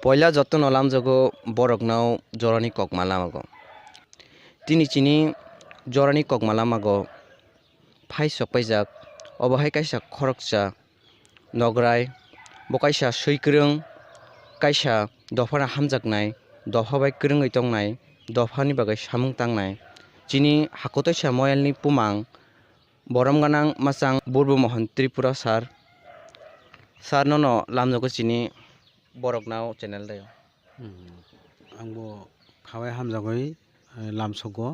পয়লা যত্ন লামজাগো বরকনাও জরানি ককমালামাগো তিনি চিনি জরানি ককমালামাগো ফাইসক পাইজাক অবहाय कायसा खरकसा नगराय बकायसा सैक्रों कायसा दफाना हामजाकनाय दफाबाय क्रोङै तंनाय दफानि बागै सामुं तांनाय चिनि हाखोतैसा मयेलनि पुमां बरमगानां मासां बुर्ब मोहन त्रिपुरा सार ननो लामजागो चिनि बरकनाव चैनल दायो आंबो खाबाय हामजागै लामसगो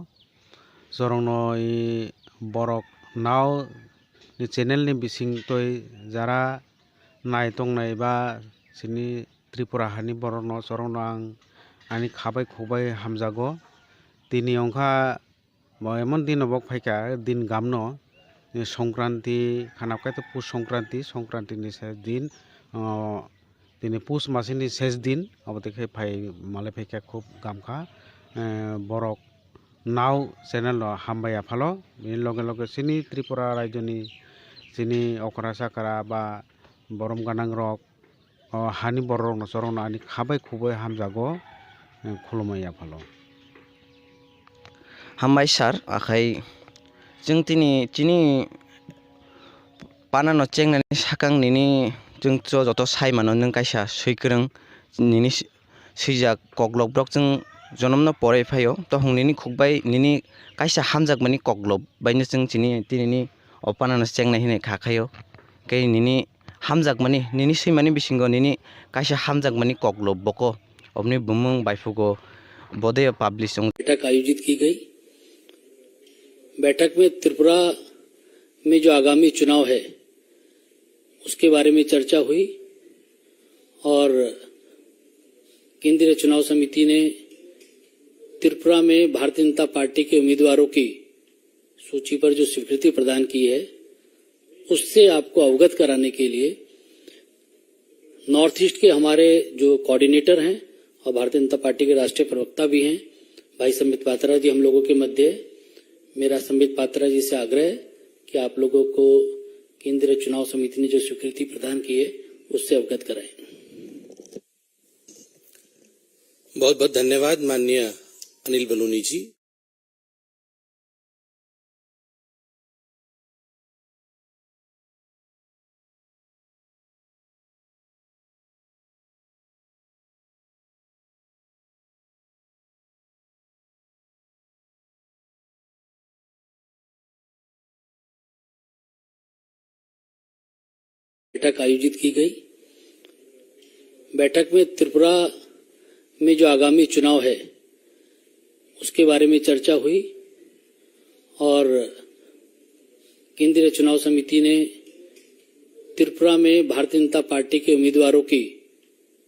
जरंनो बरक नाव नि चैनल नि बिसिं तोय जारा नाय तंनाय बा सिनि त्रिपुरा हानि बरकनो जरंनो आंनि खाबाय खुबाय हामजागो दिनै अंखा एमन दिन बक फायका दिन गामनो संक्रांति खानाबखाय तो पुष संक्रांति नि से दिन दिनै पुष मासनि शेष दिन अब देखे फाय माले फायका खूब गामखा बरक नाव चैनल हामबाय आफालो बेनि लगे लगे सिनि त्रिपुरा राज्यनि सिनि अखरा साकरा बा बरम गानां रक हानि बरक नसरन आनि खाबाय खुबाय हामजागो खुलुमबाय आफालो हामबाय सार आखाय जों चिनि पाना चेंनानि साकां निनि जों जत साइमानो नों कायसा सैक्रों निनि सैजाक कग्लब ब्रक जों जनमनो परे फायो तो हंनिनि खुबाय निनि कायसा हामजाक मानि कग्लब बायनो जों चिनि तिनिनि अपाना चेंनाय हिने खाखायो कै निनि हामजाक मानि निनि सैमानि बिसिंगो निनि कायसा हामजाक मानि कग्लब बको अपने बुमुं बायफुगो बदे पब्लिश बैठक आयोजित की गई। बैठक में त्रिपुरा में जो आगामी चुनाव है उसके बारे में चर्चा हुई और केंद्रीय चुनाव समिति ने त्रिपुरा में भारतीय जनता पार्टी के उम्मीदवारों की सूची पर जो स्वीकृति प्रदान की है उससे आपको अवगत कराने के लिए नॉर्थ ईस्ट के हमारे जो कोऑर्डिनेटर हैं और भारतीय जनता पार्टी के राष्ट्रीय प्रवक्ता भी हैं भाई संबित पात्रा जी हम लोगों के मध्य है। मेरा संबित पात्रा जी से आग्रह है कि आप लोगों को केंद्रीय चुनाव समिति ने जो स्वीकृति प्रदान की है उससे अवगत कराएं। बहुत बहुत धन्यवाद माननीय अनिल बलूनी जी। बैठक आयोजित की गई। बैठक में त्रिपुरा में जो आगामी चुनाव है उसके बारे में चर्चा हुई और केंद्रीय चुनाव समिति ने त्रिपुरा में भारतीय जनता पार्टी के उम्मीदवारों की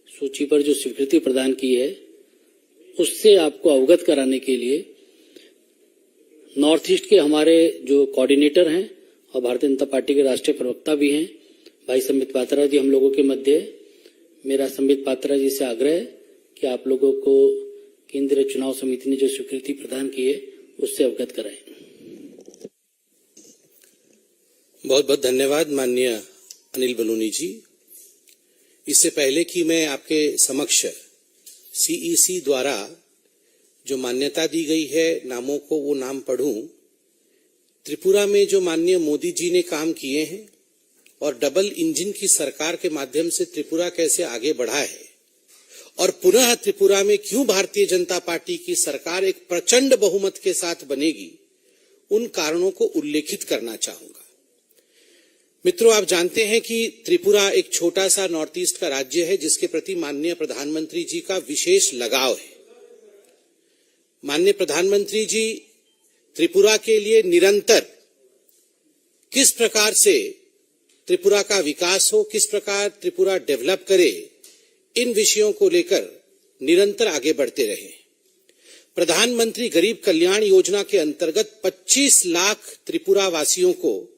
सूची पर जो स्वीकृति प्रदान की है उससे आपको अवगत कराने के लिए नॉर्थ ईस्ट के हमारे जो कोऑर्डिनेटर हैं और भारतीय जनता पार्टी के राष्ट्रीय प्रवक्ता भी हैं भाई संबित पात्रा जी हम लोगों के मध्य है। मेरा संबित पात्रा जी से आग्रह है कि आप लोगों को केंद्रीय चुनाव समिति ने जो स्वीकृति प्रदान की है उससे अवगत कराएं। बहुत बहुत धन्यवाद माननीय अनिल बलूनी जी। इससे पहले कि मैं आपके समक्ष सीईसी द्वारा जो मान्यता दी गई है नामों को वो नाम पढ़ूं, त्रिपुरा में जो माननीय मोदी जी ने काम किए हैं और डबल इंजन की सरकार के माध्यम से त्रिपुरा कैसे आगे बढ़ा है और पुनः त्रिपुरा में क्यों भारतीय जनता पार्टी की सरकार एक प्रचंड बहुमत के साथ बनेगी, उन कारणों को उल्लेखित करना चाहूंगा। मित्रों, आप जानते हैं कि त्रिपुरा एक छोटा सा नॉर्थ ईस्ट का राज्य है जिसके प्रति माननीय प्रधानमंत्री जी का विशेष लगाव है। माननीय प्रधानमंत्री जी त्रिपुरा के लिए निरंतर किस प्रकार से त्रिपुरा का विकास हो, किस प्रकार त्रिपुरा डेवलप करे, इन विषयों को लेकर निरंतर आगे बढ़ते रहे। प्रधानमंत्री गरीब कल्याण योजना के अंतर्गत 25 लाख त्रिपुरा वासियों को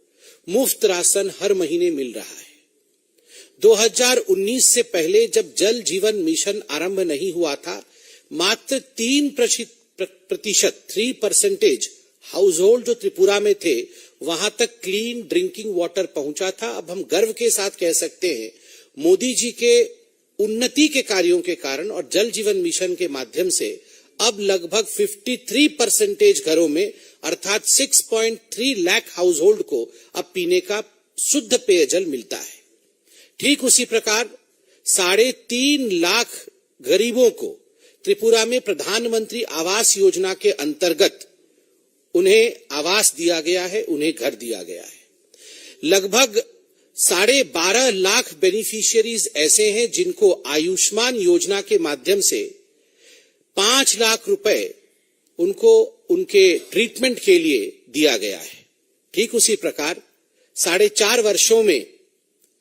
मुफ्त राशन हर महीने मिल रहा है। 2019 से पहले जब जल जीवन मिशन आरंभ नहीं हुआ था, मात्र 3% हाउस होल्ड जो त्रिपुरा में थे वहां तक क्लीन ड्रिंकिंग वाटर पहुंचा था। अब हम गर्व के साथ कह सकते हैं मोदी जी के उन्नति के कार्यों के कारण और जल जीवन मिशन के माध्यम से अब लगभग 53% घरों में अर्थात 6.3 लाख हाउस होल्ड को अब पीने का शुद्ध पेयजल मिलता है। ठीक उसी प्रकार 3.5 लाख गरीबों को त्रिपुरा में प्रधानमंत्री आवास योजना के अंतर्गत उन्हें आवास दिया गया है, उन्हें घर दिया गया है। लगभग 12.5 लाख बेनिफिशियरीज ऐसे हैं जिनको आयुष्मान योजना के माध्यम से 5 लाख रुपए उनको उनके ट्रीटमेंट के लिए दिया गया है। ठीक उसी प्रकार 4.5 वर्षों में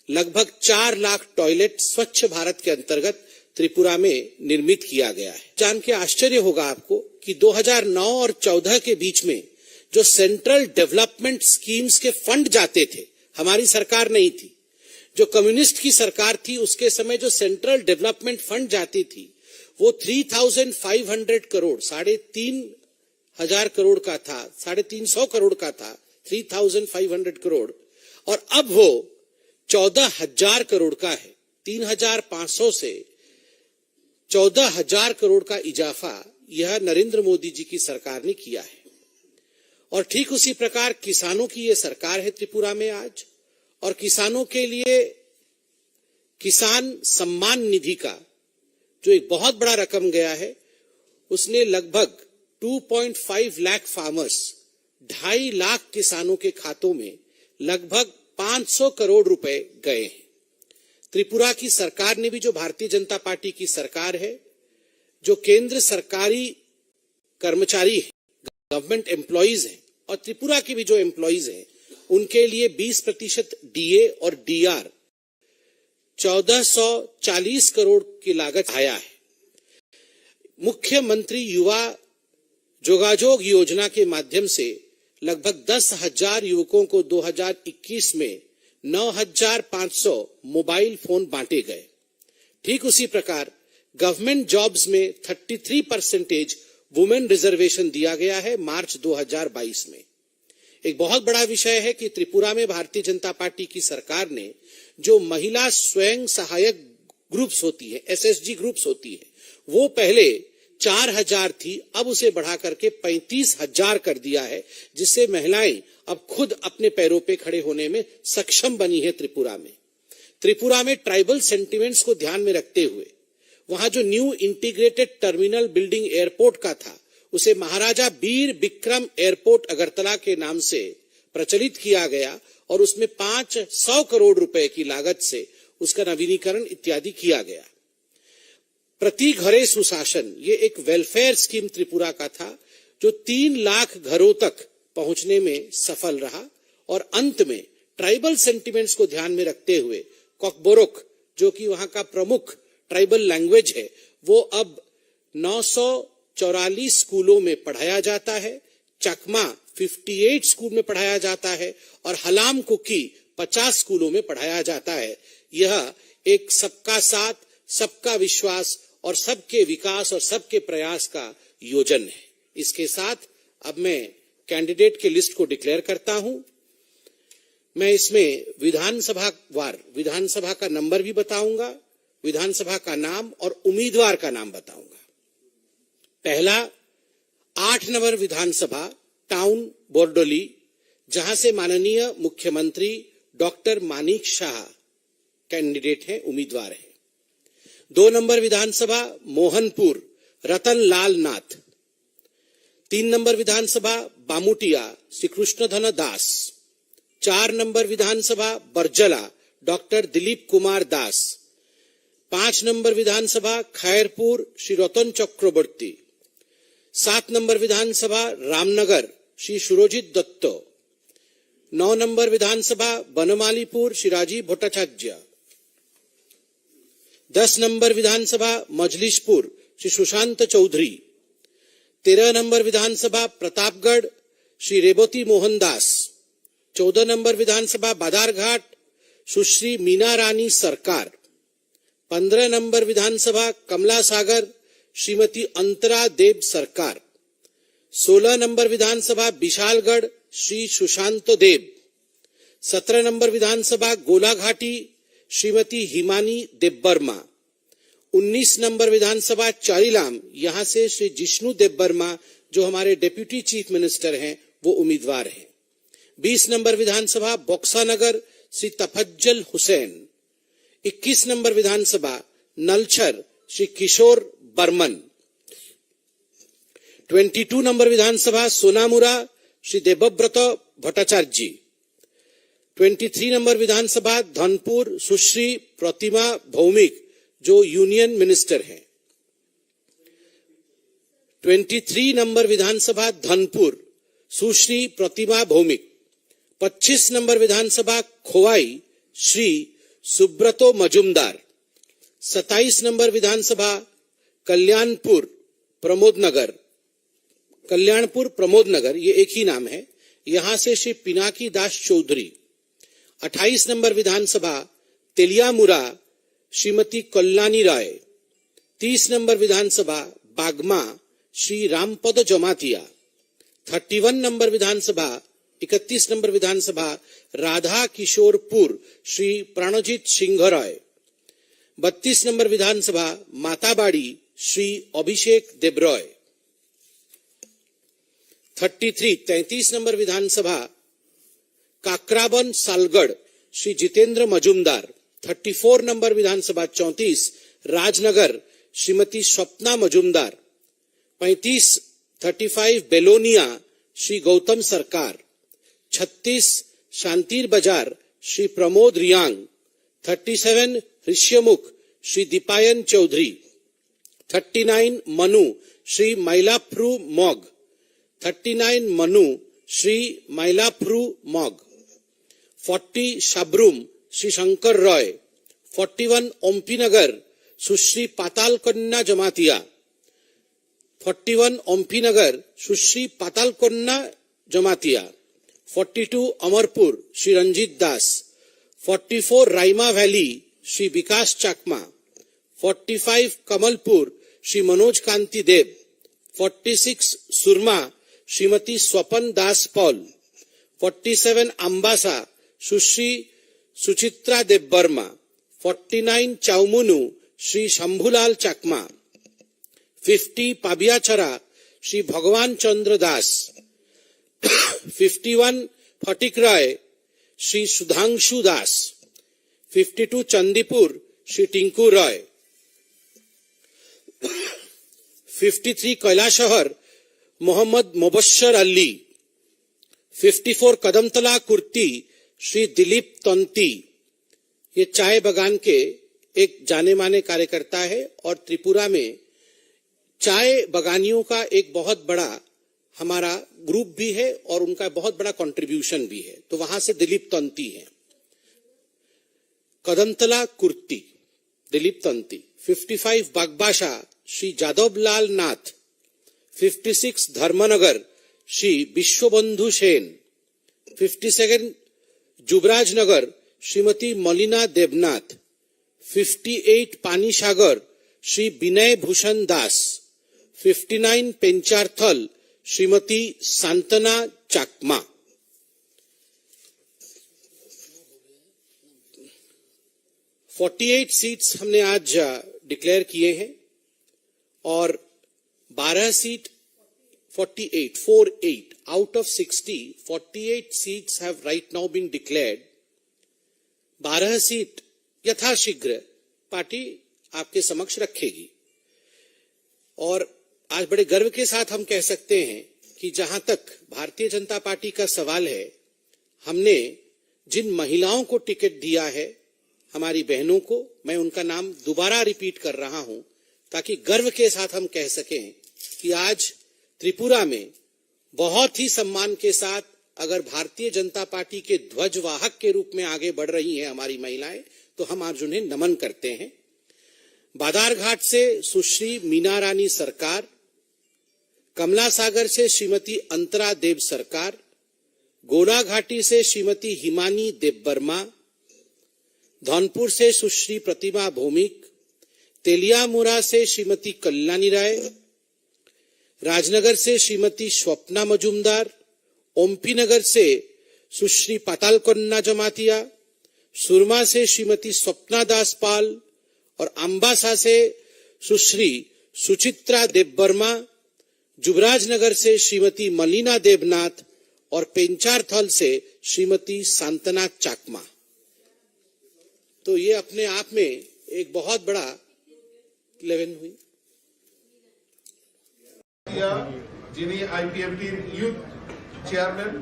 लगभग 4 लाख टॉयलेट स्वच्छ भारत के अंतर्गत त्रिपुरा में निर्मित किया गया है। जान के आश्चर्य होगा आपको कि 2009 और 14 के बीच में जो सेंट्रल डेवलपमेंट स्कीम्स के फंड जाते थे, हमारी सरकार नहीं थी, जो कम्युनिस्ट की सरकार थी उसके समय जो सेंट्रल डेवलपमेंट फंड जाती थी वो 3,500 करोड़ 3,500 करोड़ का था, 350 करोड़ का था, 3,500 करोड़, और अब वो 14,000 करोड़ का है। 3,500 से 14,000 करोड़ का इजाफा यह नरेंद्र मोदी जी की सरकार ने किया है। और ठीक उसी प्रकार किसानों की यह सरकार है त्रिपुरा में आज, और किसानों के लिए किसान सम्मान निधि का जो एक बहुत बड़ा रकम गया है, उसने लगभग 2.5 लाख फार्मर्स 2.5 लाख किसानों के खातों में लगभग 500 करोड़ रुपए गए हैं। त्रिपुरा की सरकार ने भी, जो भारतीय जनता पार्टी की सरकार है, जो केंद्र सरकारी कर्मचारी है, गवर्नमेंट एम्प्लॉइज हैं, और त्रिपुरा के भी जो एम्प्लॉइज हैं, उनके लिए 20% डीए और डीआर 1440 करोड़ की लागत आया है। मुख्यमंत्री युवा जोगाजोग योजना के माध्यम से लगभग 10,000 युवकों को 2021 में 9,500 मोबाइल फोन बांटे गए। ठीक उसी प्रकार गवर्नमेंट जॉब्स में 33% वुमेन रिजर्वेशन दिया गया है मार्च 2022 में। एक बहुत बड़ा विषय है कि त्रिपुरा में भारतीय जनता पार्टी की सरकार ने जो महिला स्वयं सहायक ग्रुप्स होती है, एसएसजी ग्रुप्स होती है, वो पहले 4,000 थी, अब उसे बढ़ा करके 35,000 कर दिया है, जिससे महिलाएं अब खुद अपने पैरों पे खड़े होने में सक्षम बनी है। त्रिपुरा में ट्राइबल सेंटिमेंट्स को ध्यान में रखते हुए वहां जो new integrated terminal building airport का था, उसे महाराजा बीर बिक्रम एयरपोर्ट अगरतला के नाम से प्रचलित किया गया और उसमें 500 करोड़ रुपए की लागत से उसका नवीनीकरण इत्यादि किया गया। प्रति घरे सुशासन, ये एक वेलफेयर स्कीम त्रिपुरा का था जो 3 लाख घरों तक पहुंचने में सफल रहा, और अंत में ट्राइबल सेंटिमेंट्स को ध्यान में रखते हुए कोकबोरोक, जो कि वहां का प्रमुख ट्राइबल लैंग्वेज है, वो अब 944 स्कूलों में पढ़ाया जाता है, चकमा 58 स्कूल में पढ़ाया जाता है, और हलाम कुकी 50 स्कूलों में पढ़ाया जाता है। यह एक सबका साथ, सबका विश्वास और सबके विकास और सबके प्रयास का योजन है। इसके साथ अब मैं कैंडिडेट के लिस्ट को डिक्लेयर करता हूं। मैं इसमें विधानसभा का नंबर भी बताऊंगा, विधानसभा का नाम और उम्मीदवार का नाम बताऊंगा। पहला 8 नंबर विधानसभा टाउन बोरडोली, जहां से माननीय मुख्यमंत्री डॉक्टर मानिक शाह कैंडिडेट हैं, उम्मीदवार हैं। 2 नंबर विधानसभा मोहनपुर रतन लाल नाथ। 3 नंबर विधानसभा बामुटिया श्री कृष्णधन दास। 4 नंबर विधानसभा बरजला डॉक्टर दिलीप कुमार दास। 5 नंबर विधानसभा खैरपुर श्री रतन चक्रवर्ती। 7 नंबर विधानसभा रामनगर श्री सुरजित दत्त। 9 नंबर विधानसभा बनमालीपुर श्री राजीव भट्टाचार्य। 10 नंबर विधानसभा मजलिशपुर श्री सुशांत चौधरी। 13 नंबर विधानसभा प्रतापगढ़ श्री रेवती मोहन दास। 14 नंबर विधानसभा बादारघाट सुश्री मीना रानी सरकार। 15 नंबर विधानसभा कमला सागर श्रीमती अंतरा देव सरकार। 16 नंबर विधानसभा विशालगढ़ श्री सुशांत देव। 17 नंबर विधानसभा गोलाघाटी श्रीमती हिमानी देवबर्मा। 19 नंबर विधानसभा चारीलाम, यहां से श्री जिष्णु देबबर्मा जो हमारे डिप्यूटी चीफ मिनिस्टर हैं वो उम्मीदवार हैं। 20 नंबर विधानसभा बक्सानगर श्री तफज्जल हुसैन। 21 नंबर विधानसभा नलछर श्री किशोर बर्मन। 22 नंबर विधानसभा सोनामुरा श्री देवव्रत भट्टाचार्य जी। 23 नंबर विधानसभा धनपुर सुश्री प्रतिमा भौमिक जो यूनियन मिनिस्टर हैं। 23 नंबर विधानसभा धनपुर सुश्री प्रतिमा भौमिक। 25 नंबर विधानसभा खोवाई श्री सुब्रतो मजुमदार। 27 नंबर विधानसभा कल्याणपुर प्रमोद नगर, ये एक ही नाम है, यहां से श्री पिनाकी दास चौधरी। 28 नंबर विधानसभा तेलियामुरा श्रीमती कल्याणी राय। 30 नंबर विधानसभा बागमा श्री रामपद जमातिया। 31 नंबर विधानसभा 31 नंबर विधानसभा राधा किशोरपुर श्री प्राणजीत सिंह राय। 32 नंबर विधानसभा माताबाड़ी श्री अभिषेक देब्रॉय। 33 नंबर विधानसभा काकराबन सालगढ़ श्री जितेंद्र मजुमदार। 34 नंबर विधानसभा 34 राजनगर श्रीमती स्वप्ना मजुमदार। 35 बेलोनिया श्री गौतम सरकार। 36 शांतिर बाजार श्री प्रमोद रियांग। 37 ऋष्यमुख श्री दीपायन चौधरी। 39 मनु श्री मैलाफ्रू मॉग। 39 मनु श्री मैलाफ्रू मॉग। 40 शबरूम श्री शंकर रॉय। 41 ओम्पीनगर सुश्री पातालकन्या जमातिया। 41 ओम्पीनगर सुश्री पातालकन्या जमातिया। 42 अमरपुर श्री रंजीत दास। 44 राइमा वैली श्री विकास चाकमा। 45 कमलपुर श्री मनोज कांति देव। 46 सुरमा श्रीमती स्वपन दास पॉल। 47 अम्बासा सुश्री सुचित्रा देबबर्मा। 49 चाउमुनु श्री शंभुलाल चाकमा। 50 पाबियाछरा श्री भगवान चंद्र दास। 51 फटिकराय श्री सुधांशु दास। 52 चंदीपुर श्री टिंकू रॉय। 53 कैलाशहर मोहम्मद मुबश्शर अली। 54 कदमतला कुर्ती श्री दिलीप तंती। ये चाय बगान के एक जाने माने कार्यकर्ता है और त्रिपुरा में चाय बगानियों का एक बहुत बड़ा हमारा ग्रुप भी है और उनका बहुत बड़ा कंट्रीब्यूशन भी है, तो वहां से दिलीप तंती है। कदमतला कुर्ती दिलीप तंती। 55 बागबाशा श्री जादवलाल नाथ। 56 धर्मनगर श्री विश्वबंधु सेन। 57 जुबराज नगर श्रीमती मलिना देवनाथ। 58 पानीसागर श्री विनय भूषण दास। 59 पेंचारथल श्रीमती सांतना चाकमा। 48 सीट्स हमने आज डिक्लेयर किए हैं और 12 seat 48 out of 60 48 seats have right now been declared। 12 seat यथाशीघ्र पार्टी आपके समक्ष रखेगी और आज बड़े गर्व के साथ हम कह सकते हैं कि जहां तक भारतीय जनता पार्टी का सवाल है, हमने जिन महिलाओं को टिकट दिया है, हमारी बहनों को, मैं उनका नाम दोबारा रिपीट कर रहा हूं ताकि गर्व के साथ हम कह सकें कि आज त्रिपुरा में बहुत ही सम्मान के साथ अगर भारतीय जनता पार्टी के ध्वजवाहक के रूप में आगे बढ़ रही हैं हमारी महिलाएं, तो हम आज उन्हें नमन करते हैं। बादारघाट से सुश्री मीना रानी सरकार, कमला सागर से श्रीमती अंतरा देव सरकार, गोला घाटी से श्रीमती हिमानी देबबर्मा, धौनपुर से सुश्री प्रतिमा भौमिक, तेलियामुरा से श्रीमती कल्याणी राय, राजनगर से श्रीमती स्वप्ना मजुमदार, ओम्पीनगर से सुश्री पातालकन्या जमातिया, सुरमा से श्रीमती स्वप्ना दास पाल, और अम्बासा से सुश्री सुचित्रा देववर्मा, जुबराजनगर से श्रीमती मलिना देवनाथ और पेंचारथल से श्रीमती सांतना चाकमा। तो ये अपने आप में एक बहुत बड़ा 11 हुई। যিনি আইপিএফটির ইউথ চেয়ারম্যান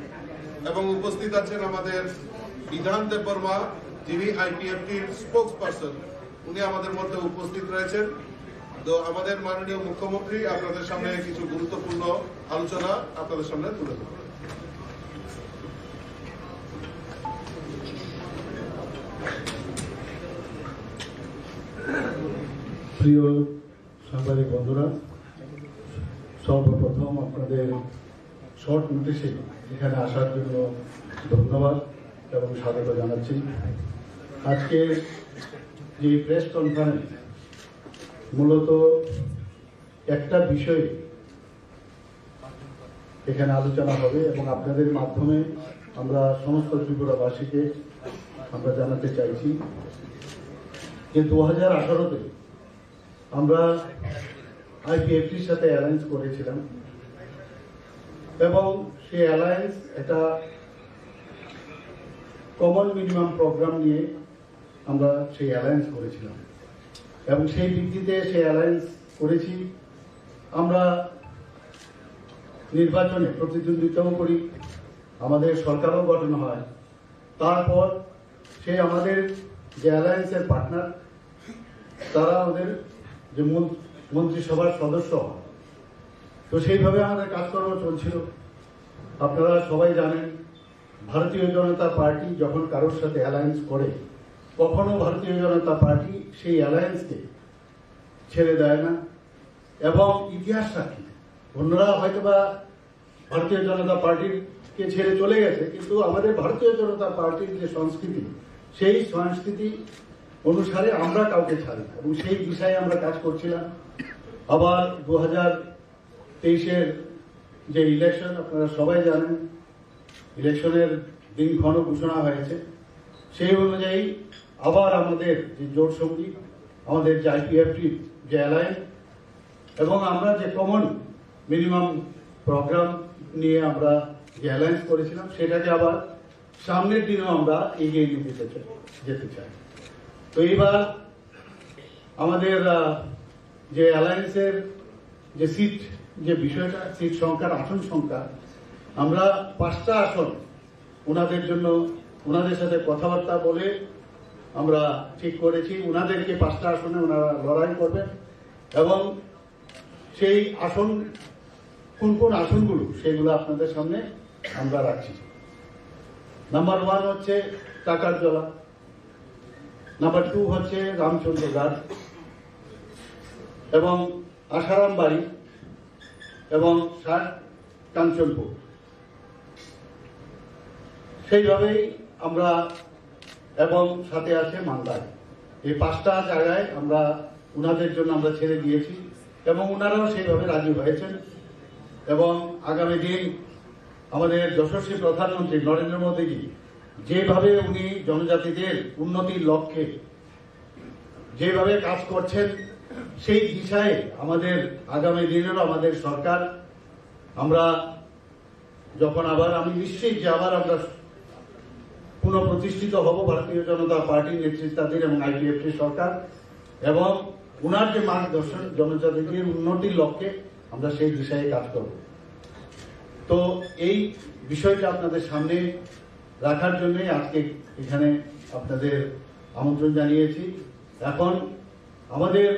এবং উপস্থিত আছেন আমাদের বিধান দেববর্মা, যিনি আইপিএফটির স্পোক্স পারসন, উনি আমাদের মধ্যে উপস্থিত রয়েছেন। তো আমাদের মাননীয় মুখ্যমন্ত্রী আপনাদের সামনে কিছু গুরুত্বপূর্ণ আলোচনা আপনাদের সামনে তুলে ধরবেন। প্রিয় সাংবাদিক বন্ধুরা, সর্বপ্রথম আপনাদের শর্ট নোটিশে এখানে আসার জন্য ধন্যবাদ এবং স্বাগত জানাচ্ছি। আজকে যে প্রেস কনফারেন্স মূলত একটা বিষয়ে এখানে আলোচনা হবে এবং আপনাদের মাধ্যমে আমরা সমস্ত ত্রিপুরাবাসীকে আমরা জানাতে চাইছি যে 2018-তে আমরা আইপিএফটির সাথে অ্যালায়েন্স করেছিলাম এবং সেই অ্যালায়েন্স একটা কমন মিনিমাম প্রোগ্রাম নিয়ে আমরা সেই অ্যালায়েন্স করেছিলাম এবং সেই ভিত্তিতে সেই অ্যালায়েন্স করেছি। আমরা নির্বাচনে প্রতিদ্বন্দ্বিতাও করি, আমাদের সরকারও গঠন হয়, তারপর সে আমাদের যে অ্যালায়েন্সের পার্টনার তারা আমাদের যে মন্ত্রিসভার সদস্য হয়। তো সেইভাবে আমাদের কাজকর্ম চলছিল। আপনারা সবাই জানেন, ভারতীয় জনতা পার্টি যখন কারোর সাথে অ্যালায়েন্স করে, কখনো ভারতীয় জনতা পার্টি সেই অ্যালায়েন্সকে ছেড়ে দেয় না এবং ইতিহাস সাক্ষী। অন্যরা হয়তোবা ভারতীয় জনতা পার্টিকে ছেড়ে চলে গেছে, কিন্তু আমাদের ভারতীয় জনতা পার্টির যে সংস্কৃতি, সেই সংস্কৃতি অনুসারে আমরা কাউকে ছাড়ি না এবং সেই বিষয়ে আমরা কাজ করছিলাম। আবার 2023-এর যে ইলেকশন, আপনারা সবাই জানেন, ইলেকশনের দিনক্ষণ ঘোষণা হয়েছে। সেই অনুযায়ী আবার আমাদের যে জোট সঙ্গী, আমাদের যে আইপিএফটির যে অ্যালায়েন্স এবং আমরা যে কমন মিনিমাম প্রোগ্রাম নিয়ে আমরা যে অ্যালায়েন্স করেছিলাম, সেটাকে আবার সামনের দিনেও আমরা এগিয়ে নিয়ে যেতে চাই। তো এইবার আমাদের যে অ্যালায়েন্সের যে সিট, যে বিষয়টা, সিট সংখ্যার, আসন সংখ্যা, আমরা 5টা আসন ওনাদের জন্য, ওনাদের সাথে কথাবার্তা বলে আমরা ঠিক করেছি। ওনাদেরকে 5টা আসনে ওনারা লড়াই করবেন এবং সেই আসন, কোন কোন আসনগুলো, সেগুলো আপনাদের সামনে আমরা রাখছি। নাম্বার 1 হচ্ছে টাকারজলা, নাম্বার 2 হচ্ছে রামচন্দ্রঘাট এবং আসারামবাড়ি এবং কাঞ্চনপুর। সেইভাবেই আমরা, এবং সাথে আছে মান্দার। এই 5টা জায়গায় আমরা ওনাদের জন্য আমরা ছেড়ে দিয়েছি এবং ওনারাও সেইভাবে রাজি হয়েছেন। এবং আগামী দিন আমাদের যশস্বী প্রধানমন্ত্রী নরেন্দ্র মোদীজি যেভাবে উনি জনজাতিদের উন্নতির লক্ষ্যে যেভাবে কাজ করছেন, সেই দিশায় আমাদের আগামী দিনেরও আমাদের সরকার, আমরা যখন আবার, আমি নিশ্চিত যে আবার আমরা পুনঃপ্রতিষ্ঠিত হব ভারতীয় জনতা পার্টির নেতৃত্বাধীন এবং আইপিএফটি সরকার, এবং ওনার যে মার্গদর্শন জনজাতিদের উন্নতির লক্ষ্যে আমরা সেই দিশায় কাজ করব। তো এই বিষয়টা আপনাদের সামনে রাখার জন্যই আজকে এখানে আপনাদের আমন্ত্রণ জানিয়েছি। এখন আমাদের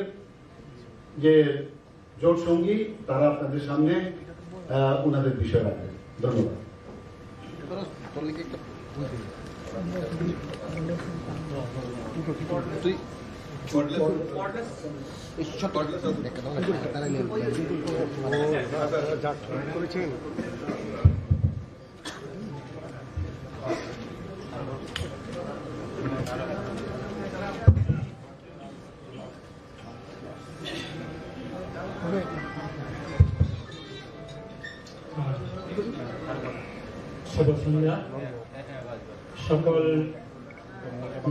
যে জোট সঙ্গী, তারা আপনাদের সামনে ওনাদের বিষয় রাখবেন। ধন্যবাদ। শুভ সন্ধ্যা। সকল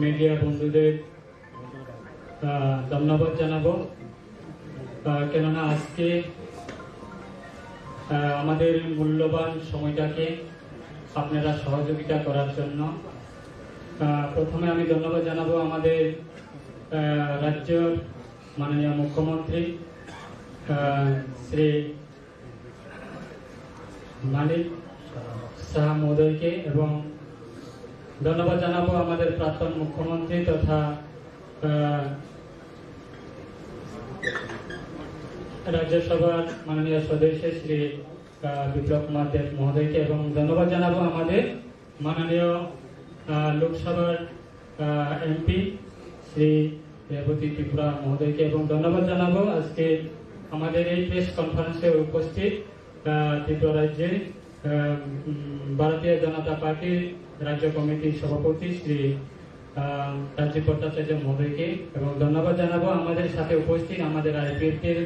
মিডিয়া বন্ধুদের ধন্যবাদ জানাবো, কেননা আজকে আমাদের মূল্যবান সময়টাকে আপনারা সহযোগিতা করার জন্য। প্রথমে আমি ধন্যবাদ জানাবো আমাদের রাজ্যের মাননীয় মুখ্যমন্ত্রী শ্রী মানিক সাহা মহোদয়কে, এবং ধন্যবাদ জানাবো আমাদের প্রাক্তন মুখ্যমন্ত্রী তথা রাজ্যসভার মাননীয় সদস্য শ্রী বিপ্লব কুমার দেব মহোদয়কে, এবং ধন্যবাদ জানাবো আমাদের মাননীয় লোকসভার এমপি শ্রী রেবতী ত্রিপুরা মহোদয়কে, এবং ধন্যবাদ জানাবো আজকে আমাদের এই প্রেস কনফারেন্সে উপস্থিত ত্রিপুরা রাজ্যের ভারতীয় জনতা পার্টির রাজ্য কমিটির সভাপতি শ্রী রাজীব ভট্টাচার্য মহোদয়কে, এবং ধন্যবাদ জানাবো আমাদের সাথে উপস্থিত আমাদের আইপিএফটির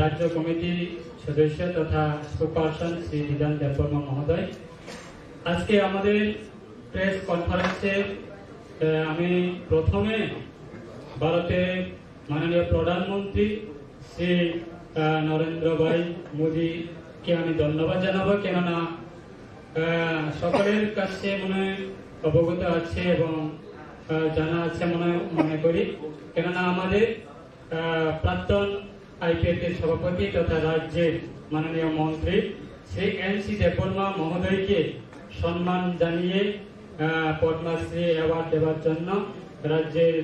রাজ্য কমিটির সদস্য তথা স্পোকপারসন শ্রী বিধান দেববর্মা মহোদয়। আজকে আমাদের প্রেস কনফারেন্সে আমি প্রথমে ভারতের মাননীয় প্রধানমন্ত্রী শ্রী নরেন্দ্র ভাই মোদীকে আমি ধন্যবাদ জানাবো, কেননা সকলের কাছে মনে অবগত আছে এবং জানা আছে মনে করি, কেননা আমাদের প্রাক্তন আইপিএফের সভাপতি তথা রাজ্যের মাননীয় মন্ত্রী শ্রী এন.সি. দেববর্মা মহোদয়কে সম্মান জানিয়ে পদ্মশ্রী অ্যাওয়ার্ড দেওয়ার জন্য রাজ্যের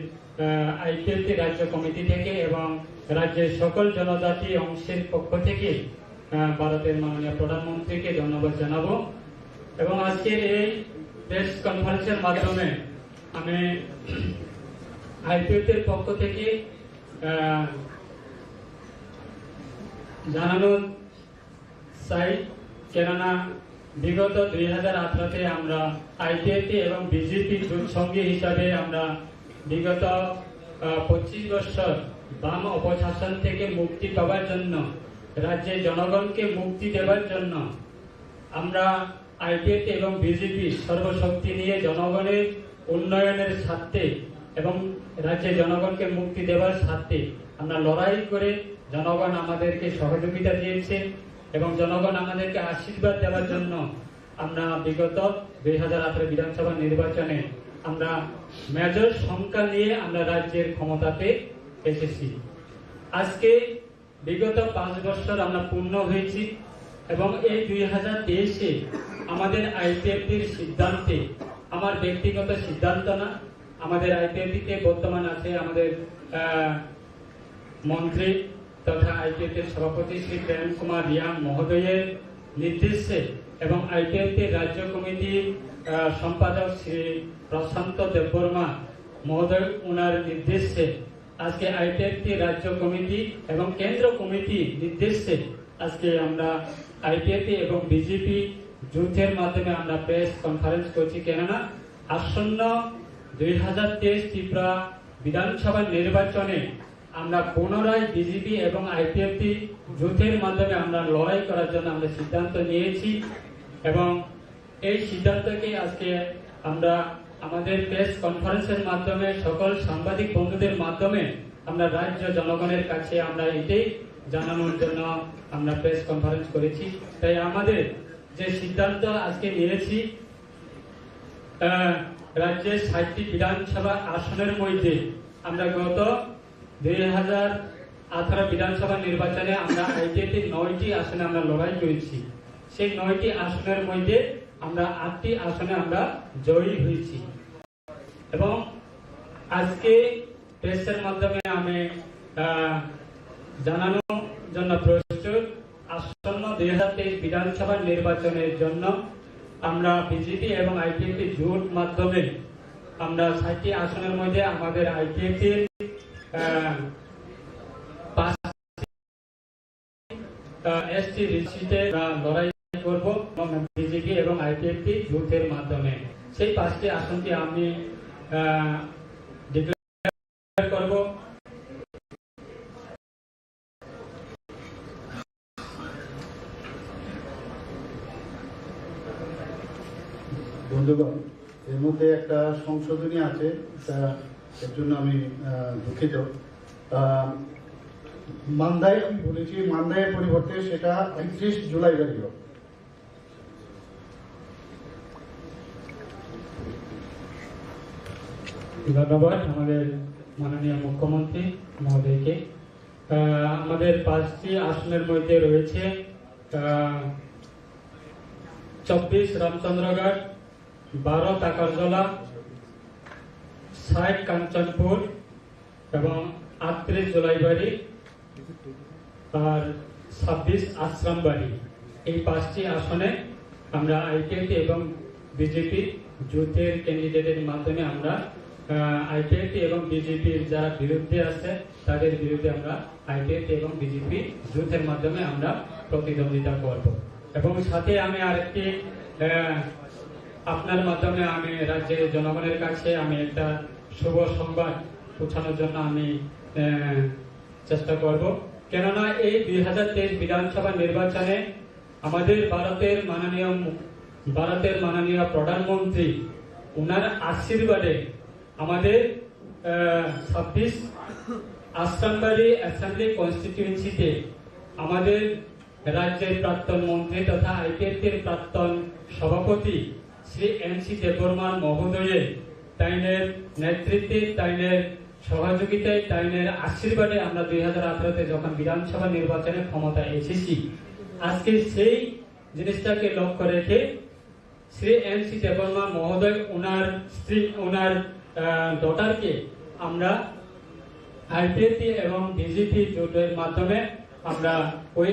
আইপিএফটি রাজ্য কমিটি থেকে এবং রাজ্যের সকল জনজাতি অংশের পক্ষ থেকে ভারতের মাননীয় প্রধানমন্ত্রীকে ধন্যবাদ জানাবো। এবং আজকের এই প্রেস কনফারেন্সের মাধ্যমে আমি আইপিএফের পক্ষ থেকে জানানো চাই, কেননা বিগত 2018-তে আমরা আইপিএফটি এবং বিজেপি জোট সঙ্গী হিসাবে আমরা বিগত 25 বছর বাম অপশাসন থেকে মুক্তি পাওয়ার জন্য, রাজ্যের জনগণকে মুক্তি দেওয়ার জন্য আমরা আইপিএফটি এবং বিজেপি সর্বশক্তি নিয়ে জনগণের উন্নয়নের স্বার্থে এবং রাজ্যের জনগণকে মুক্তি দেওয়ার স্বার্থে আমরা লড়াই করে জনগণ আমাদেরকে সহযোগিতা দিয়েছে এবং জনগণ আমাদেরকে আশীর্বাদ দেওয়ার জন্য আমরা বিগত 2018 বিধানসভা নির্বাচনে আমরা মেজর সংখ্যা নিয়ে আমরা রাজ্যের ক্ষমতাতে এসেছি। আজকে বিগত 5 বছর আমরা পূর্ণ হয়েছি এবং এই 2023-এ আমাদের আইপিএফটির সিদ্ধান্তে, আমার ব্যক্তিগত সিদ্ধান্ত না, আমাদের আইপিএফটিতে বর্তমান আছে আমাদের মন্ত্রী তথা আইপিএফটির সভাপতি শ্রী প্রেম কুমার রিয়াং মহোদয়ের নির্দেশে এবং আইপিএফটির রাজ্য কমিটির সম্পাদক শ্রী প্রশান্ত দেববর্মা মহোদয় ওনার নির্দেশে আজকে আইপিএফটি রাজ্য কমিটি এবং কেন্দ্র কমিটি নির্দেশে আজকে আমরা আইপিএফটি এবং বিজেপি যুদ্ধের মাধ্যমে আমরা প্রেস কনফারেন্স করছি, কেননা আসন্ন 2023 ত্রিপুরা বিধানসভা নির্বাচনে আমরা পুনরায় বিজেপি এবং আইপিএফটি যুদ্ধের মাধ্যমে আমরা লড়াই করার জন্য আমরা সিদ্ধান্ত নিয়েছি এবং এই সিদ্ধান্তকে আজকে আমরা আমাদের প্রেস কনফারেন্সের মাধ্যমে সকল সাংবাদিক বন্ধুদের মাধ্যমে আমরা রাজ্য জনগণের কাছে আমরা এটাই জানানোর জন্য আমরা প্রেস কনফারেন্স করেছি। তাই আমাদের যে সিদ্ধান্ত আজকে নিয়েছি, রাজ্যের 60টি বিধানসভা আসনের মধ্যে আমরা গত 2018 বিধানসভা নির্বাচনে আমরা আইপিএফটি 9টি আসনে আমরা লড়াই করেছি। সেই 9টি আসনের মধ্যে আমরা 8টি আসনে আমরা জয়ী হয়েছি এবং আজকে প্রেসের মাধ্যমে আমি জানানোর জন্য প্রস্তুত, আসন্ন 2023 বিধানসভা নির্বাচনের জন্য আমরা বিজেপি এবং আইপিএফটি জোট মাধ্যমে আমরা 60টি আসনের মধ্যে আমাদের আইপিএফটির 5 এসটি সিটে লড়াই করব এবং বিজেপি এবং আইপিএফটি জোটের মাধ্যমে সেই 5টি আসনটি আমি ডিক্লেয়ার করব। বন্ধুগণ, এর মধ্যে একটা সংশোধনী আছে, এর জন্য আমি দুঃখিত। মান্দায় আমি বলেছি, মান্দায়ের পরিবর্তে সেটা 31 জুলাই বেরিয়ে। ধন্যবাদ আমাদের মাননীয় মুখ্যমন্ত্রী মহোদয়কে। আমাদের 5টি আসনের মধ্যে রয়েছে 24 রামচন্দ্রগড়, 12 টাকারজলা, 60 কাঞ্চনপুর এবং 38 জোলাইবাড়ি আর 26 আশ্রমবাড়ি। এই 5টি আসনে আমরা আইপিএফটি এবং বিজেপি জোটের ক্যান্ডিডেটের মাধ্যমে আমরা আইপিএফটি এবং বিজেপির যারা বিরুদ্ধে আছে তাদের বিরুদ্ধে আমরা আইপিএফটি এবং বিজেপি জোটের মাধ্যমে আমরা প্রতিদ্বন্দ্বিতা করব। এবং সাথে আমি আরেকটি আপনার মাধ্যমে আমি রাজ্যের জনগণের কাছে আমি একটা শুভ সংবাদ পৌঁছানোর জন্য আমি চেষ্টা করব। কেননা এই 2023 বিধানসভা নির্বাচনে আমাদের ভারতের মাননীয় প্রধানমন্ত্রী ওনার আশীর্বাদে আমাদের 26 আশ্রমবাড়ি অ্যাসেম্বলি কনস্টিটিউয়েন্সিতে আমাদের রাজ্যের প্রাক্তন মন্ত্রী তথা আইপিএফটির প্রাক্তন সভাপতি শ্রী এনসি দেববর্মন মহোদয়ের তাইনের নেতৃত্বে, তাইনের সহযোগিতায়, তাইনের আশীর্বাদে আমরা 2018-তে যখন বিধানসভা নির্বাচনে ক্ষমতায় এসেছি, আজকে সেই জিনিসটাকে লক্ষ্য রেখে শ্রী এনসি দেববর্মন মহোদয় ওনার স্ত্রী, ওনার ডটারকে আমরা আইপিএফটি এবং বিজেপি জোটের মাধ্যমে আমরা ওই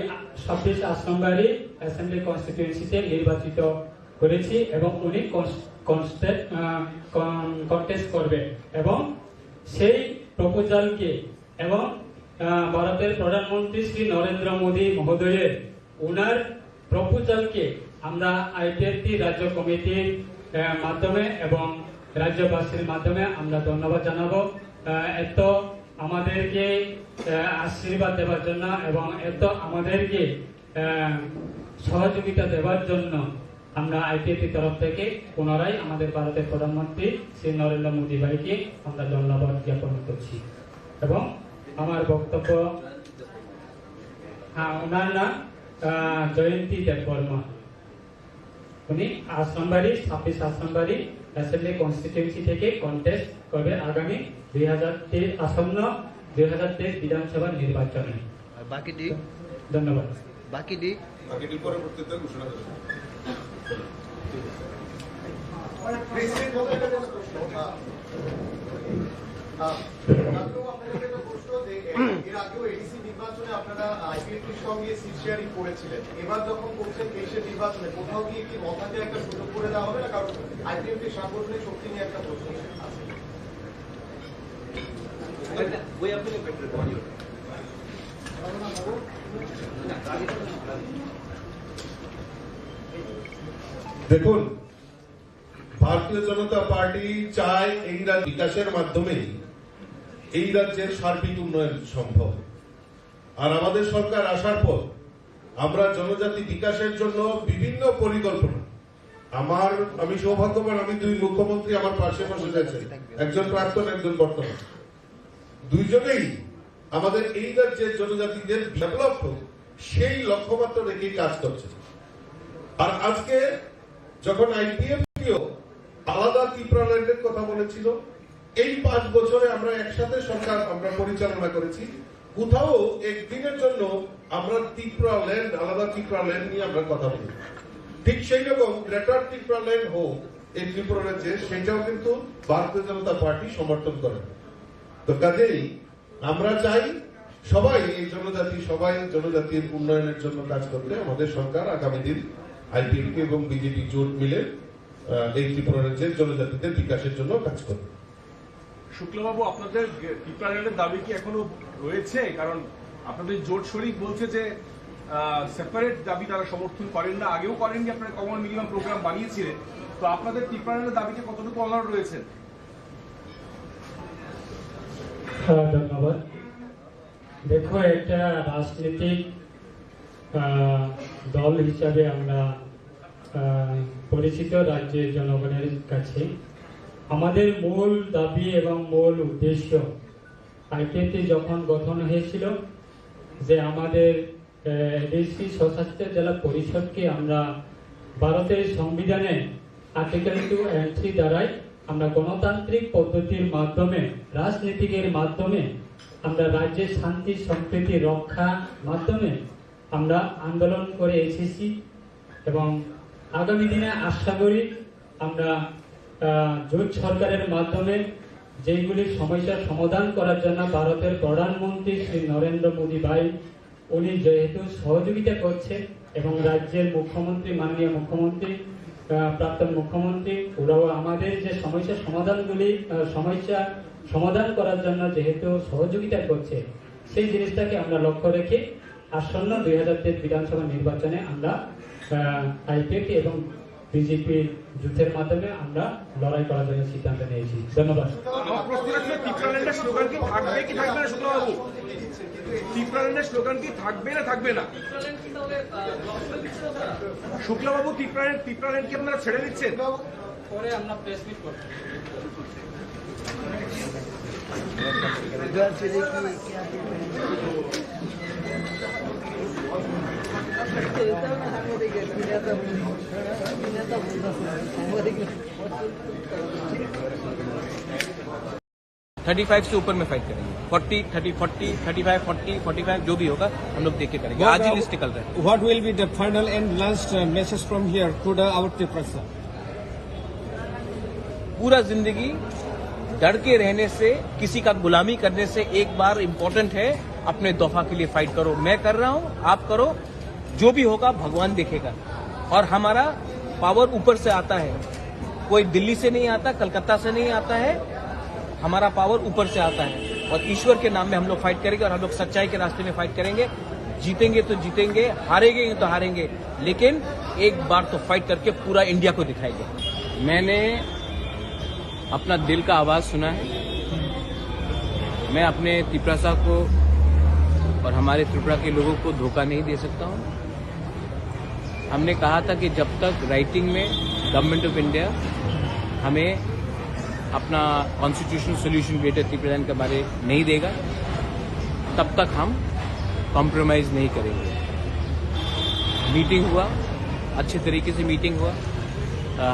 26 আশ্রমবাড়ি অ্যাসেম্বলি কনস্টিটিউয়েন্সিতে নির্বাচিত করেছি এবং উনি কন্টেস্ট করবে এবং সেই প্রপোজালকে এবং ভারতের প্রধানমন্ত্রী শ্রী নরেন্দ্র মোদী মহোদয়ের ওনার প্রপোজালকে আমরা আইপিএফটি রাজ্য কমিটির মাধ্যমে এবং রাজ্যবাসীর মাধ্যমে আমরা ধন্যবাদ জানাবো। এত আমাদেরকে আশীর্বাদ দেওয়ার জন্য এবং এত আমাদেরকে সহযোগিতা দেওয়ার জন্য আমরা আইপিএফটি তরফ থেকে পুনরায় আমাদের ভারতের প্রধানমন্ত্রী শ্রী নরেন্দ্র মোদী ভাইকে আমরা ধন্যবাদ জ্ঞাপন করছি। এবং আমার বক্তব্য, ওনার নাম জয়ন্তী দেববর্মা, উনি আশ্রমবাড়ি 26 আশ্রমবাড়ি অ্যাসেম্বলি কনস্টিটিউয়েন্সি থেকে কন্টেস্ট করবে আগামী 2023 বিধানসভা নির্বাচনে। বাকিটি ধন্যবাদ। বাকিটি পরবর্তীতে ঘোষণা করবে। আপনারা আইপিএফটির সঙ্গে সিট শেয়ারিং করেছিলেন, এবার যখন করছেন 23-এর নির্বাচনে কোথাও গিয়ে কি মতাকে একটা সুযোগ করে দেওয়া হবে না? কারণ আইপিএফটির সাংগঠনিক শক্তি নিয়ে একটা প্রশ্ন আছে। দেখুন, ভারতীয় জনতা পার্টি চায় এই রাজ্য বিকাশের মাধ্যমে এই রাজ্যের সার্বিক উন্নয়ন সম্ভব। আর আমাদের সরকার আসার পর আমরা জনজাতি বিকাশের জন্য বিভিন্ন পরিকল্পনা, আমি সৌভাগ্যবান, আমি 2 মুখ্যমন্ত্রী আমার পাশে বসে আছেন, একজন প্রাক্তন, একজন বর্তমান, দুইজনেই আমাদের এই রাজ্যের জনজাতিদের ডেভেলপ হোক সেই লক্ষ্যমাত্রা রেখে কাজ করছে। আর আজকে যখন আইপিএফটিও আলাদা ত্রিপুরাল্যান্ডের কথা বলেছিল, এই 5 বছরে আমরা একসাথে সরকার আমরা পরিচালনা করেছি, কোথাও একদিনের জন্য আমরা ত্রিপুরাল্যান্ড, আলাদা ত্রিপুরাল্যান্ড নিয়ে আমরা কথা বলি। ঠিক সেই রকম গ্রেটার ত্রিপুরাল্যান্ড হোক এই ত্রিপুরা রাজ্যে, সেটাও কিন্তু ভারতীয় জনতা পার্টি সমর্থন করে। তো কাজেই আমরা চাই সবাই এই সবাই জনজাতির উন্নয়নের জন্য কাজ করতে। আমাদের সরকার আগামী দিন আইপিএফটি এবং বিজেপি জোট মিলে এই ত্রিপুরা রাজ্যের জনজাতিদের বিকাশের জন্য কাজ করবে। শুক্লাবাবু, আপনাদের ত্রিপুরাল্যান্ডের দাবি কি এখনো রয়েছে? কারণ আপনাদের জোট শরিক বলছে যে সেপারেট দাবি তারা সমর্থন করেন না, আগেও করেননি, আপনারা কমন মিনিমাম প্রোগ্রাম বানিয়েছিলেন। তো আপনাদের ত্রিপুরাল্যান্ডের দাবিকে কতটুকু অনড় রয়েছেন? ধন্যবাদ। দেখো, একটা রাজনৈতিক দল হিসাবে আমরা পরিচিত রাজ্যের জনগণের কাছে, আমাদের মূল দাবি এবং মূল উদ্দেশ্য আইপিএফটি যখন গঠন হয়েছিল যে আমাদের এডিসি স্বশাসিত জেলা পরিষদকে আমরা ভারতের সংবিধানে আর্টিকেল 2 and 3 দ্বারাই আমরা গণতান্ত্রিক পদ্ধতির মাধ্যমে রাজনীতিকের মাধ্যমে আমরা রাজ্যের শান্তি সম্প্রীতি রক্ষা মাধ্যমে আমরা আন্দোলন করে এসেছি এবং আগামী দিনে আশা করি আমরা জোট সরকারের মাধ্যমে যেগুলি সমস্যার সমাধান করার জন্য ভারতের প্রধানমন্ত্রী শ্রী নরেন্দ্র মোদী ভাই উনি যেহেতু সহযোগিতা করছে এবং রাজ্যের মুখ্যমন্ত্রী মাননীয় মুখ্যমন্ত্রী প্রাক্তন মুখ্যমন্ত্রী ওরাও আমাদের যে সমস্যা সমাধান করার জন্য যেহেতু সহযোগিতা করছে সেই জিনিসটাকে আমরা লক্ষ্য রেখে আসন্ন 2023 বিধানসভা নির্বাচনে আমরা আইপিএফটি এবং বিজেপি যুদ্ধের মাধ্যমে আমরা লড়াই করার জন্য সিদ্ধান্ত নিয়েছি। ধন্যবাদ। আমার প্রশ্নটা ছিল ত্রিপুরাল্যান্ডের স্লোগান কি থাকবে কি থাকবে না শুক্লাবাবু? ত্রিপুরাল্যান্ডের স্লোগান কি থাকবে না থাকবে না? শুক্লাবাবু ত্রিপুরাল্যান্ড কি আপনারা ছেড়ে দিচ্ছেন? পরে আমরা প্রেস মিট করব। $35 से ऊपर में फाइट करेंगे। 40, 30, 40, 35, 40, 45 जो भी होगा हम लोग देख के करेंगे। आज ही लिस्ट निकल रहा है। What will be the final and last message from here to the our Triprasa? पूरा जिंदगी डर के रहने से, किसी का गुलामी करने से एक बार इम्पोर्टेंट है अपने दफा के लिए फाइट करो। मैं कर रहा हूं, आप करो, जो भी होगा भगवान देखेगा। और हमारा पावर ऊपर से आता है, कोई दिल्ली से नहीं आता, कलकत्ता से नहीं आता है, हमारा पावर ऊपर से आता है। और ईश्वर के नाम में हम लोग फाइट करेंगे और हम लोग सच्चाई के रास्ते में फाइट करेंगे। जीतेंगे तो जीतेंगे, हारेंगे तो हारेंगे, लेकिन एक बार तो फाइट करके पूरा इंडिया को दिखाएंगे। मैंने अपना दिल का आवाज सुना है। मैं अपने त्रिपुरा को और हमारे त्रिपुरा के लोगों को धोखा नहीं दे सकता हूं। हमने कहा था कि जब तक राइटिंग में गवर्नमेंट ऑफ इंडिया हमें अपना कॉन्स्टिट्यूशनल सोल्यूशन ग्रेटर त्रिपुरा के बारे नहीं देगा, तब तक हम कॉम्प्रोमाइज नहीं करेंगे। मीटिंग हुआ, अच्छे तरीके से मीटिंग हुआ,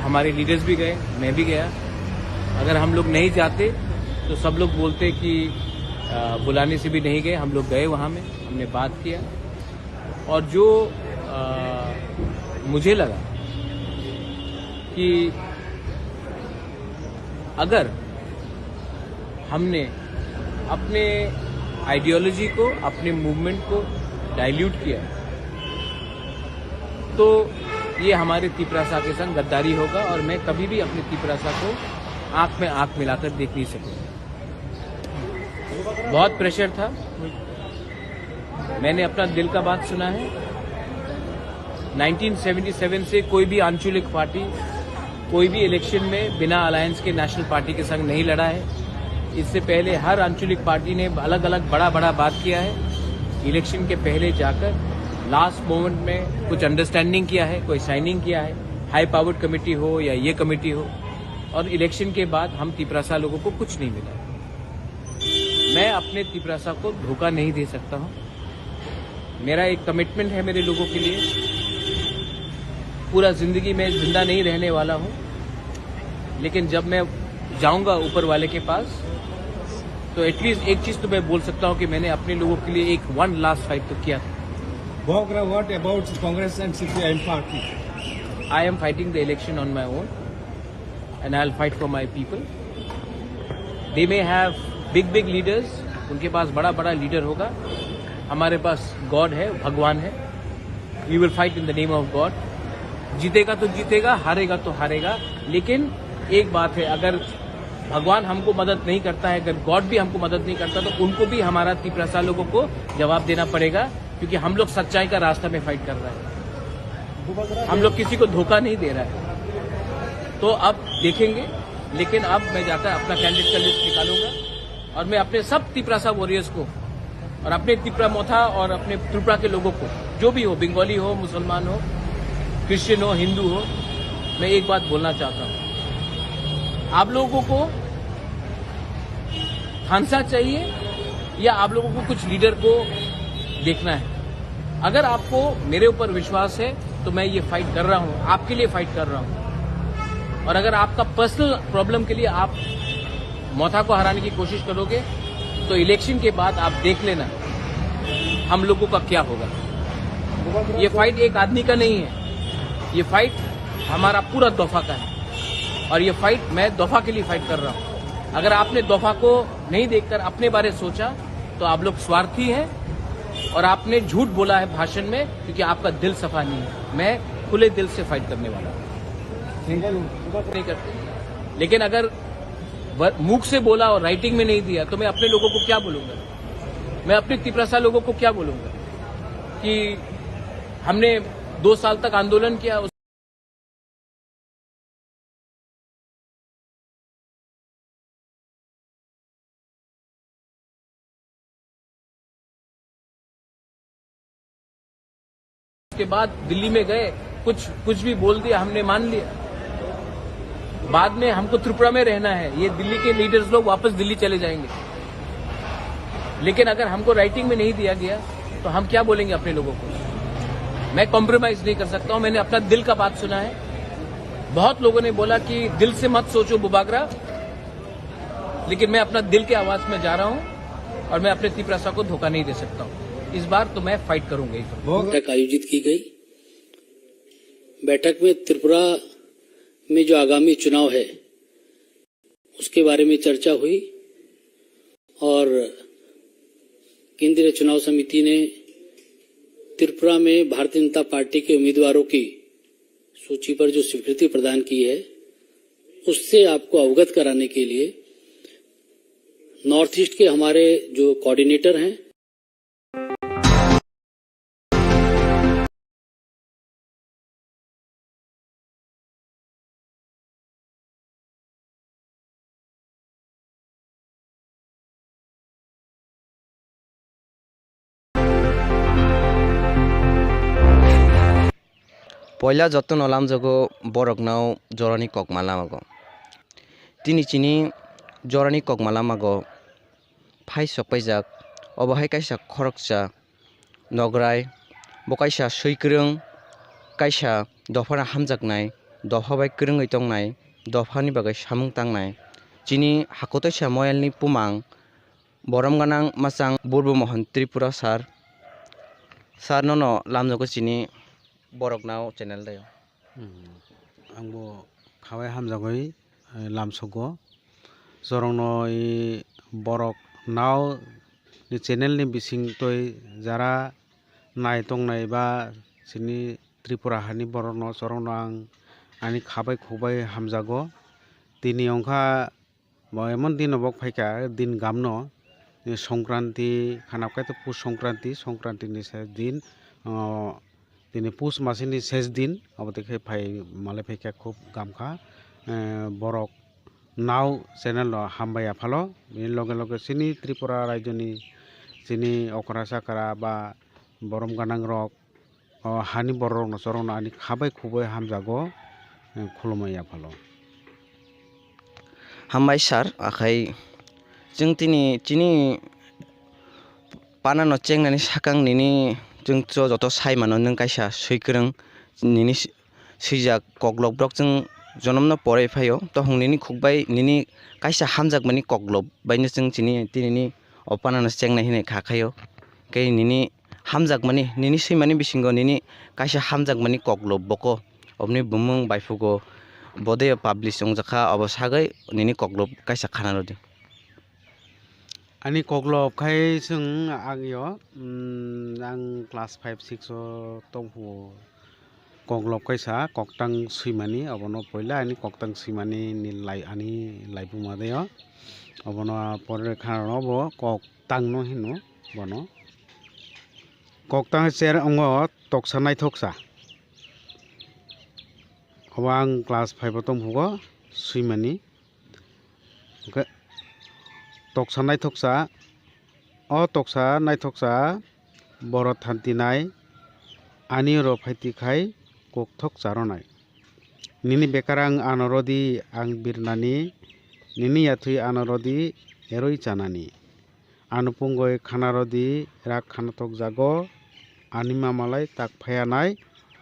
हमारे लीडर्स भी गए, मैं भी गया। अगर हम लोग नहीं जाते तो सब लोग बोलते कि बुलाने से भी नहीं गए। हम लोग गए वहां में, हमने बात किया और जो मुझे लगा कि अगर हमने अपने आइडियोलॉजी को, अपने मूवमेंट को डाइल्यूट किया तो ये हमारे त्रिपुरा के संग गद्दारी होगा और मैं कभी भी अपने त्रिपुरा को आंख में आंख मिलाकर देख नहीं सकूंगा। बहुत प्रेशर था, मैंने अपना दिल का बात सुना है। 1977 से कोई भी आंचलिक पार्टी कोई भी इलेक्शन में बिना अलायंस के नेशनल पार्टी के संग नहीं लड़ा है। इससे पहले हर आंचलिक पार्टी ने अलग अलग बड़ा बात किया है। इलेक्शन के पहले जाकर लास्ट मोमेंट में कुछ अंडरस्टैंडिंग किया है, कोई साइनिंग किया है, हाई पावर्ड कमेटी हो या ये कमेटी हो, और इलेक्शन के बाद हम त्रिपुरा लोगों को कुछ नहीं मिला। मैं अपने त्रिपुरा को धोखा नहीं दे सकता हूं। मेरा एक कमिटमेंट है मेरे लोगों के लिए। पूरा जिंदगी में जिंदा नहीं रहने वाला हूं, लेकिन जब मैं जाऊंगा ऊपर वाले के पास तो एटलीस्ट एक चीज तो मैं बोल सकता हूं कि मैंने अपने लोगों के लिए एक वन लास्ट फाइट तो किया था। What about Congress and CPI party? I am fighting the election on my own and I'll fight for my people. They may have big leaders, उनके पास बड़ा लीडर होगा। हमारे पास गॉड है, भगवान है। We will fight in the name of God. जीतेगा तो जीतेगा, हारेगा तो हारेगा, लेकिन एक बात है, अगर भगवान हमको मदद नहीं करता है, अगर गॉड भी हमको मदद नहीं करता, तो उनको भी हमारा त्रिपुरा लोगों को जवाब देना पड़ेगा, क्योंकि हम लोग सच्चाई का रास्ता में फाइट कर रहे हैं। हम लोग किसी को धोखा नहीं दे रहा है। तो अब देखेंगे, लेकिन अब मैं जाकर अपना कैंडिडेट का लिस्ट निकालूंगा और मैं अपने सब त्रिपुरा वॉरियर्स को और अपने त्रिपुरा मोथा और अपने त्रिपुरा के लोगों को, जो भी हो, बंगाली हो, मुसलमान हो, क्रिश्चियन हो, हिंदू हो, मैं एक बात बोलना चाहता हूं। आप लोगों को फांसा चाहिए या आप लोगों को कुछ लीडर को देखना है? अगर आपको मेरे ऊपर विश्वास है तो मैं ये फाइट कर रहा हूं, आपके लिए फाइट कर रहा हूं। और अगर आपका पर्सनल प्रॉब्लम के लिए आप मोथा को हराने की कोशिश करोगे तो इलेक्शन के बाद आप देख लेना हम लोगों का क्या होगा। ये फाइट एक आदमी का नहीं है, ये फाइट हमारा पूरा दफा का है और ये फाइट मैं दफा के लिए फाइट कर रहा हूं। अगर आपने दफा को नहीं देखकर अपने बारे सोचा तो आप लोग स्वार्थी हैं और आपने झूठ बोला है भाषण में, क्योंकि आपका दिल सफा नहीं है। मैं खुले दिल से फाइट करने वाला हूं, नहीं करते। लेकिन अगर मुख से बोला और राइटिंग में नहीं दिया तो मैं अपने लोगों को क्या बोलूंगा? मैं अपने तिपरासा लोगों को क्या बोलूंगा कि हमने 2 साल तक आंदोलन किया, उसके बाद दिल्ली में गए, कुछ भी बोल दिया, हमने मान लिया। बाद में हमको त्रिपुरा में रहना है, ये दिल्ली के लीडर्स लोग वापस दिल्ली चले जाएंगे। लेकिन अगर हमको राइटिंग में नहीं दिया गया तो हम क्या बोलेंगे अपने लोगों को? मैं कॉम्प्रोमाइज नहीं कर सकता हूं। मैंने अपना दिल का बात सुना है। बहुत लोगों ने बोला कि दिल से मत सोचो बुबागरा, लेकिन मैं अपना दिल के आवाज में जा रहा हूं और मैं अपने तिपरासा को धोखा नहीं दे सकता हूं। इस बार तो मैं फाइट करूंगा। बैठक आयोजित की गई। बैठक में त्रिपुरा में जो आगामी चुनाव है उसके बारे में चर्चा हुई और केंद्रीय चुनाव समिति ने त्रिपुरा में भारतीय जनता पार्टी के उम्मीदवारों की सूची पर जो स्वीकृति प्रदान की है उससे आपको अवगत कराने के लिए नॉर्थ ईस्ट के हमारे जो कोऑर्डिनेटर हैं पहला जतन अलाम जगो बरकनाव जरानी ककमाला मागो तिनी चिनी जरानी ककमाला मागो फाइ सपाइजाक अबहाय काइसा खरकसा नगराय बकाइसा सैक्रं काइसा दफाना हामजाकनाय दफा बाय क्रोङै तंनाय दफानि बागै सामुं तांनाय चिनी हाखोतैसा मयलनि पुमां बरमगानां मासां बुर्ब मोहन त्रिपुरा सार ननो लामजगो चिनी बरकनाव चैनल दायो आंबो खावाय हामजागै लामसगो जरंनो बरक नाव नि चैनल नि बिसिं तय जारा नाय तंनाय बा सिनि त्रिपुरा हानि बरकनो जरंनो आंनि खाबाय खुबाय हामजागो दिनै अंखा एमन दिन बक फाइका दिन गामनो संक्रांति खानाबखाय तो पुष संक्रांति नि दिन दिनै पुष मासनि शेष दिन अब देखे फाइ माले फाइका खूब गामखा बरक नाव चैनल हामबाय आफालो बिनि लगे लगे सिनि त्रिपुरा राज्यनि सिनि अकरा साकरा बा बरम गानां रक हानि बरक नसरन आनि खाबाय खुबाय हामजागो खुलुमबाय आफालो हामबाय सार आखाय जों चिनी पानानो चेंनानि साकां निनि जों जत साइमानो नों काइसा सैक्रं निनि सैजाक कग्लब ब्रक जों जनमनो परै फायो तो हंनिनि खुगबाय निनि काइसा हामजाक मानि कग्लब बायनो जों चिनी तिनि अपानानो चेंनाय हिने खाखायो कै निनि हामजाक मानि निनि सैमानि बिसिंगो निनि काइसा हामजाक मानि कग्लब बको अबनि बुमुं बायफुगो बदे पाब्लिश अंजाखा अबसागै निनि कग्लब काइसा खानालदि आंनि कग्लब खाय जों आंयो आं क्लास 5 6 तंफु कग्लब काइसा कक्तां सैमानि अबनो पयला आंनि कक्तां सैमानि आंनि लाइबु मादैयो अबनो परे खारनबो कक्तां नो हिनो बनो कक्तां सेर अंगो तक्सा नायथक्सा अब आं क्लास 5 तंफुगो सैमानि तक्सा नायथक्सा बर थान्तिनाय आनि र फाइतिखाय कक्थक जारनाय nini bekarang anorodi ang birnani nini yathui anorodi eroi chanani anupungoi khanarodi rak khanatok jago anima malai tak phayanai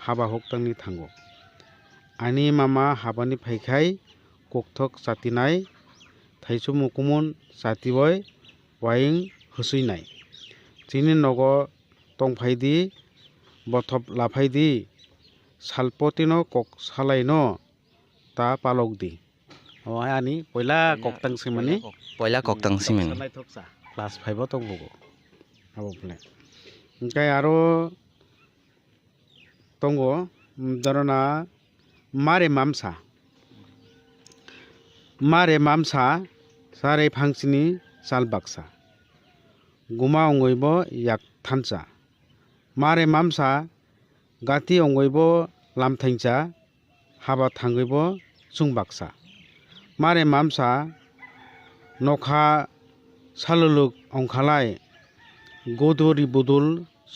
haba hoktangni thango ani mama habani phaikhai kokthok chatinai thaisu mukumun chatiwoi waing husuinai chini nogo tongphaidi bothop laphaidi salpotino kok salaino ta palokdi o ani poila koktang simani Poila কক্তাং সিমেন thoksa class 5 o tongbogo abo phle engkai aro tongo dorona mare mamsa sare phangsini salbaksa guma ongoibo yak thansa mare mamsa gati ongoibo lamthaingsa haba thangaibo sungbaksa mare mamsa nokha saluluk ongkhalai godori budul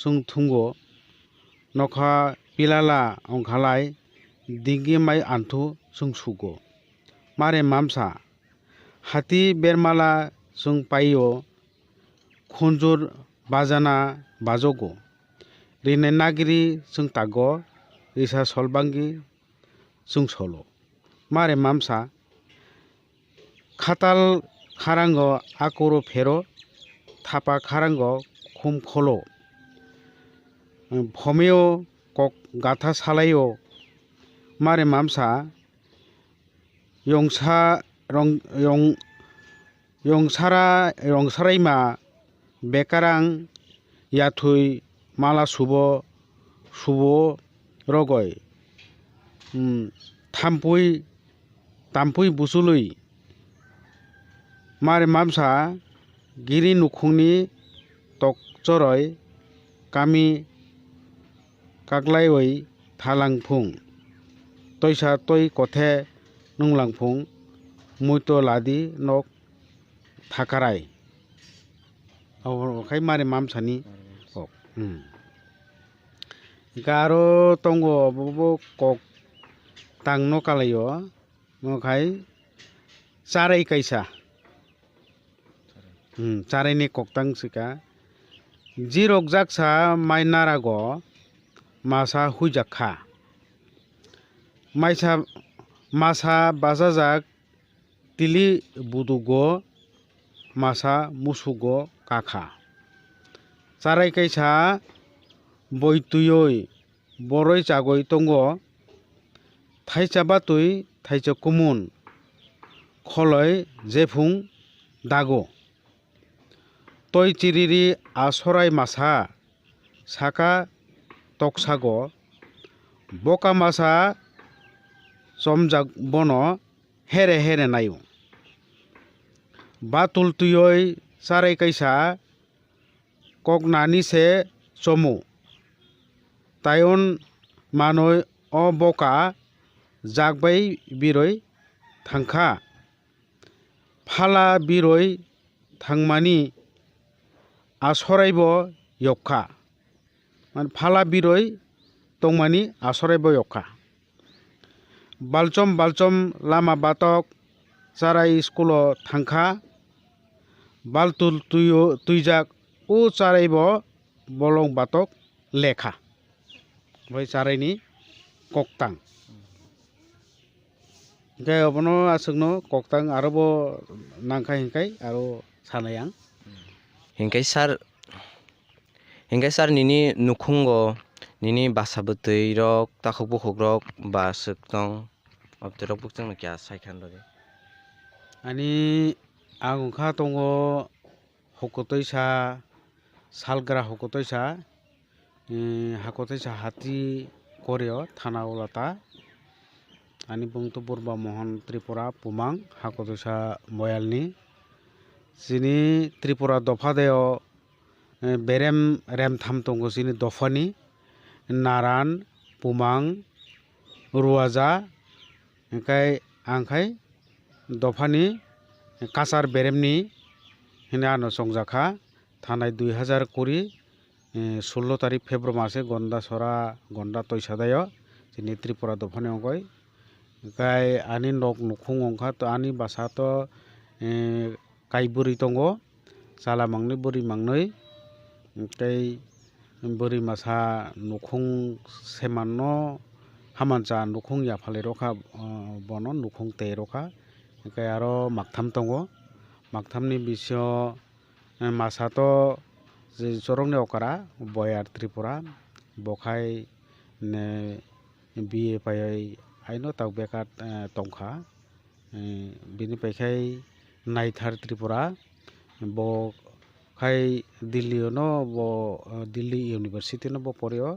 sung thungo nokha pilala ongkhalai dingi mai anthu sung sugo mare mamsa hati bermala sung paio khunjur bajana bajogo rine nagiri sung tago risa solbangi sung solo mare mamsa khatal kharango akoro phero thapa kharango khum kholo phomeo kok gatha salayo mare mamsa yongsarai ma bekarang yathui mala subo rogoi tampui busului mare mamsa giri nukhungni tok choroi kami kaklaioi thalangphung toisa toi kothe nunglangphung muito ladi nok thakarai kai mare mamsani kok garo tongo bobo kok tangno kalayo mokai charai kaisa charai ni koktang sika jirok jaksa mainarago masa hujakha masa bazajak tili budugo masa musugo kakha charai kaisa boituyoi boroi chagoi tongo thaisa batui thaisa kumun kholoi jefung dago toi chiriri asorai masa saka toksago boka masa somjak bono here nayo batul tuyoi sarai kaisa koknani se chomu tayon manoi o boka jakbai biroi thangkha phala biroi thangmani asoraibo yokha man phala biroi tongmani asoraibo yokha balchom lama batok charai skulo thangkha baltul tuijak u charaibo bolong batok lekha bai charaini koktang gai obono asukno koktang arobo nangkai hingkai aro sanayang hingkai sar nini nukhungo nini basabutui rok takhok bukhok rok basuk tong obterok bukchang kya saikhan lori ani agungkha tongo hokotoisa salgra hokotoisa hakotoisa hati koreo thana ulata ani bungtu purba mohon tripura pumang hakotoisa moyalni sini tripura dofa deo berem rem tham tongo sini dofani naran pumang ruwaja engkai angkai dofani kasar beremni hina ano songjaka thanai 2020 16 tarik February mase gonda sora gonda toisadayo sini tripura dofani ongkoi Kai ani nok nukhung ongkha to ani basa to kai buri tongo sala mangni buri mangnoi kai buri masa nukhung semanno hamancha nukhung ya phale roka bono nukhung te roka kai aro maktham tongo maktamni bisyo masa to je sorong ne okara boyar Tripura bokhai ne BA pai aino tak bekat tongkha bini paikhai naithar Tripura bo khai Delhi no bo Delhi University no bo poryo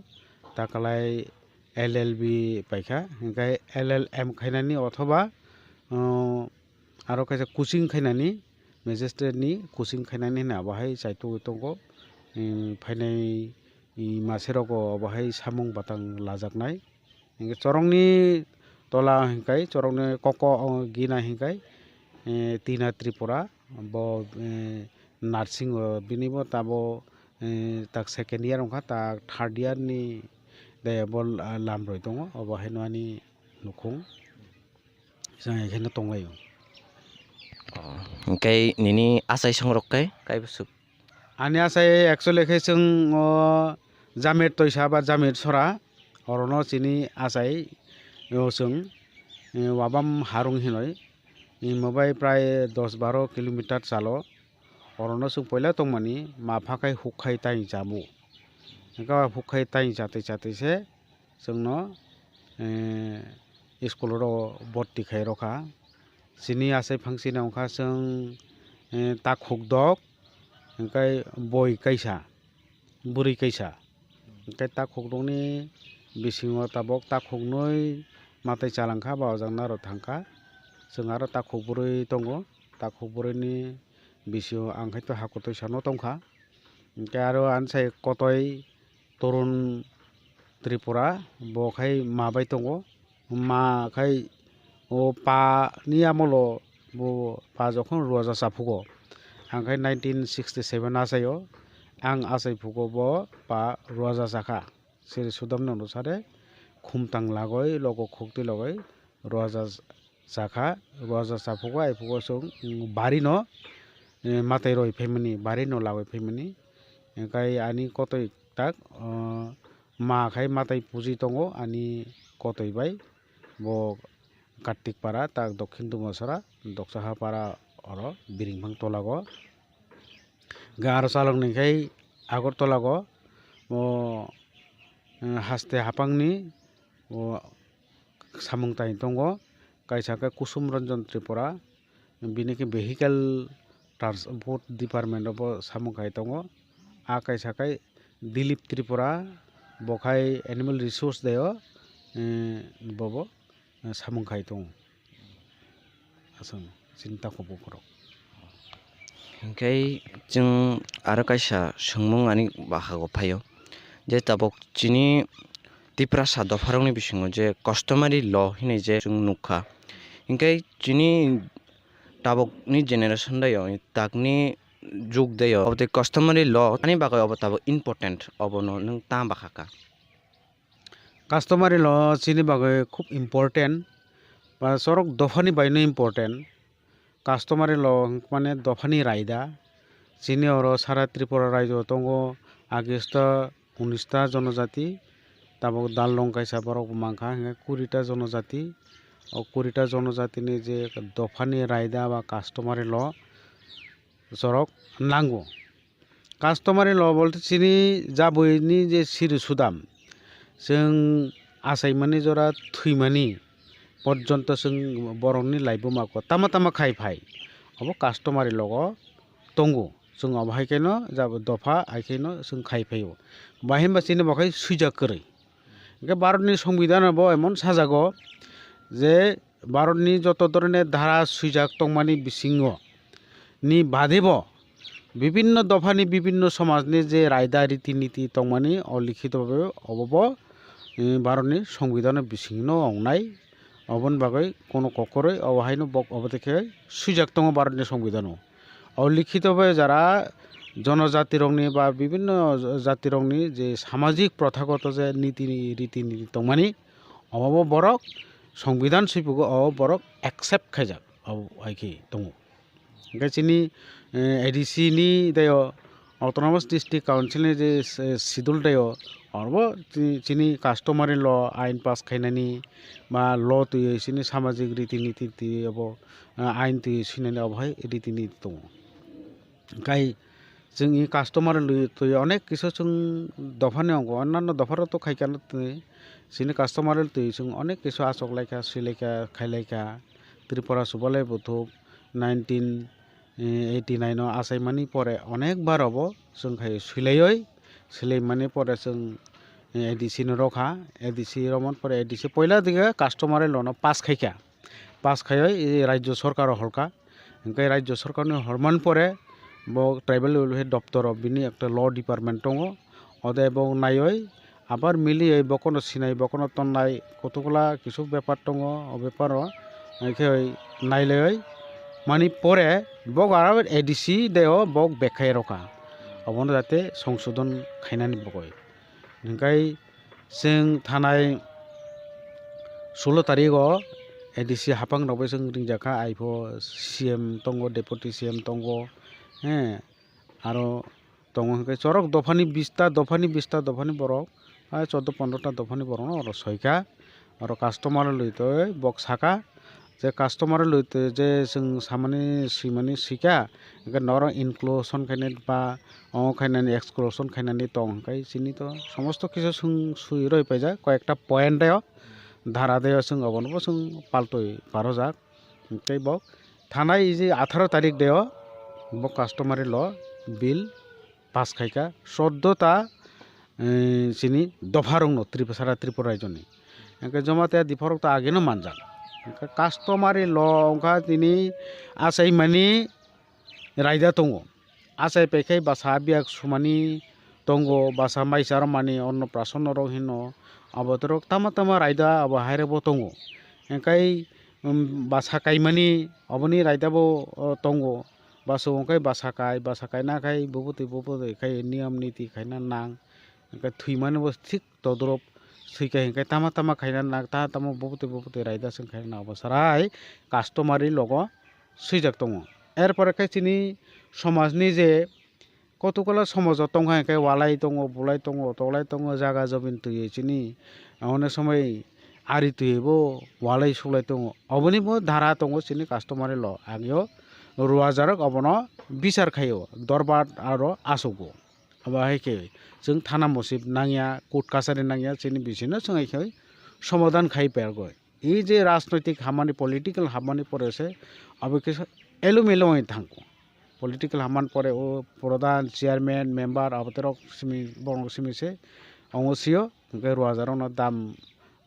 takalai LLB paikha hinkai LLM khainani othoba aro kaisa coaching khainani magistrate ni coaching khainani na bahai chaito tongo phainai maserogo bahai samung batang lajaknai hinkai chorongni tola hinkai chorongni koko gina hinkai tina Tripura bo nursing binibo tabo tak second year ongkha tak third year ni daya bol lamroi tongo bahai no ani nukhung jang ekhane tongai Hingkai nini asai songrok kai busuk. Ani asai actually khai sung Jamir toisa ba Jamir sora orono chini asai yo sung wabam harung hinoi mobai pray 10-12 kilometer chalo orono sung poila tongmani ma phakai hukhai tai jamu ka hukhai tai jate se sungno school ro borti khai rokha chini asai phangsi na ongkha sung takhuk dok hingkai boi kaisa buri kaisa hingkai takhuk dokni bisingo tabok takhuk noi matai chalangkha ba ojangna ro thangkha sung aro takhuk buri tongo takhuk buri ni bisio angkhai to hakutoi sano tongkha hingkai aro ansai kotoi torun Tripura bo khai mabai tongo ma khai o pa ni amolo bo pa jokhon roja saphugo angkhai 1967 asayo ang asai phugo bo pa roja sakha siri sudam no sare khumtang lagoi logo khukti logoi roja sakha roja saphugo ai phugo sung bari no matai roi family bari no lagoi family engkai ani kotoi tak ma khai matai puji tongo ani kotoi bai bo Kartik para tak dokhin dumasara doksaha para oro biringphang tolago gar salong nikai Agartalago o haste hapangni o samung tai tongo kaisa ka Kusum Ranjan Tripura biniki vehicle transport department of samung kai tongo a kaisa kai Dilip Tripura bokhai animal resource deo bobo samung kai tong asam cinta ko bokrok Hingkai jeng aro kaisa sungmung ani bahago phaio je tabok chini Tripura sadofarongni bisingo je customary law hinai je jung nukha hingkai chini tabokni generation dayo takni juk dayo obte customary law ani bagai obo tabo important obono nung ta bakhaka customary law chini bagai khub important ba sorok dofani baino important customary law mane dofani raida chini oro sara Tripura raijo tongo agesta 19 ta jonojati tabok Dalong kaisa borok mangkha 20 ta jonojati o 20 ta jonojati ni je dofani raida ba customary law sorok nango customary law bolte chini jaboini je siri sudam जों आसाइमानि जरा थुइमानि पर्यन्त जों बरंनि लाइबुमाखौ तामा तामा खाइफाइ अब कास्टमारि लग तंगो जों अबहायकेनो जाब दफा आइकेनो जों खाइफायो बाहिम बासिनि बखाय सुइजा करै के भारतनि संविधान बो एमन साजागो जे भारतनि जत धरने धारा सुइजा तंमानि बिसिङो नि बादेबो विभिन्न दफानि विभिन्न समाजनि जे रायदा रीति-नीति तंमानि अलिखितभावे अबबो भारतनि संविधान बिसिङनो अंनाय अबन बागै कोनो ककरै अबहायनो बक अबतेखे सुइजाक दङ भारतनि संविधानाव अलिखितभावे जारा जनजाति रंनि बा विभिन्न जाति रंनि जे सामाजिक प्रथागत जे नीति रीति-नीति तंमानि अबाबो बरक সংবিধান सिफुगो borok accept khaijak aiki tongo hingke chini ADC ni dayo autonomous district council ni je sidul dayo orbo chini customary law ain pass khainani ba law tui chini samajik riti niti ti abo ain tui sinani obhai riti niti tongo kai जोंनि customer तुय अनेक किसु जों दफानि अंग अन्यान्य दफाराव तो खायखानो जोंनि customer तुय जों अनेक किसु आसक लायखा सिलायखा खायलायखा त्रिपुरा सुबालाय बुथुब 1989 आसायमानि परे अनेक बारावबो जों खाय सिलायै सिलायमानि परे जों एडिसि नि रखा एडिसि रमन परे एडिसि पहिला दिगे कास्टमार लनो पास खायखा पास खायै राज्य सरकार हरका ओंखाय राज्य सरकारनि हरमान परे bo tribal welfare doptor bini ekta law department tongo ode bo nayoi abar mili ei bokono sinai bokono tonnai kotokula kisu ব্যাপার tongo o ব্যাপারো এখই নাইলেই মানি পরে বগ আর এডিসি দেও বগ বেখাই রকা অবনো যাতে সংশোধন খাইনানি বগই নংকাই जों थानाय 16 तारिखो एडिसि हापां नबे जों रिंजाखा आइफो CM tongo deputy CM tongo आरो दङ चरक दफानि 20टा दफानि बरक 14-15टा दफानि बरक आरो सयखा आरो कास्टमार लइतो बक साका जे कास्टमार लइतो जे जों सामानि सिमानि सिका नर इनक्लुसन खायने बा अ खायनानि एक्सक्लुसन खायनानि दं खाय सिनि तो समस्त किसु सुइ रय पाइजा कयेकटा पॉइंट दायो धारा दायो जों अबनबो जों पाल्टय बारजाक ओमफ्राय बक थानाय जे 18 तारिख दायो बक कास्टमारि ल बिल पास खायका 14टा सिनि दफारंग सारा त्रिपुरा रायजोनि एंके जमाते दिफारक आगे न मानजा कास्टमारि ल अंका दिनि आसायमानि रायदा दंगो आसाय पेखाय बासा बियाक सुमानि दंगो बासा माइसार मानि अन्नप्राशन रहिनो अबतरक तमा रायदा अब हायरेबो दंगो एंकाय बासा कायमानि अबनि रायदाबो दंगो बासो अंकाय बासाकाय नाखाय बबते खाय नियम नीति खायना नां ओंखाय थुइमानबो थिक तद्रब सैखाय ओंखाय तमा खायना नां तमा बबते रायदा जों खायना अबसाराय कास्टमारि लग सैजाक दङ एरपरे खायसिनि समाजनि जे कतकला समाजाव दंहा ओंखाय वालाय दङ बुलाय दङ तलाय दङ जागा जमिन तुयै सिनि अने समय आरि तुयैबो वालाय सुलाय दङ अबनिबो धारा दङ सिनि कास्टमारि ल आगियो रुवाजारक अबनो बिचार खायो दरबार आरो आसगो अब हायके जों थाना मसिब नांगिया कोर्ट कासारि नांगिया सिनि बिसिनो जोंहाय समाधान खाय पेरगो इ जे राजनैतिक हामानि पलिटिकल हामानि परेसे अबके एलुमेलो थांगो पलिटिकल हामान परे ओ प्रधान चेयरमैन मेम्बर अबतरक सिमि बंग सिमिसे अंगसियो ओंके रुवाजारनो दाम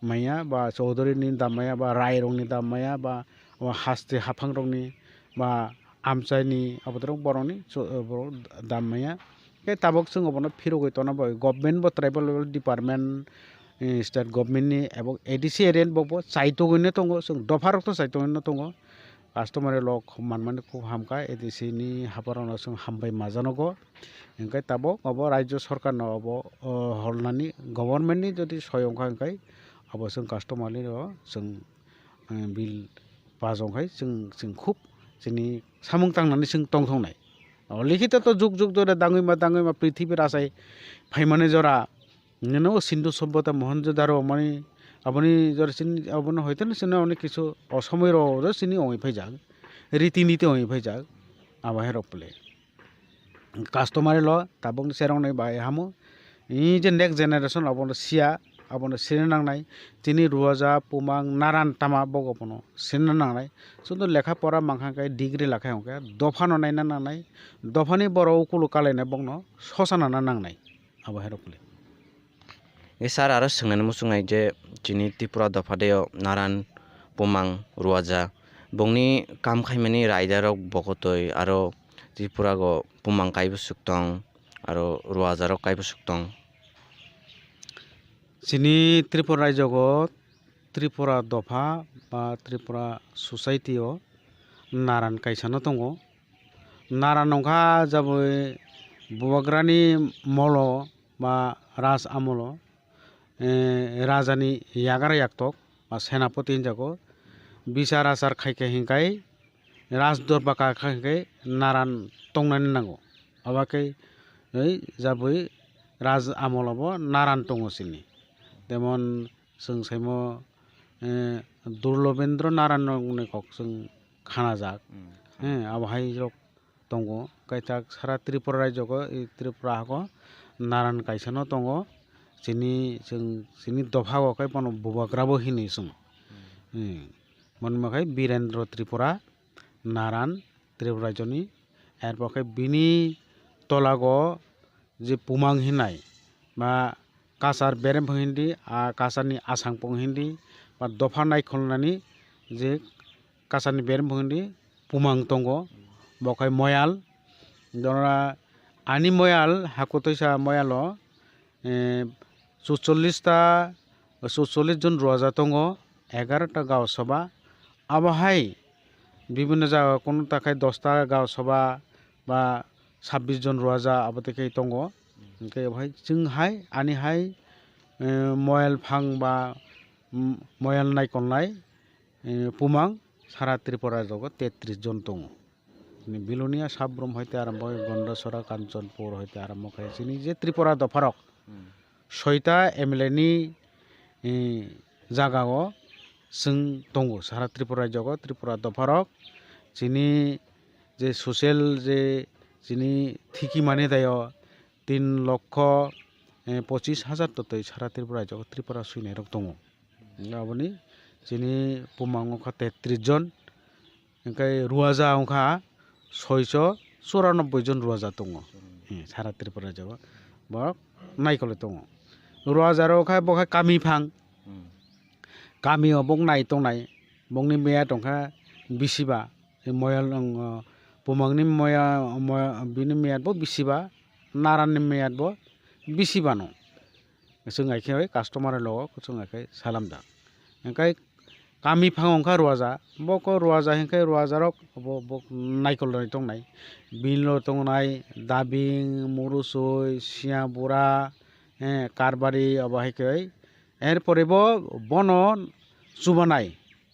माया बा चौधुरीनि दाम माया बा रायरंनि दाम माया बा हास्ते हाफांरंनि बा आमचाइनि अबतरक बरनि दाम माया के ताबक जों अबनो फिरगै तना बा गवर्नमेंट बा ट्राइबल डिपार्टमेंट स्टेट गवर्नमेंट नि एबं एडिसि एरियन बबो साइटगैनो दङ जों दफारक साइटगैनो दङ कास्टमारि ल मानमानि खु हामका एडिसि नि हाबारावनो जों हामबाय माजानगो ओंखाय ताबक अब राज्य सरकार न अब हरनानि गवर्नमेंट नि जदि सयंखा ओंखाय अब जों कास्टमारि ल जों बिल पाजंखाय जों खुब जोंनि सामुं थांनानै जों दंथंनाय लिखित तो जुग धरे दाङैमा पृथ्वी रासाय फाइमाने जरा ननो सिन्धु सभ्यता मोहनजोदारो माने अपनी जरा सिन अपन हयतो सिनो अनेक किछु असमय रो सिनि ओइ फैजाक रीतिनीति ओइ फैजाक आबाहेर प्ले कास्टमारि ल ताबं सेरंनाय बाय हामो इ जे नेक्स्ट जेनारेशन अपन सिया अपन सिने नांनाय तिनि रुवाजा पुमां नारान तामा बगपनो सिने नांनाय सुंदर लेखा परा मांखाय डिग्री लाखाय ओंके दफानो नायना नांनाय दफानि बरो कुलु कालायना बंनो ससाना नांनाय आबाहेर प्ले ए सार आरो सोंनानै मुसुंनाय जे जिनि त्रिपुरा दफादेव नारान पुमां रुवाजा बंनि काम खायमानि रायदारक बगतय आरो त्रिपुरागो पुमां कायबो सुक्तं आरो रुवाजारक कायबो सुक्तं सिनि त्रिपुरा राज्यगो त्रिपुरा दफा बा त्रिपुरा सोसाइटिओ नारान कायसानो दङ नारान नंखा जाबै बुवाग्रानि मलो बा राज आमलो राजानि यागार याक्तक बा सेनापति हिंजाखौ बिसार आसार खायखे हिंखाय राजदरबा खायखे नारान तंनानै नांगौ अबाखै जाबै राज आमलावबो नारान दङसिनि जेमन जों साइमो दुर्लभेन्द्र नारायणनि कक जों खाना जाग आबहाय जक दङ कायता सारा त्रिपुरा रायजोखौ त्रिपुरा हाखौ नारायण कायसानो दङ जोंनि दफा गखाय बन बुबाग्राबो हिनै जों मनमाखाय वीरेन्द्र त्रिपुरा नारायण त्रिपुरा रायजोनि एरबाखाय बिनि तलागो जे पुमां हिनाय बा कासार बेरेम हिन्दी कासारनि आसांपं हिन्दी बा दफा नायखलनानै जे कासारनि बेरेम हिन्दी पुमां दङ बखाय मयाल दरा आनि मयाल हाकुतैसा मयालो 44 जन रुवाजा दङ 11टा गाँव सभा आबहाय विभिन्न जायगा कोनो थाखाय 10टा गाँव सभा बा 26 जन रुवाजा आबादेखाय दङ ओमफ्राय बेवहाय जोंहाय आनिहाय मयाल फां बा मयाल नायखलनाय पुमां सारा त्रिपुरा रायजोआव 33 जन दङ बिलुनिया साब्रम हयते आरम्भ गन्डसरा काঞ্চনपुर हयते आरम्भ खायसिनि जे त्रिपुरा दफारक 6टा एमएलए नि जागाओ जों दङ सारा त्रिपुरा रायजोआव त्रिपुरा दफारक जिनि जे ससियेल जे जिनि थिखि माने दायो 3,25,000 ततै सारा त्रिपुरा रायजोआव त्रिपुरा सुइनाय रक दङ गाबोनि जिनि पुमाङावखा 33 जन ओमफ्राय रुवाजा अंखा 694 जन रुवाजा दङ सारा त्रिपुरा रायजोआव बा नायखले दङ रुवाजारावखाय बखाय कामिफां कामियाव बक नाय दंनाय बंनि मेया दंखा बिसिबा मयाल पुमांनि मया बिनि मेयादबो बिसिबा नाराननि मेयादबो बिसिबा न जों आइखाय कास्टमार लो जों आइखाय सालामदा ओंखाय कामि फांखा रुवाजा बक रुवाजा हिंखाय रुवाजारक बक नायखलनाय दंनाय बिनलो दंनाय दाबिं मुरुसुय सियाबुरा कारबारि अबाहायखाय एरपरेबो बन सुबानाय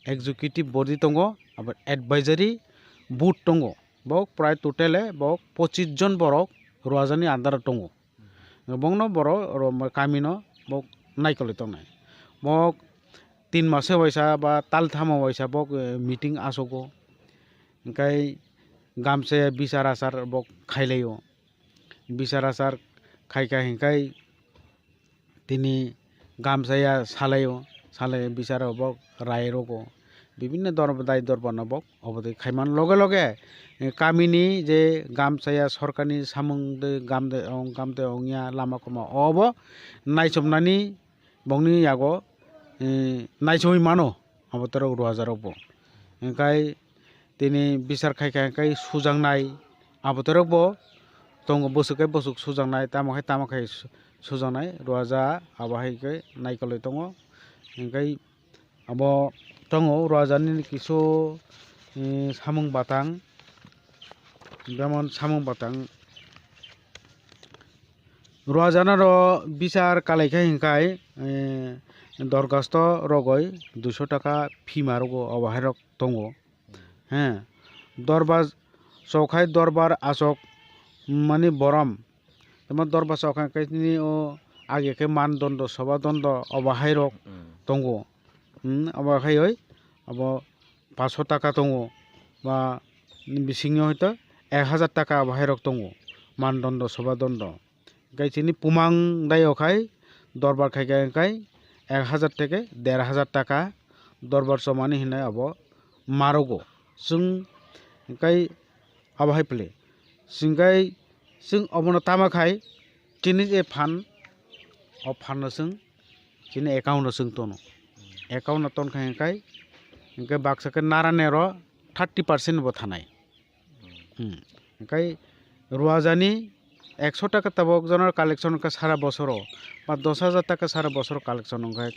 एक्जिक्यूटिव बडी दङ आबाद एडभाइजारि बुथ दङ बक प्राय टोटेले बक 25 जन बरक रुवाजानि आन्दार दङ बंनो बर कामिनो बक नायखले दंनाय बक 3 मासे वैसा बा तालथामा वैसा बक मीटिंग आसगो ओंखाय गामसे बिचार आसार बक खायलायो बिचार आसार खायका हिंखाय तिनि गामसाया सालायो सालाय बिचार बक राय रगो विभिन्न दाय दरबार बक अबदे खायमान लगे लगे कामिनी जे गामसाया सरकारनि सामुंदे गामदे अंगिया लामा कमा अब नायसबनानि बंनि यागो नायसमै मानो अबतर रुवाजारावबो ओंखाय दिनै बिचार खायखाय सुजांनाय अबतरावबो दङ बोसोखाय बोसोक सुजांनाय तामाखाय सुजांनाय रुवाजा आबाहायखाय नायखले दङ ओंखाय अब दङ रुवाजानि किसु सामुं बातां जेमन सामुं बातां रुवाजानार बिचार कालायखाय हिंखाय दरखास्त रगय 200 टाका फी मारगो अबाहाय रक दङ दरबार चौखाय दरबार आसक माने बरम तेमन दरबार चौखायनि आगे मानदंड सभादंड अबाहाय रक दङ अबाहाय अब 500 टाका दङ बा बिसिङाव हयतो 1000 टाका अबाहाय रक दङ मानदंड सभादंड गायसिनि पुमां दायखाय दरबार खायखाय 1000 থেকে 1500 টাকা दरबार समानि हिनाय अब मारगो जों ओंखाय आबाहाय प्ले सिंगाय जों अबन तामाखाय तिनि जे फान अ फान जों तिनि एकाउन्ट जों तनो एकाउन्ट तनखाय ओंखाय बाक्साखै नारानेर 30% बो थानाय ओंखाय रुवाजानि 100 টাকা तबक जन कालेक्शन का सारा बছर बा 10,000 টাকা सारा बছर कालेक्शन ओंखाय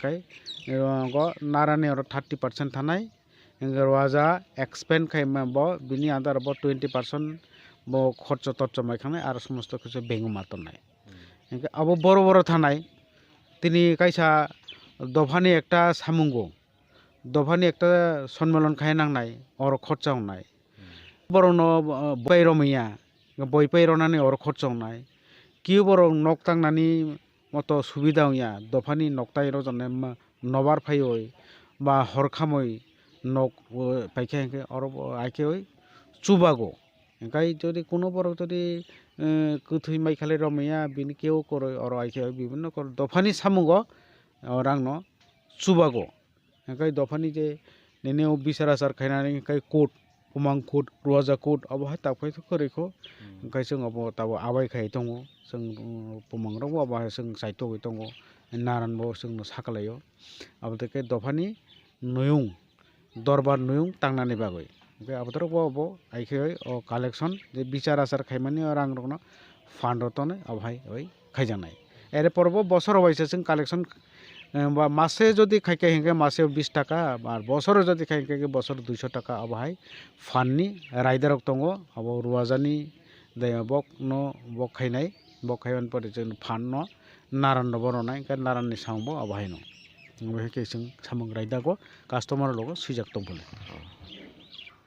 नारानि 30% थानाय रुवाजा एक्सपेंड खायमाब बिनि आन्दार 20% बो खर्च तर्च मायखांनाय आरो समस्त किछु बेंग मातनाय अब बर थानाय तिनि कायसा दफानि एकटा सामुंगो दफानि एकटा सम्मेलन खाय नांनाय अर खरचा होनाय बरनो बय रमैया बय पैरनानै अर खरचा होनाय कि बर नक तांनानै मत सुबिदा होया दफानि नकताय रजने नबार फाय बा हरखामै नक पाइखे और आइखे चुबागो ओंखाय যদি কোনো বড় যদি কুথুই মাইখালে রমैया बिनि केव करे और आइखे বিভিন্ন कर दफानि सामुगो रांनो चुबागो ओंखाय दफानि जे नेने बिसार आसार खायनानै ओंखाय कोट उमां कोट रुवाजा कोट अबहाय ताफाय करेखो ओंखाय जों अब ताबो आबाय खाय दङ जों पुमांराव अबहाय जों साइतो दङ नारानबो जों साखालायो अबदके दफानि नयुं दरबार नयुं तांनानै बागै ओमफ्राय आबोथोर बो आइखे कालेक्शन जे बिचार आसार खायमानि रां रखना फान्ड रतने अबहाय खायजानाय एरे परबो बছর हबायसे जों कालेक्शन बा मासे जदि खायके हेंगे मासे 20 टाका आर बছর जदि खायके बছর 200 टाका अबहाय फान्डनि राइडारक दङ अब रुवाजानि दया बक न बक खायनाय बक खायबान परे जों फान्ड न नारान बरनाय का नाराननि सामबो अबहाय न बेखे जों सामं राइडारको कास्टमार लोगो सुइजाक दंबले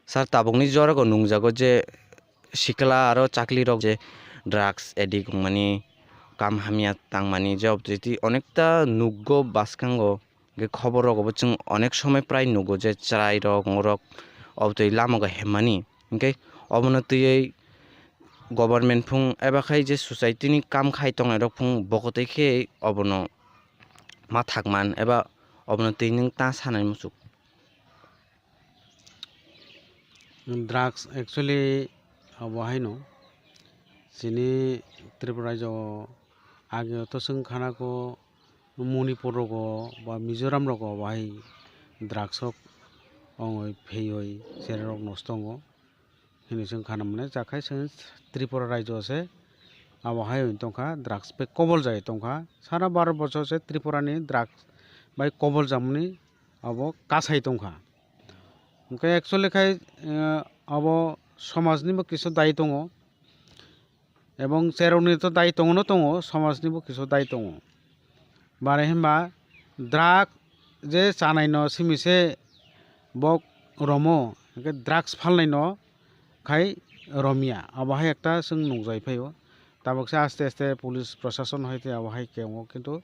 सार ताबुकनि जराखौ नुंजागो जे सिख्ला आरो चाकली रक जे ड्राग्स एडिक्ट माने काम हामिया तांमानि जब जेति अनेकता नुगो बासकांगो गे खबर रगबो जों अनेक समय प्राय नुगो जे चाय रक रक अबतै लामागा हेमानि ओंखाय अबनतयै गभर्नमेन्ट फुं एबा खाय जे सोसाइटिनि काम खाय तंनाय रक फुं बकतैखे अबनो मा थाकमान एबा अबनतै नों ता सानाय मुसुक ड्राग्स एक्चुअली अबहाय न जिनि त्रिपुरा जो आगे तो जों खानाको मणिपुर रगो बा मिजोराम रगो अबहाय ड्राग्स फेय जेरे रक नस्तंगो हिनि जों खाना माने जाखाय जों त्रिपुरा राज्य से अबहाय तंखा ड्राग्स पे कबल जाय तंखा सारा 12 बछर से त्रिपुरानि ड्राग्स बाय कबल जामनि अब कासाय तंखा ओंखाय एक्चुअली खाय अब समाजनिबो किसु दाय दङ एबं जेरावनिथ' दाय दङनो दङ समाजनिबो किसु दाय दङ बारे होनबा ड्राग जे जानाय न सिमिसे बक रमो ड्राग्स फाननाय न खाय रमिया अबहाय एकटा जों नंजाय फैयो ताबकसे आस्ते आस्ते पुलिस प्रशासन हयते अबहाय केङो किन्तु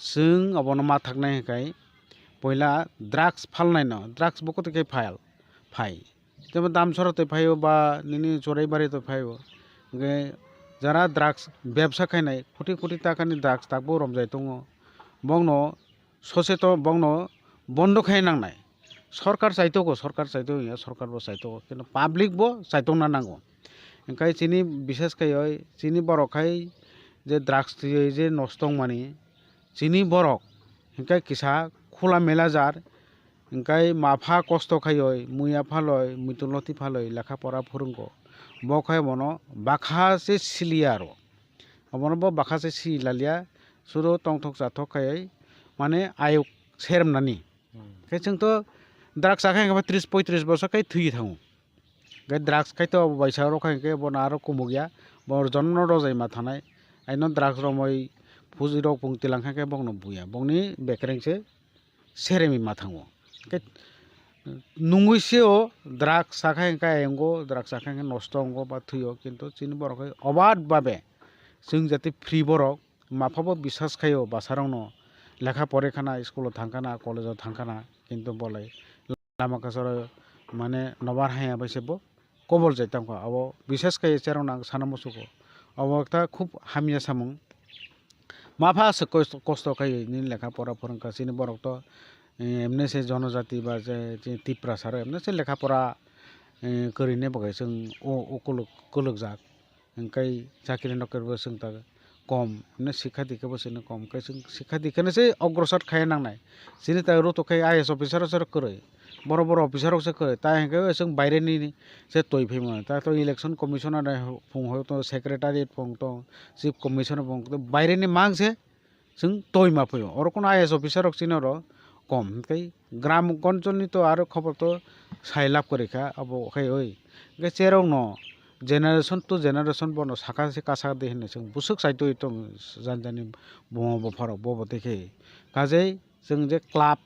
जों अबनो मा थाकनाय खाय पयला ड्राग्स फाननाय न ड्राग्स बकतके फाय जेबो दाम सरते फायो बा निनि जरायबारि तो फायो गे যারা ড্রাগস ব্যবসা খাইনাय কোটি কোটি টাকাनि ড্রাগस তাকबो रमजाय दङ बंनो ससेत बंनो बन्द खाय नांनाय सरकार साइतोगो सरकार साइतो या सरकारबो साइतोगो किन्तु पाब्लिकबो साइतोना नांगौ ओंखाय चिनि बिशेष खाय चिनि बरखाय जे ड্রাগস जे नस्तं मानि चिनि बरक ओंखाय किसा खुला मेला जार ओंखाय माफा कष्ट खाय मुया फालय मितुलति फालय लेखा परा फोरोंगो बखाय बनो बाखासे सिलियारो अबनो बो बाखासे सिलालिया सुरो तंथक जाथक खाय माने आयोग सेरमनानि खाय जोंथ' ड्राग्स आखाय 30-35 बছर खाय थुइ थाङो गे ड्राग्स खायथ' बायसा रखाय के बना आरो कमु गया बर जन्म रजाय मा थानाय आइनो ड्राग्स रमै फुजि रक पुंति लांखाय बंनो बुया बंनि बेकरेंसे सेरेमि मा थाङो के नुंगैसेओ ड्राग्स आखाय एंगो ड्राग्स आखाय नष्ट अंगो बा थुयो किन्तु चिनि बरखाय अबाध बाबे जों जाते फ्री बरक माफाबो बिसास खायो बासारावनो लेखा परेखाना स्कुलाव थांखाना कलेजाव थांखाना किन्तु बलाय लामा कासर माने नबार हाया बैसेबो कबल जायतांखो अब बिसास खायो सेरावना साना मुसुको अब एकटा खुब हामिया सामुं माफा कष्ट खायो नि लेखा परा फोरोंखा चिनि बरक तो एमने से जनजाति बा जे तिप्रा सार एमने से लेखा परा करिने बगाय जों कलक जाक ओंखाय साख्रि नौकरिबो जों ता कम एमने शिक्षा दीक्षाबो जों कम ओंखाय जों शिक्षा दीक्षानोसै अग्रसर खाय नांनाय जिनि ता रत खाय आईएएस अफिसार सर करे बर अफिसार से करे ता हेंगे जों बायरेनि से तय फैमो ता तो इलेक्शन कमिशनार फुं हयतो सेक्रेटारियेट फुं तो चीफ कमिशनार फुं तो बायरेनि मांगसे जों तय मा फैयो और कोन आईएएस अफिसार चिनर कम कई ग्राम गंजनी तो आरो खबर तो साइलाब करेखा अब खाय ओइ चेराव न जेनारेशन टू जेनारेशन बनो साखासे कासा दे होनो जों बुसुक साइतो तो जानजानि बफाराव बब देखे काजै जों जे क्लाब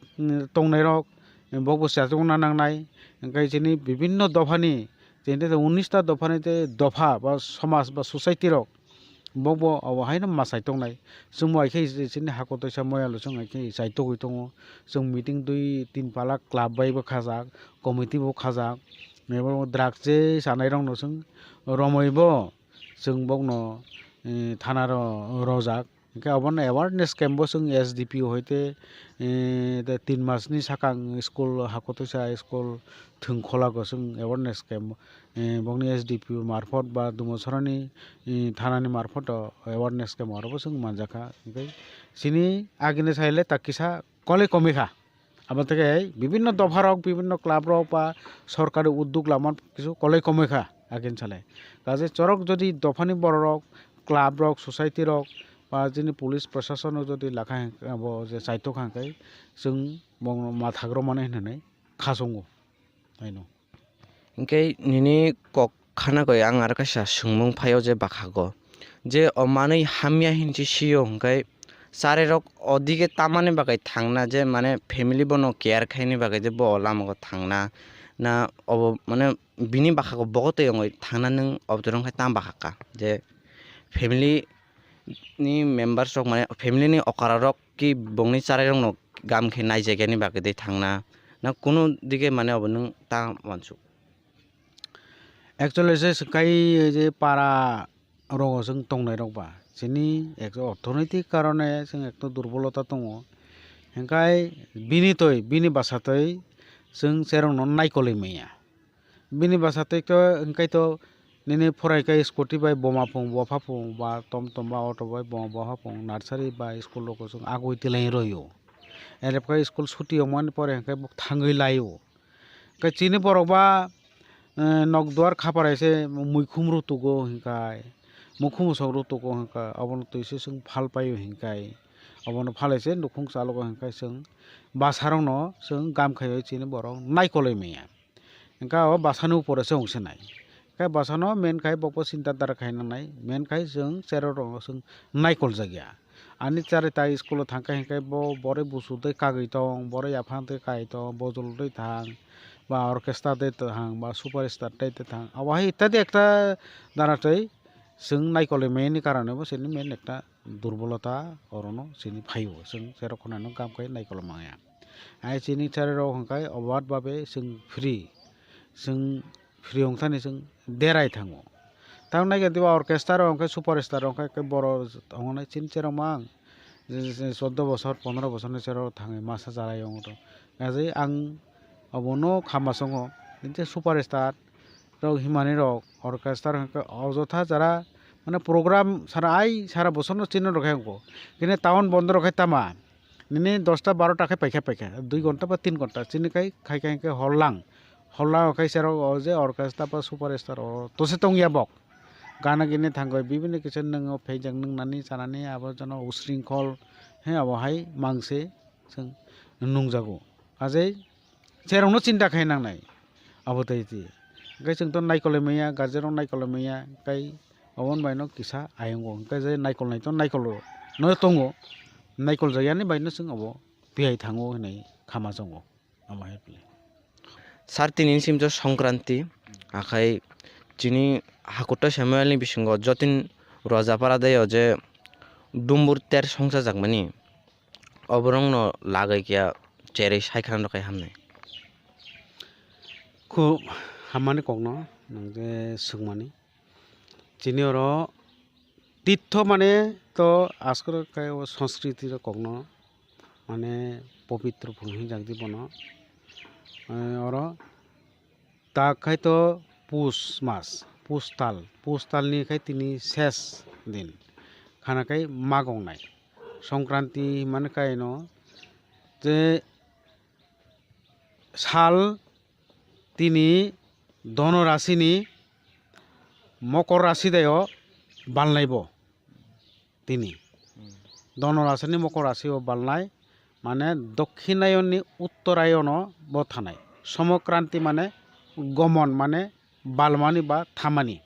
तंनाय रक बक चाचौना नांनाय ओंखाय जोंनि बिभिन्न दफानि जोंनि 19टा दफानि दफा बा समाज बा ससाइटि रक बक अवहायनो मासाय दंनाय जों आइखे जोंनि हाखतयसा मयाल जों आइखे जायत गय दङ जों मिटिं 2-3 पाला क्लाब बायबो खाजाक कमिटि बो खाजाक मेबो द्रागजे जानाय रंनो जों रमैबो जों बकनो थाना रजाक ओंखाय अबन एवारनेस कैम्पबो जों एसडीपी हयते 3 मासनि साकां स्कुल हाखतयसा स्कुल थोंखलागो जों एवारनेस कैम्प बकनि एसडीपी मार्फत बा दुमसरानि थानानि मार्फत एवारनेस कैम्प आरोबो जों मानजाखा ओंखाय सिनि आगिने साइले ताकिसा कले कमिखा आबाद থেকে বিভিন্ন দফা রক বিভিন্ন ক্লাব রক বা সরকারি উদ্যোগ লামন কিছু কলে কমেখা আগিন চালে কাজে চরক যদি দফানি বড় rock club rock society rock বা जोंनि पुलिस प्रशासन যদি লাখা যে চাইতো খাंखाय जों माथाग्र माने होननानै खासंगो आइनो ओंखाय निनि कक खाना गय आं आरो कासा सोंमुं फायाव जे बाखागो जे अमानै हामिया हिनसि सियो ओंखाय सारे रक अदिके तामाने बागै थांना जे माने फेमिलि बनो केयार खायनि बागै जे ब लामागो थांना ना अब माने बिनि बाखागो बगते ओंय थांना नों अबदरंखाय ताम बाखाका जे फेमिलि नि मेम्बार्स रक माने फेमिलि नि अकारा रक कि बंनि सारे रंनो गामखे नाय जायगानि बागै दे थांना ना कुनु दिके माने अब नों ता मानसु एक्चुअली जे सकाय जे पारा रग जों तंनाय रकबा जोंनि एक अर्थनैतिक कारणे जों एक दुर्बलता दङ ओंखाय बिनि बासातै जों जेरावनो नायकलै मैया बिनि बासातैथ' ओंखायथ' निनि फरायखाय स्कुटि बाय बमाफुं बफाफुं बा टमटम बा अट' बाय बफाफुं नार्सारि बा स्कुल रक जों आगय दिलाय रयो एरफाय स्कुल छुट्टी अमान परे ओंखाय थाङै लायो ओंखाय चिनि बरकबा नगदुआर खापारायसे मैखुम रुतुगो हिंखाय मुखुम सग रुतुगो हिंखाय अबन तैसे जों फाल पायो हिंखाय अबन फालायसे नुखुं चालगो हिंखाय जों बासारावनो जों गामखाय चिनि बरक नायकलै मैया ओंखाय बासानि उपरसे अंसेनाय ओंखाय बासानो मेनखाय बको चिन्ता दारा खायनाय मेनखाय जों जेराव दङ जों नायकल जागिया आनि चारिता स्कुल थांखाय हिंखाय बरे बुसुदै कागै दं बरे याफांदै कागै दं बजलदै थां बा अर्केस्ट्रा दे थां बा सुपारस्टार दे थां अवहाय इत्यादि एकटा दारातै जों नायकलै मेननि कारनेबो जोंनि मेन एकटा दुर्बलता अरनो जोंनि फायो जों जेराव खनानो गामखाय नायकल माया आइ जोंनि चारिराव हिंखाय अबाद बाबे जों फ्रि अंथानि जों देराय थाङो थां नायगेदिबा अर्केस्ट्रा अंखाय सुपारस्टार अंखाय बर' अंनाय चिन सेराव मा 14 বছর 15 বছরनि सेराव थाङै मासा जालाय अंथ गाजै आं अबनो खामासंग इनते सुपारस्टार रक हिमानि रक अर्केस्ट्रा अजथा जारा माने प्रोग्राम सारा बसरनो चिन्ह रखाय अंको किने टाउन बंद रखाय तामा निने 10टा 12टा खाय पैखा 2 घंटा बा 3 घंटा चिनिखाय खायखाय हरलां खाय सेराव जे अर्केस्ट्रा बा सुपारस्टार तसे तंगिया बक गाना गिने थांगय बिभिन्न किसन नोङो फेजों नोंनानै जानानै आबजन उस्रिंखल हे अबहाय मांसे जों नुंजागो आजै जेरावनो चिन्ता खायनांनाय अबतायति ओंखाय जोंथ' नायकलै मैया गार्जेनाव नायकलै मैया ओंखाय अबन बायनो किसा आयंगो ओंखाय जे नायकलनायथ' नायकल न दङ नायकल जायानि बायनो जों अब बेहाय थाङो होननाय खामा दङ अबहाय सार तिनिसिम जो संक्रांति आखाय जिनि हाकुटा सेमुएलनि बिसिंग जतिन रजापारा दायो जे डुम्बुर तेर संसा जागमानि अबरंग लागै किया चेरै सायखान रखाय हामनाय खूब हामानि कगनो नंजे सुगमानि जिनि अर तीर्थ माने तो आजकल काय संस्कृति कगनो माने पवित्र भूमि जागदी बनो और ताखाय तो पुष मास पुष्तालनि खाय तिनि शेष दिन खानाखाय मागंनाय संक्रांति माने कायनो जे साल तिनि धन राशिनि मकर राशि दायो बालनायबो तिनि धन राशिनि मकर राशि बालनाय माने दक्षिणायननि उत्तरायन बो थानाय संक्रांति माने गमन माने बालमानि बा थामानि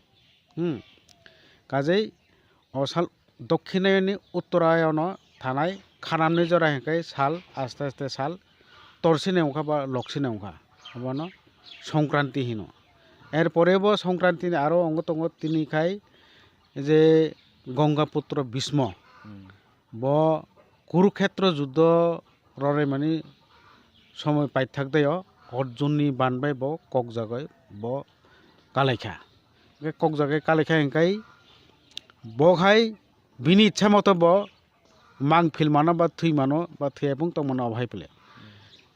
काजै असाल दक्षिणायननि उत्तरायन थानाय खानामनि जरा हेंखाय साल आस्ते आस्ते साल তরসিনে অংখা বা লক্সিনে অংখা হবানো সংক্রান্তি হিন এরপরে ব সংক্রান্তি আরও অঙ্গ তঙ্গ তিনি খাই যে গঙ্গাপুত্র ভীষ্ম ব কুরুক্ষেত্র যুদ্ধ ররে মানে সময় পাই থাকতেও অর্জুননি বানবাই ব কক জায়গায় ব কালাইখা কক জায়গায় কালাইখা হেंखाय বখাই বিনি ইচ্ছা মতো ব mang filmano ba thui mano ba thuyabung tongmano bhai pele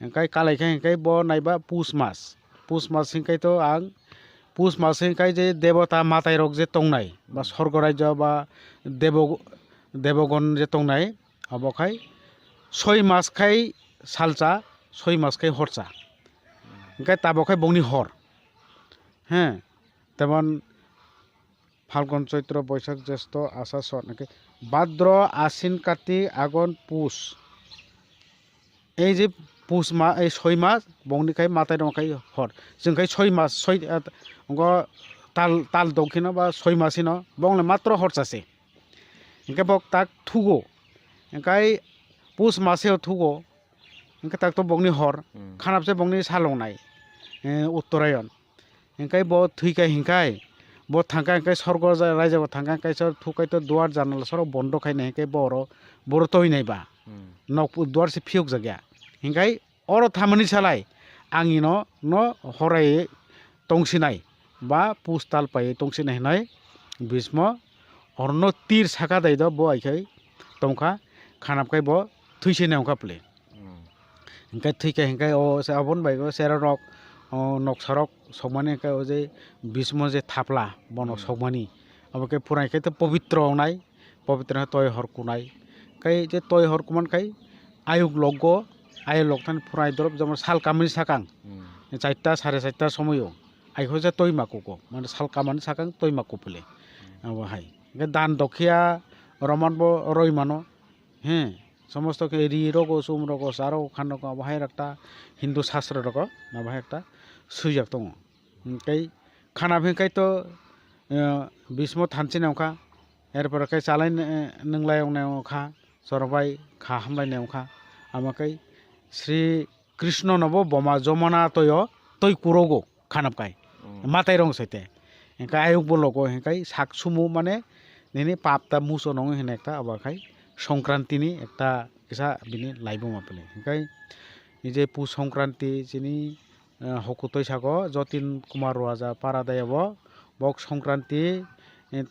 heंखाय कालाइखा हेंखाय ब नाइबा पुष मास हेंखाय तो आं पुष मास हेंखाय जे देवता माताय रok जे तंगनाय बा स्वर्ग राज्य बा देवगन जे तंगनाय अबखाय 6 मास खाय सालचा 6 मास खाय हरचा हेंखाय ताबखाय बंगनि हर হ্যাঁ তেমন फाल्गुन चैत्र बैसाख ज्येष्ठ आषाढ़ सावन भाद्र आश्विन कार्तिक आघन पुष এই যে পুষ মাস এই 6 মাস বংনিখাই মাথায় দंखाय हर जोंखाय 6 मास 6 अंग ताल दंखिन बा 6 मासिन बंगले मात्र हरसासे इनके बक ताक थुगो इनकाय पुष मासे थुगो इनके ताक तो बंगनि हर खानाबसे बंगनि सालंनाय उत्तरायण इनकाय ब थुइखाय हिंखाय ब थांखा इनकाय स्वर्ग रायजो थांखा इनकाय सर थुखाय तो दुआर जानाल सर बन्द खायनाय इनकाय बर तयनायबा नक दुआर से फिउक जाग्या हिंखाय अर थामनि सालाय आंनि न हराय तंसिनाय बा पुष ताल पाय तंसिनाय हनाय भीष्म अरन तीर साका दायद ब आइखाय तंखा खानाबखाय ब थुइसेनाय अंखा प्ले हिंखाय थुइखाय हिंखाय अ से अबन बायगो सेरा रक नक्सरक सकमानि हिंखाय ओ जे भीष्म जे थापला बन सकमानि अबके फुरायखाय तो पवित्र औनाय पवित्र तय हरकुनाय खाय जे तय हरकुमान खाय आयुग लग्ग आय लग्थान फुराय दरब जेमन साल कामनि साकां 4टा 4:30 समयो आइखो जे तय माकुको माने साल कामनि साकां तय माकु फले अब हाय दान दखिया रमान ब रय मानो हे समस्त के रि रगो सुम रगो सारो खान रगो बाहाय रखता हिंदू शास्त्र रगो ना बाहाय रखता सुइजाक दङ ओमफ्राय खाना फेंखाय तो भीष्म थानसिन अंखा एरपर खाय चालाय नंलाय अंखा सरबाय खा हामलायनाय अंखा आमाखाय श्री कृष्ण नबो बमा जमना तय तय कुरगो खानाबखाय माताय रं सैते हेंखाय आयुग बलगो हेंखाय साकसुमु माने नेनि पापता मुसो नङ हेने एकटा अबाखाय संक्रांतिनि एकटा किसा बिनि लाइबो मापले हेंखाय जे पुष संक्रांति जिनि हकुतय सागो जतिन कुमार राजा पारादायब बक संक्रांति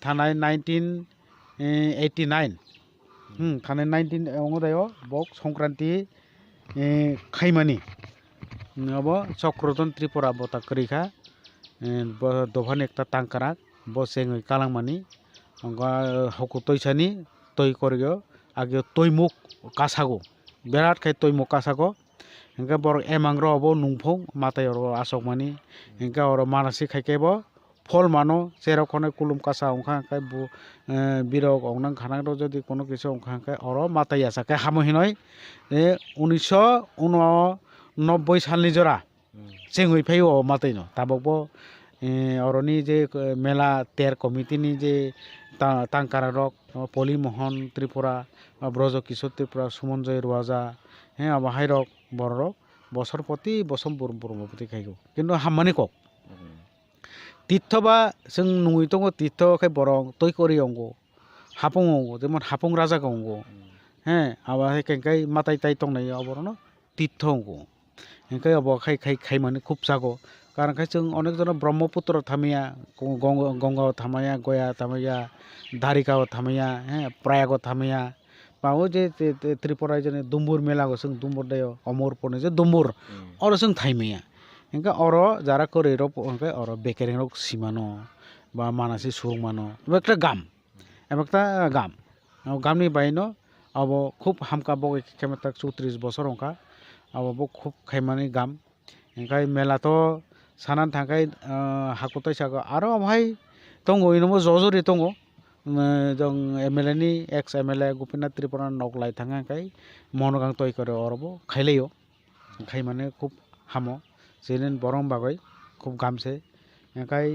थानाय 1989 थानाय 19 अंगदायो बक संक्रांति खायमानि अब चक्रधन त्रिपुरा बता करिखा दफान एकटा तांकारा बसेङै कालांमानि हकुतयसानि तय करगो आगे तयमुक कासागो बिराट खाय तयमुक कासागो इनका बर एमांग्र अब नुंफौ माताय आसकमानि इनका और मानसि खायकेबो फल मानो जेराव खने कुलुम कासा अंखा खाय बिरक अंनां खानांग जदि कोनो किसु अंखा खाय और माताय आसा खाय हामहिनय 1989 सालनि जरा सेंगै फायो मातायनो ताबकबो अरनि जे मेला तेर कमिटिनि जे तांकारा रक पलि मोहन त्रिपुरा ब्रज किशोर त्रिपुरा सुमनजय राजा हे आबाहाय रक बर बसरपति बसम ब्रह्मपति खायगो किन्तु हाममानि कक तीर्थबा जों नुयै दङ तीर्थ खाय बरं तय करि अंगो हाफं अंगो जेमन हाफं राजा गंगो हे आबाहाय खाय माताय ताय तंनाय अबरनो तीर्थ अंगो हेंखाय अब खाय माने खूब जागो कारण खाय जों अनेक जन ब्रह्मपुत्र थामैया गंगा थामैया गया थामैया धारिका थामैया हे प्रयाग थामैया बावो जे त्रिपुरा जने दुम्बुर मेला गो जों दुम्बुर दायो अमरपने जे दुम्बुर और जों थाइमैया हेंका और जारा करे र हेंका और बेकेरें रक सिमानो बा मानसि सुरमानो एकटा गाम गामनि बायनो अब खूब हामका बगे केमेता 34 बছर अंका अब खूब खायमानि गाम हेंखाय मेला तो सानान थांखाय हाकुतय सागो आरो भाई दंगो इनमो जजरि दंगो जों एमएलए नि एक्स एमएलए गोपीनाथ त्रिपुरा नकलाय थांखाय मनगां तय करे अरबो खायलायो खाय माने खूब हामो जेनेन बरं बागै खूब गामसे हेंखाय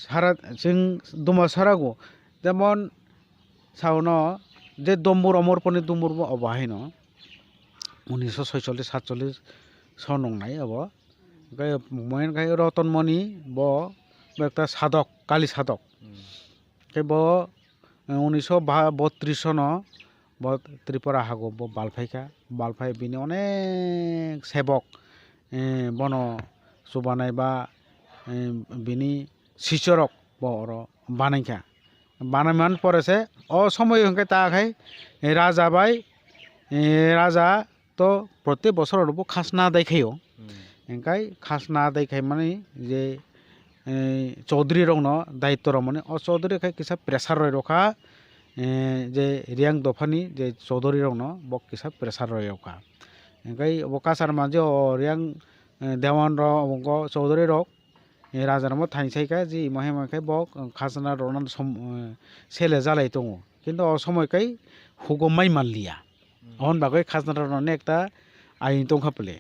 सारा जों दुमा सारागो जेमन सावनो जे दम्बुर अमरपनि Dumbur अबाहायनो 1946-47 son nongnai abo kai moen kai Ratanmani bo একটা সাধক কালী সাধক kai bo 1932 sono bo Tripura hago bo balphai bini onek sebok bono subanai ba bini sichorok bo oro banaikha বানামান পরেছে অসময় হংকে তাখাই রাজা বাই রাজা তো প্রত্যেক বছর রব খাসনা দেখাইও এনকাই খাসনা দেখাই মানে যে চৌধুরী রং দায়িত্ব মানে চৌধুরী খাই কিসা প্রেসার রয় রখা যে রিয়াং দফানি যে চৌধুরী রং বক কিসা প্রেসার রয় রখা এনকাই বকাসার মাঝে রিয়াং দেওয়ান রক চৌধুরী রক রাজার মত থাইসাইকা যে মহে মহে বক খাজনা রনান সেলে জালাই দङ কিন্তু অসময়কাই হুগমাই মানলিয়া অহন বাগৈ খাজনা রনানে একটা আইন দंखापले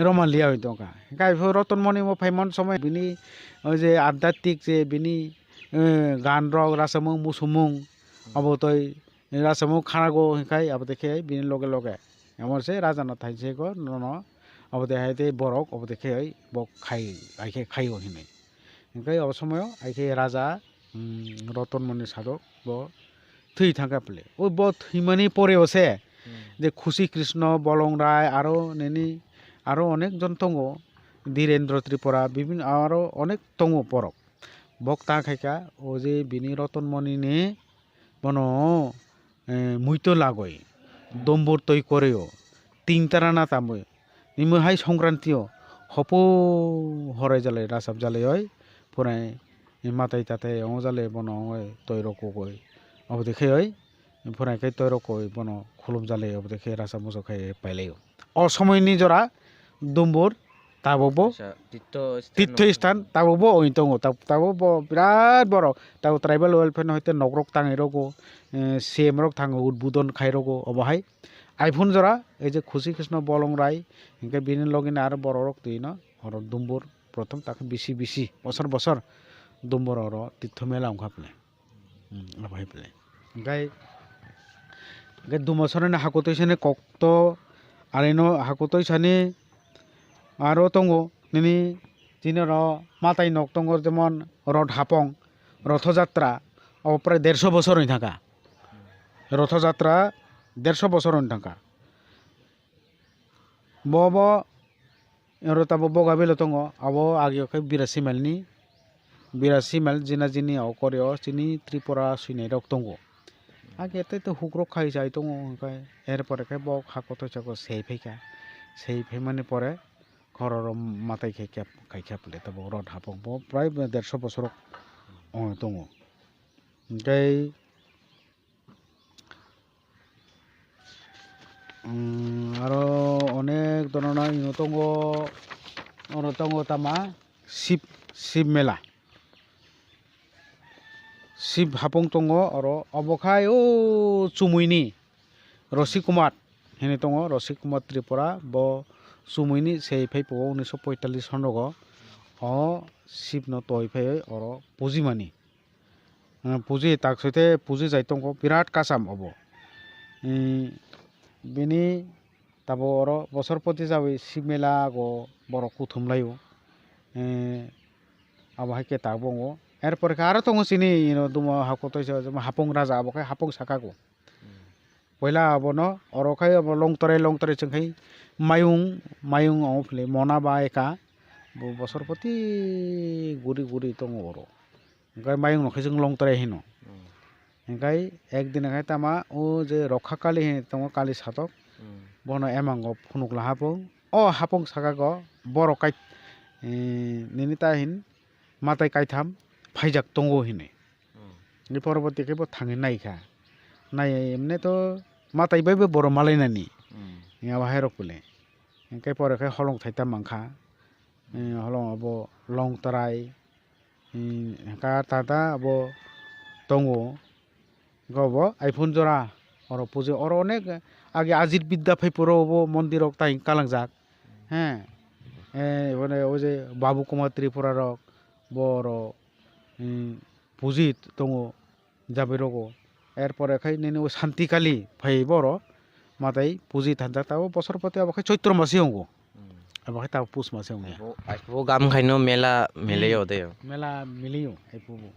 রমানলিয়া হই দंखा গাই রতনমণি মো ফাইমন সময় বিনি ওই যে আধ্যাত্মিক যে বিনি গান রক রাসমুং মুসুমুং অবতই রাসমুং খানাগো হিকাই আবদেখে বিনি লগে লগে এমনসে রাজানা থাইসেগো নন অবদে হাইতে বরক অবদেখে বক খাই আইখে খাইও হিনে ओंखाय असमय आइखे राजा रतनमणि साधक ब थै थांखापले ओ ब थैमानि परेवसे जे खुशी कृष्ण बलं राय आरो नेनि आरो अनेक जन दङ धीरेन्द्र त्रिपुरा বিভিন্ন आरो अनेक दङ परक बक ताखायका ओ जे बिनि रतनमणिनि बनो मुइतो लागय दम्बर तय करेयो तिनताराना तामो निमहाय संक्रांतियो हपो हराय जाले रासाब जाले फराय माताय ताताय जाले बनो तैरको गय अब देखे फराय कई तैरको बनो खुलुम जाले अब देखे रासा मोसो खाय पाइलायो असमयनि जरा दम्बर ताबो तीर्थ स्थान ताबो ओइ दङ ताबो बिराद बर ताबो ट्राइबल वेलफेयर हयते नगरक ताङै रगो सेमरक थाङो उद्बोधन खायरगो अबहाय आइफोन जरा এই যে খুশি কৃষ্ণ বলং রায় ইনকে বিনি লগিন আর বড়রক তুইন আর দুম্বর প্রথম তাকে বিসি বিসি বছর বছর দুম্বর আর তীর্থ মেলা ওখাপলে ভাইপলে গাই গে দুমছরনে হাকতইছানে কক্ত আরেনো হাকতইছানে আরো দङ নিনি দিনের মাতাই নক দङ যেমন রথ হাপং রথযাত্রা প্রায় 150 বছর হই থাকা রথযাত্রা 150 বছর হই থাকা বব এর তাবো বগাবেল দङ আবো আগেখै 82 মাইল জিনা জিনি করে চিনি ত্রিপুরা সুইনাই রক দङ আগে তো হুগ্রক খাই যাই দङ ওখাই এরপরে খাই বক হাকত চাকো সেই ফেকা সেই ফেমানি পরে ঘরের মাথায় খাইখাপলে তাবো রথ হাপং প্রায় 150 বছর দङ ওমफ्राय आरो अनेक धरना इनो दङ तामा शिब मेला शिब हापं दङ आरो अबखाय ओ चुमुइनि रसि कुमार हेने दङ रसि कुमार त्रिपुरा ब चुमुइनि sei फैपो 1945 सनगो अ शिब न तय फै आरो पुजिमानि पुजि ताकसैते पुजि जाय दङ बिराद कासाम अबो बिनि ताबो अरो बसरपति जाबै शिब मेला गो बर कुथुमलायो आबहाय के ताबो एरपर आरो दङ सिनि दुम हाकतय हापं राजा आबखाय हापं साकागो पहिला आबनो अरखाय अब लंतरे जोंखाय मायुं आवफले मना बायका बसरपति गुरि दङ अरो ओंखाय मायुं नखै जों लंतरे हिनो ओंखाय एकदिन खाय तामा ओ जे रक्षाकाली हे दङ काली साधक बनो एमांग फुनुकला हापं हापं साकागो बरकाय निनिता हिन माताय कायथाम फाइजाक दङ हिने नि परबति केबो थाङै नायखा नाय एमने तो माताय बायबो बर मालायनानि याव हायरकुले ओंखाय परखाय हलं थाइता मांखा हलं अबो लं तराय का ताता अबो दङ गबो आइफोन जरा और पुजे और अनेक आगे आजित विद्या फैपुरावबो मन्दिरक ताइ कालांजाक হ্যাঁ মানে ওই যে বাবু কুমার ত্রিপুরা রক বড় পুজিত দङ যাবে রগো এরপরে খাই নেনে ও শান্তিকালী ফাই বড় মাতাই পুজি থানজাক তাও বছর পথে আবাখাই চৈত্র মাসে হঙ্গো আবাখাই তাও পুষ মাসে হঙ্গিয়া আইফো গাম খাইনো মেলা মেলেও দে মেলা মিলিও আইপুবো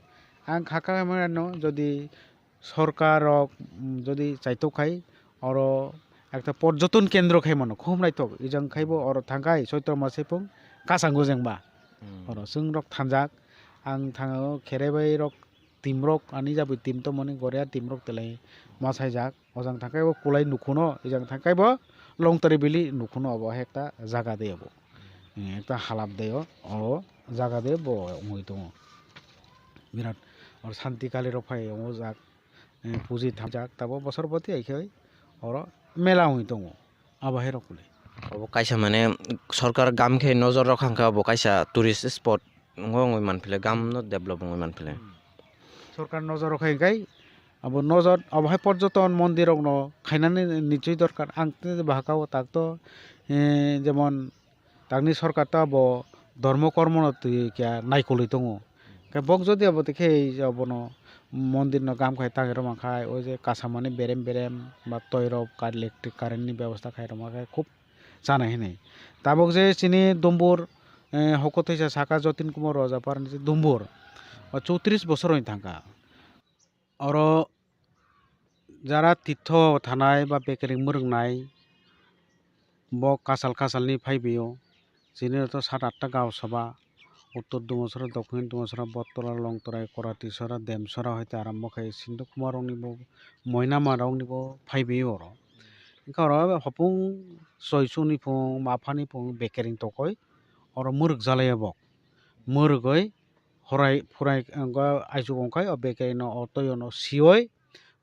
আং খাকা মানো যদি সরকারক যদি চাইতো খাই আর একটা পর্যটন কেন্দ্র খাই মনো খুব নাইতো ইজং খাইব আর থাঙ্গাই চৈত্র মাসে পুং কাসাঙ্গো जेंबा আর जों रक थानजाक आं थाङो खेराइबाय रक टीम रक आनी जाबो टीम तो मने गरेया टीम रक तेलाय मासायजाक अजां थांखायबो कुलाय नुखुनो इजां थांखायबो लंतरी बिलि नुखुनो अब एकटा जागा दे अब एकटा हालाब देयो अ जागा दे ब ओइ दङ बिराद और शान्तिकाली रक फाय ओ जाक पुजि थामजाक ताबो बसर पति आइखै और मेला ओइ दङ आबाहे रकुले अब कायसा माने सरकार गाम खे नजर रखांखा अब कायसा tourist spot ngoi manpile gam no develop ngoi manpile সরকার নজর রাখাই अब নজর অবহাই পর্যটন মন্দিরক ন খাইনানে নিশ্চয় দরকার আং ভাকাও তাক তো যেমন তাকনি সরকার তো अब ধর্ম কর্ম কিয়া নাইকলি দङ বক যদি अब দেখে अब ন মন্দির ন গাম খাই তাগের মাখাই ওই যে কাসামানি বেরেম বেরেম বা তৈরব কার ইলেকট্রিক কারেন্টনি ব্যবস্থা খাই রমাখাই খুব জানাই নাই তাবক যে চিনি দম্বুর হকতৈসা সাকা যতীন কুমার রজাপার দম্বুর 34 বছর হয়ে থাকা আর যারা তীর্থ থানায় বা বেকারিং মরংনাই ব কাসাল কাসালনি ফাইবেও যিনিতো 7-8টা গাঁও সভা উত্তর দুমসরা দক্ষিণ দুমসরা বটতলা লংতরাই কৰাটিসরা দেমসরা হইতে আরম্ভ খাই সিন্ধু কুমার নিব ময়নামা নিব ফাইবেও আর ইনকা হপুং সয়সুনি ফুং মাফানি ফুং বেকারিং তকয় আর মুরগ জালাইয়াবক মুরগই হরাই ফুরাই আইজু গंखाय বেকারি ন অতয় ন সিওই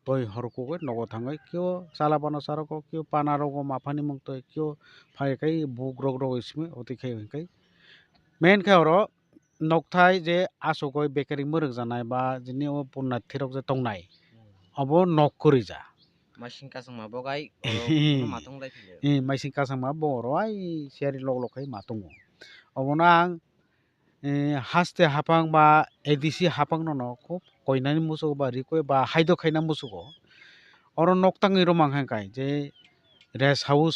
তই হরকো নগো থাঙ্গাই কিও চালাপানো সারকো কিও পানারগো মাফানি মুংতই কিও ফাইকাই বুক রগ রগ ইসমে অতিখাই হইকাই মেন খাই আর নকথাই যে আসগय বেকারি মুরগ জানাই বা যিনি ও পুণ্যার্থীরক যে তংনাই অব নক করি যা मासिं कासं माबगाय मातंग लाइफिले माइसिं कासांमा बर'आइ सियारि लग लगखाय मातंग अबना आं हास्ते हापां बा एडिसि हापां न खुब कयनानि मुसुग बा रिकय बा हाइदो खायना मुसुग और नकताङै रमांखाय जे रेस्ट हाउस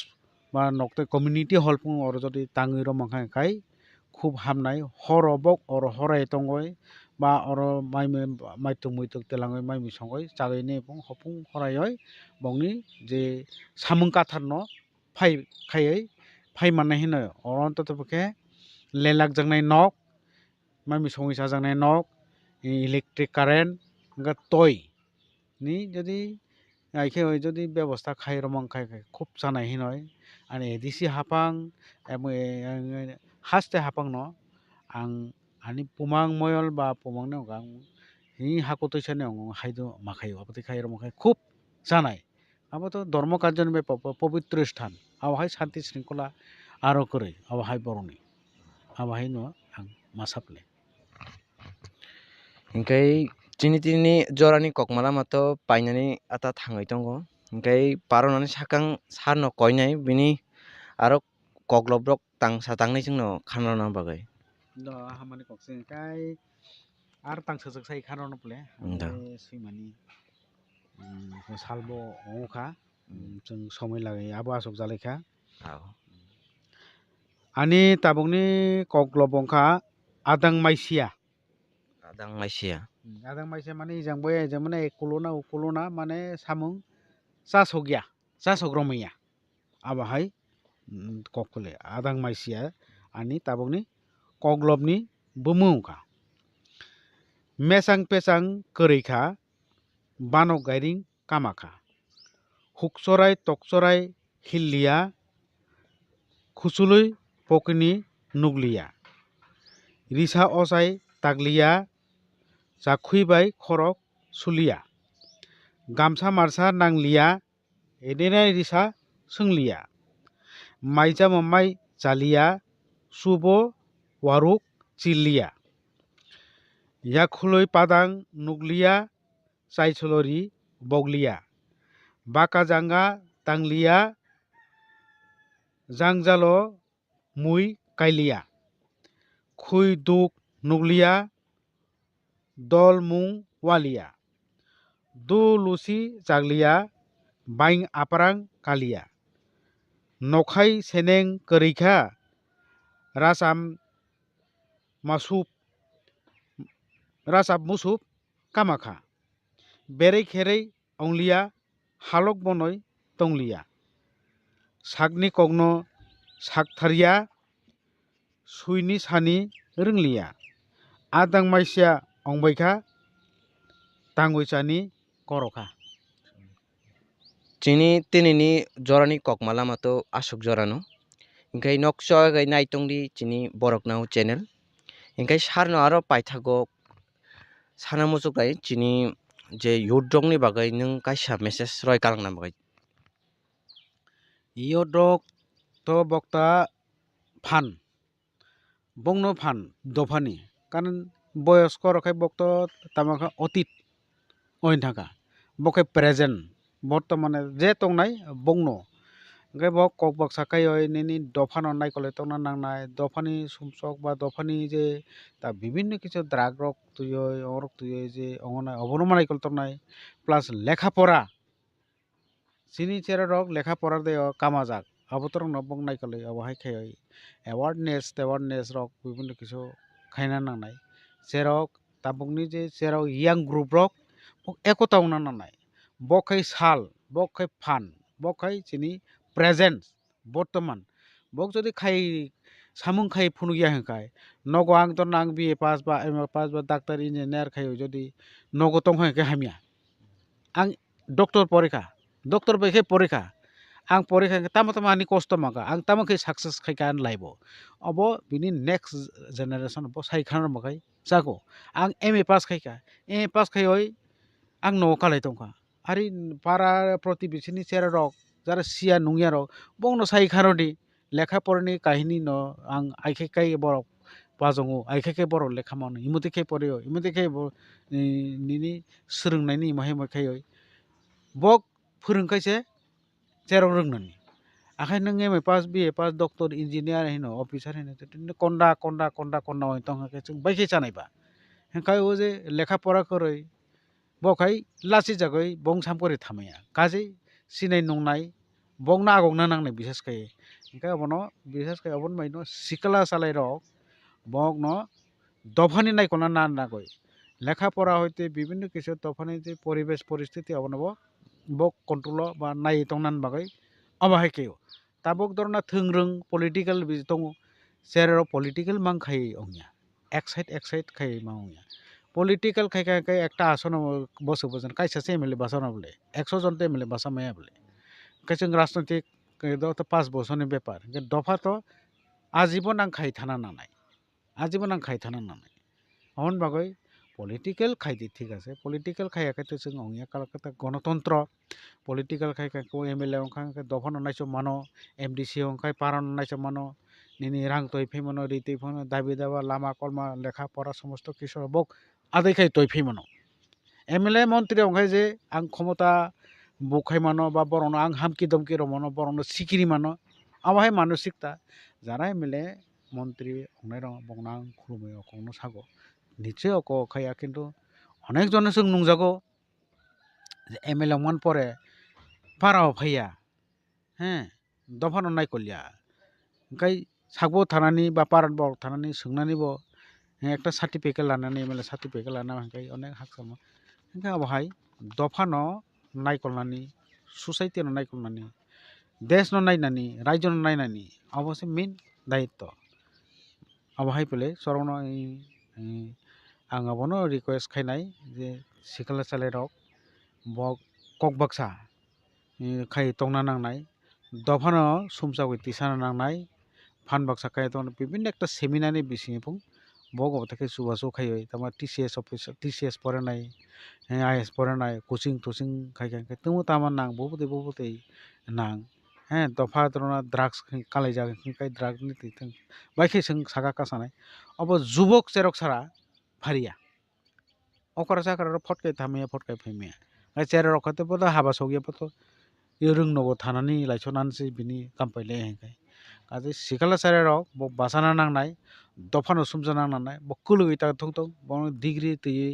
बा नकते कम्युनिटी हल पुं और जदि ताङै रमांखाय खुब हामनाय हरबक और हराय तंगय बा और माइतुक मुइतुक तेलाङै माइमि संगय जागैने पुं हपुं हराय बंनि जे सामुं काथार न फाइ खायै फाइ माननाय हिनो और अन्ततपखे लेलाक जांनाय नक माइमि संगैसा जांनाय नक इलेक्ट्रिक कारेन्ट गा तय नि जदि आइखे जदि व्यवस्था खाय रमांखाय खुब जानाय हिनय आरो एडिसि हापां हास्ते हापां न आं आनि पुमां मयल बा पुमां ने गां हि हाकतैसाने हाइदो माखायो आपते खाय रमांखाय खुब जानाय अब तो धर्म कार्जन बे पवित्र स्थान आवहाय शान्ति शृंखला आरो करे आवहाय बरनि आवहाय न आं मासापले इंकाय चिनि तिनि जरानि ककमाला मातो पाइनानि आता थाङै दङ इंकाय पारनानि साकां सारनो कयनाय बिनि आरो कग्लब्रक तांसा तांनै जोंनो खानराना बागै द हामानि कक्सिं काय आर तांसोजक साइ खानराना प्ले सैमानि सालबो ओखा जों समय लागै आबो आसक जालायखा आनि ताबुंनि कग्लबंखा आदां माइसिया माने इजांबो एजे माने एकुलना माने सामुं चासगिया चासग्रमैया आबाहाय ककले आदां माइसिया आनि ताबुंनि कग्लबनि बुमुंखा मेसां पेसां करैखा बानक गायरिं कामाखा हुकसराय तकसराय हिल्लिया खुसुलै पकनि नुगलिया रिसा असाय तागलिया जाखुइबाय खरक सुलिया गामसा मारसा नांलिया एदेनाय रिसा सोंलिया माइजा ममाय जालिया सुबो वारुक चिलिया याखुलै पादां नुगलिया चाइसलरि बगलिया बाका जांगा तांलिया जांजालो मुई काइलिया खुई दुक नुगलिया दल मुं वालिया दु Lucy जागलिया baing aparang kalia nokai seneng kerika rasam masup rasap musup kamakha berei kherei onglia halok bonoi tonglia sakni kogno saktharia suini sani runglia adang maisya ongbaikha tangoi korokha chini tinini jorani kokmala mato asuk jorano ingkai nokso gai naitongdi chini borok nau channel ingkai sarno aro paithago sana musukai chini je yudrongni bagai nung kaisa message roi kalangna bagai yodok to bokta phan bongno phan dofani karon boyosko rokai bokto tamakha otit oin thaka bokai present বর্তমানে যে tongnai bongno গে বক cock বক সাকাই ওই নিনি দফানো নাই কলে তংনা নাংনাই দফানি সুমসক বা দফানি যে তা বিভিন্ন কিছু দ্রাগ রক তুই অরক তুই যে অঙ্গনা অবনমানাই কল তংনাই প্লাস লেখাপড়া চিনি চেরা রক লেখাপড়ার দে কামাজাক অবতর নবং নাই কলে অবহাই খাই অ্যাওয়ারনেস রক বিভিন্ন কিছু খাইনা নাংনাই চেরক তাবংনি যে চেরাও ইয়াং গ্রুপ রক একতা উনা নাংনাই বখাই সাল বখাই ফান বখাই চিনি প্রেজেন্ট বর্তমান বক যদি খাই সামুং খাই ফুনুগিয়া হংখাই নগ আং তো নাং বিএ পাস বা এম এ পাস বা ডাক্তার ইঞ্জিনিয়ার খাই যদি নগ তং হংকে হামিয়া আং ডক্টর বেখে পরীক্ষা आं परीक्षा तामा आंनि कस्त मागा आं तामाखै साक्सेस खायका लाइबो अब बिनि नेक्स्ट जेनेरेशन अब साइखान मगाय जागो आं एमए पास खायका एमए पास खाय आं न कालाय दंखा आरि पारा प्रतिबिसिनि सेरा रक जारा सिया नुंगिया रक बंनो साइखानदि लेखा पढ़नि काहिनी न आं आइखे काय बरक पाजंगो आइखे काय बरक लेखा मावनो इमुतिखे पढ़ियो इमुतिखे निनि सोलोंनायनि माहे माखाय बक फोरोंखायसे जेराव रोंनानै आखाय नों M A pass B A pass doctor engineer हिनो अफिसार हिनो कन्दा ओइ तंहाके जों बाइखे जानायबा हेंखाय ओ जे लेखा पढ़ा करै बखाय लासि जागै बं सामकरि थामाया काजै सिनाय नंनाय बंना आगंना नांनाय बिसेस खाय हेंखाय अबनो बिसेस खाय अबन माइनो सिकला सालाय रक बगनो दफानि नायखना नागै लेखा पढ़ा हयते विभिन्न किछु दफानि जे परिवेश परिस्थिति अबनबो बक कंट्रोल बा नाय तंगनान बागै अबाहाय केयो ताबक दरना थोंरों पलिटिकल बि दङ सेरो पलिटिकल मां खाय ओंया एक्साइट खाय मावया पलिटिकल खाय एकटा आसन बसो बजन कायसा से एमएलए बासना बले 100 जन ते एमएलए बासा माया बले कायजों राजनैतिक द 5 बसरनि बेपार दफा तो आजीवन आं खाय थाना नानाय अहन बागै पलिटिकल खायदि ठीक আছে पलिटिकल खायाखै तो जों अंगिया कलकाता गणतंत्र पलिटिकल खायखौ एमएलए अंखाय दफान नायसो मानो एमडीसी अंखाय पारन नायसो मानो निनि रां तयफै मानो रितै फनो दाबि दावा लामा कलमा लेखा पढ़ा समस्त किशोर बक आदैखाय तयफै मानो एमएलए मन्त्री अंखाय जे आं क्षमता बुखाय मानो बा बरनो आं हामकी दमकी रमनो बरनो सिकिरि मानो आवाहाय मानसिकता जारा एमएलए मन्त्री अंनाय रं बंनां खुलुमै अखंनो सागो निश्चय अक खाया किन्तु अनेक जन जों नुजागो एमएलए मान परे पाराव फैया दफान नायकलिया ओंखाय सागबो थानानै बा पारान बक थानानै सोंनानैबो একটা সার্টিফিকেট लानानै एमएलए सार्टिफिकेट लाना ओंखाय अनेक हाकसामा ओंखाय अबहाय दफानो नायकलनानै ससाइटिनो नायकलनानै देशनो नायनानै रायजोनो नायनानै अबसे मेन दायित्व अबहाय पले सरनो आं अबनो रिक्वेस्ट खायनाय जे सिकला सालाय रक बक ककबाक्सा खाय तंना नांनाय दफानो सुमसागै तिसाना नांनाय फान बाक्सा खाय तो विभिन्न একটা सेमिनारनि बिसिङै बक अबथाके सुबासो खाय तमा टीसीएस अफिसार टीसीएस फरायनाय आईएएस फरायनाय कोचिं टचिं खाय तमो तामा नां बहुते नां दफा दरना ड्राग्स कालाय जागोन खाय ड्राग नि तिथं बाइखे जों सागा कासानाय अब जुबक जेरक सारा फारिया अकरा साकरा फटके थामिया फटके फैमिया आय चेरा रखते पदा हाबा सगिया पतो यो रोंनोबो थानानै लायसनानैसो बिनि कामपाइले हेंखाय काजे सिकला सारे रक बक बासाना नांनाय दफानो सुमजाना नांनाय बक कुलुगै ता थं बक डिग्री तयै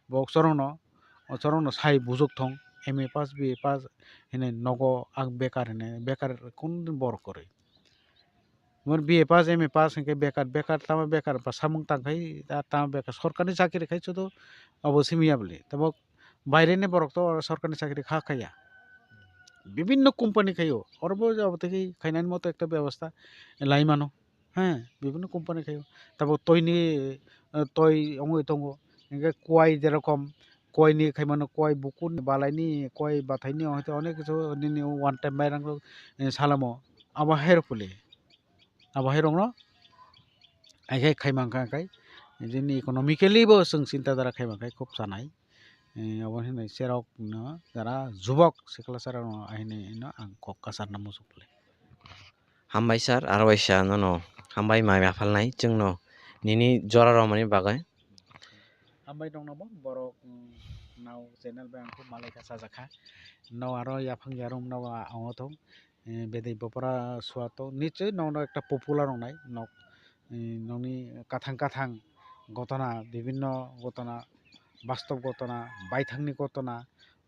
बक चरनो साय बुजुक थं MA pass BA pass hene nogo ang bekar hene bekar kun bor kore mor BA pass MA pass hene bekar tama bekar pa samung tangkai tama bekar sorkari chakri khai chudo abo simia bole tabo বাইরে নে বরক তো সরকারি চাকরি খায়া বিভিন্ন company খাইও অরব যাব থেকে খাইনার মতো একটা ব্যবস্থা লাইমানো হ্যাঁ বিভিন্ন কোম্পানি খাইও তারপর তৈনি তৈ অঙ্গই তঙ্গ কয় যেরকম কয় নিয়ে খাইমানো কয় বুকুন বালাইনি কয় বাথাইনি হয়তো অনেক কিছু ওয়ান টাইম বাইরাং সালামো আবার হেরকুলে আবার হেরং আইখাই খাইমাंखाय जोंनि इकनमिकेलिबो जों चिन्ता धारा खाइमांखाय खूब जानाय अबन होननाय सेराव जारा जुबक सिख्लासार आहिने आं कक्कासार नाम मुसुखले हामबाय सार आरो बायसा न हामबाय माय माफालनाय जोंनो निनि जरा रमानि बागै हामबाय दं नामा बर' नाव चेनेल बे आंखौ मालायका साजाखा नाव आरो याफां यारम नाव आवतो बेदै बपरा सुवातो निश्चय नाव একটা পপুলার নাই नाव नौनि काथां घटना বিভিন্ন घटना বাস্তব ঘটনা বাইথাংনি ঘটনা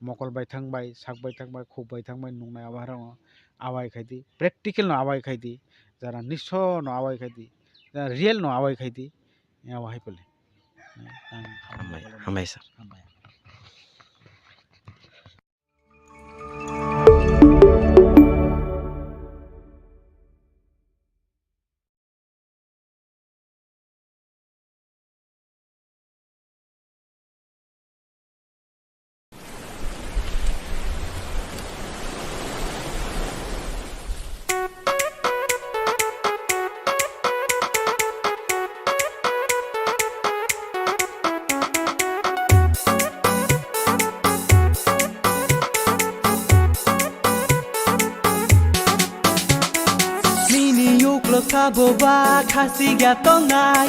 মকল বাইথাংবাই সাক বাইথাংবাই খুব বাইথাংবাই নুংনাय আবার আবাই খাইদি প্র্যাকটিক্যাল ন আবাই খাইদি যারা নিশ্চয় ন আবাই খাইদি যারা রিয়েল ন আবাই খাইদি আবাই পলে हामबाय सार Kaboba kasi gatongai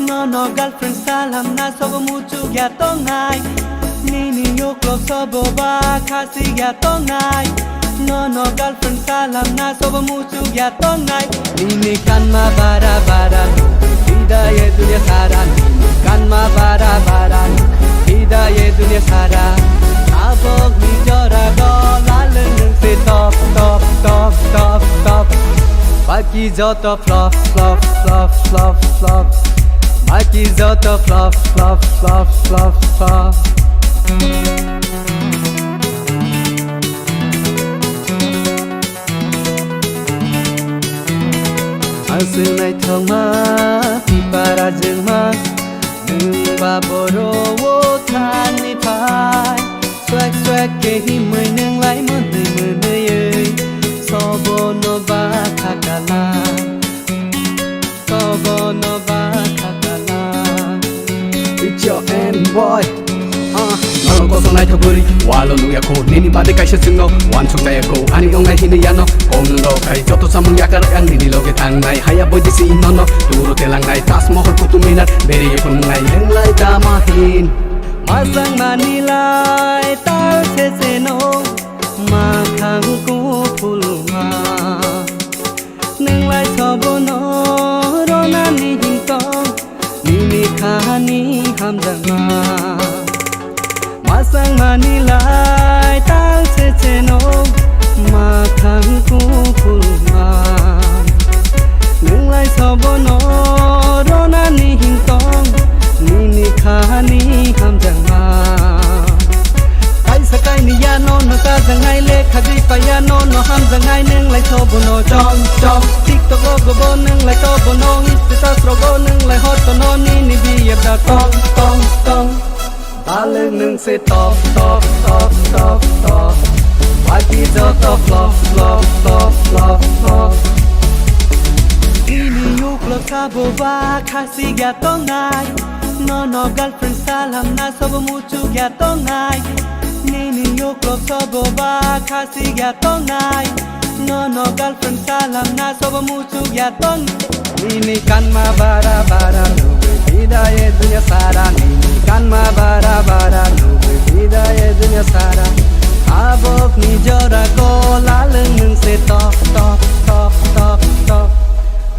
no girlfriend salam na sobo muchu gatongai nini yoklo soboba kasi gatongai no girlfriend salam na sobo muchu gatongai nini kanma bara bara hidaye dunia sara kanma bara bara hidaye dunia sara abog ni jora golaleng se top top top top top Maki jota fluff fluff fluff fluff fluff Maki jota fluff fluff fluff fluff fluff Asunai thongma pipara jengma Nungba boro wo thani phai Swag swag ke himai nung lai munai munai Sobono ba kakala Sobono ba kakala It's your end boy 너는 고소 날 더구리 와로 누야코 니니 바데 가이셔 승노 완충 다야코 아니 엉아이 히네 야노 오는 로 가이 저도 사문 야가라 양 니니 로게 당나이 하야 보이디시 인노노 두로 telang나이 타스 모홀 kutuminar 베리 예쁜 나이 랭라이 다마힌 마상 마닐라이 딸 세세노 마캉고 풀마 능라이 서보노 로나니 힘똥 니니 카니 함장마 마상 마닐라이 땅 세체노 마캉고 풀마 능라이 서보노 로나니 힘똥 니니 카니 함장마 Sakai ni ya no no ka zangai le khadi pa ya no no ham zangai neng lai so bono chong chong tiktok logo bo neng lai to bono insta strogo neng lai hot no ni ni bi ya da tong tong tong ba leng neng se top top top top top Baki jo top flop flop flop flop flop Ini yuk lo sabo ba kasi ga tongai no girlfriend salam na sobo muchu ga tongai Nini yoklo sobo ba kasi gatongai no girlfriend salam na sobo muchu gatong Nini kanma bara bara nubi hidaye dunia sara Nini kanma bara bara nubi hidaye dunia sara Abok ni jora ko laleng nung se top top top top top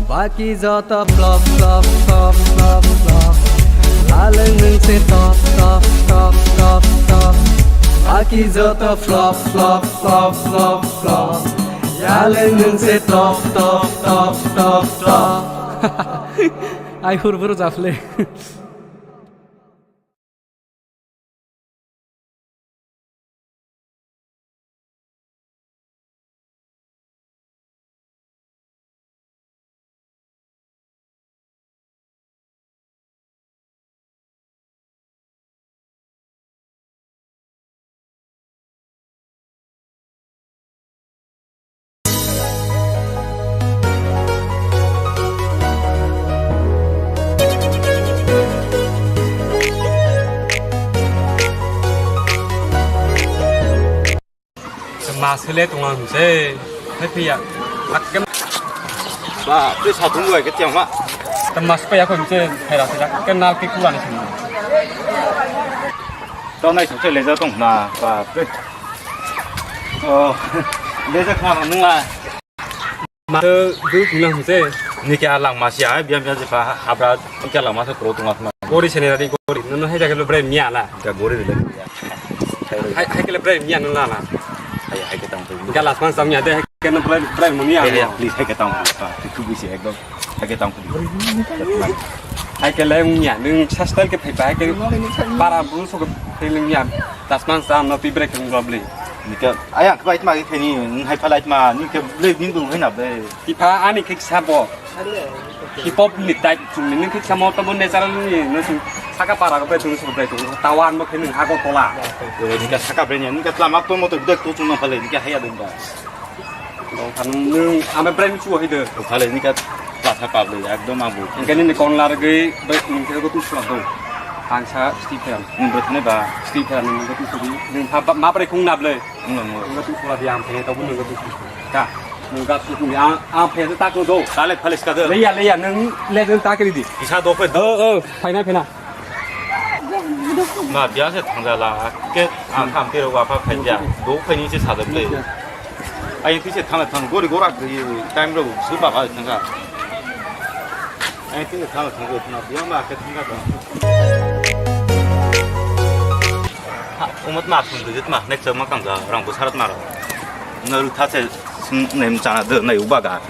Baki jota flop flop flop flop flop Laleng nung se top top top top top बाकी जत flop flop flop flop flop याले नोंसे top top top top top आइ हुरबुर जाफले 마슬레 동안 후세 해피야 아까 봐, 그 자동거 있겠지 아마. 마스파야 건제 해라 자 끝날 게 구라니 신 떠나이 저쪽 레저 동나 봐. 레저 가면 누가 마스 그 그냥 후세 니게 알랑 마시아 비암비아지 봐. 하브라 니게 알랑 마서 그로 동안 고리 세네라리 고리 너는 해자길로 브레 미야나 자 고리를 하이길로 브레 미야나나 hay cái tông cái là quan trọng nhà đây cái nó play một miếng please hay cái tông cứ bị xé đâu hay cái tông hay cái lấy nhà nương sát tới cái phải phải cái para bún số cái lưng nhà đặt mang sang nó bị break không gặp liền cái ai ăn cái mà cái này hay phải lại mà những cái lên những đồ hay nào đây thì phá anh ấy cái sao bỏ thì pop lịch đại chúng mình cái sao mà tao muốn để ra nó chúng 사과 바라가 배 주는 소리 또 타완 뭐 걔는 하고 돌아 그러니까 사과 브레냐 그러니까 라마 또 뭐도 또 주는 팔래 그러니까 해야 된다 너 가는 아메 브레인 주어 해도 팔래 그러니까 라타 빠블 약도 마부 그러니까 니 콘라르게 배 그거 또 수라도 한차 스티펜 그렇네 봐 스티펜 이거 또 소리 는 마브레 공납래 이거 또 수라 비암 배 또 보는 것도 자 뭔가 좀 앞에서 닦고도 달래 팔레스카드 레야 는 레는 닦으리디 이사도 그 파이나 mà bé sẽ thằng ra là cái thằng kia qua phải phải nhà đủ phải như thế sao được đấy anh thì sẽ thằng gối gối cái time rồi xử phạt ở thằng cả anh thì thằng gối thằng bé mà cái thằng cả ông mất mặt không được mà next mà càng ra rằng bữa sát mà rồi nó thật sẽ nem chana được này uba cả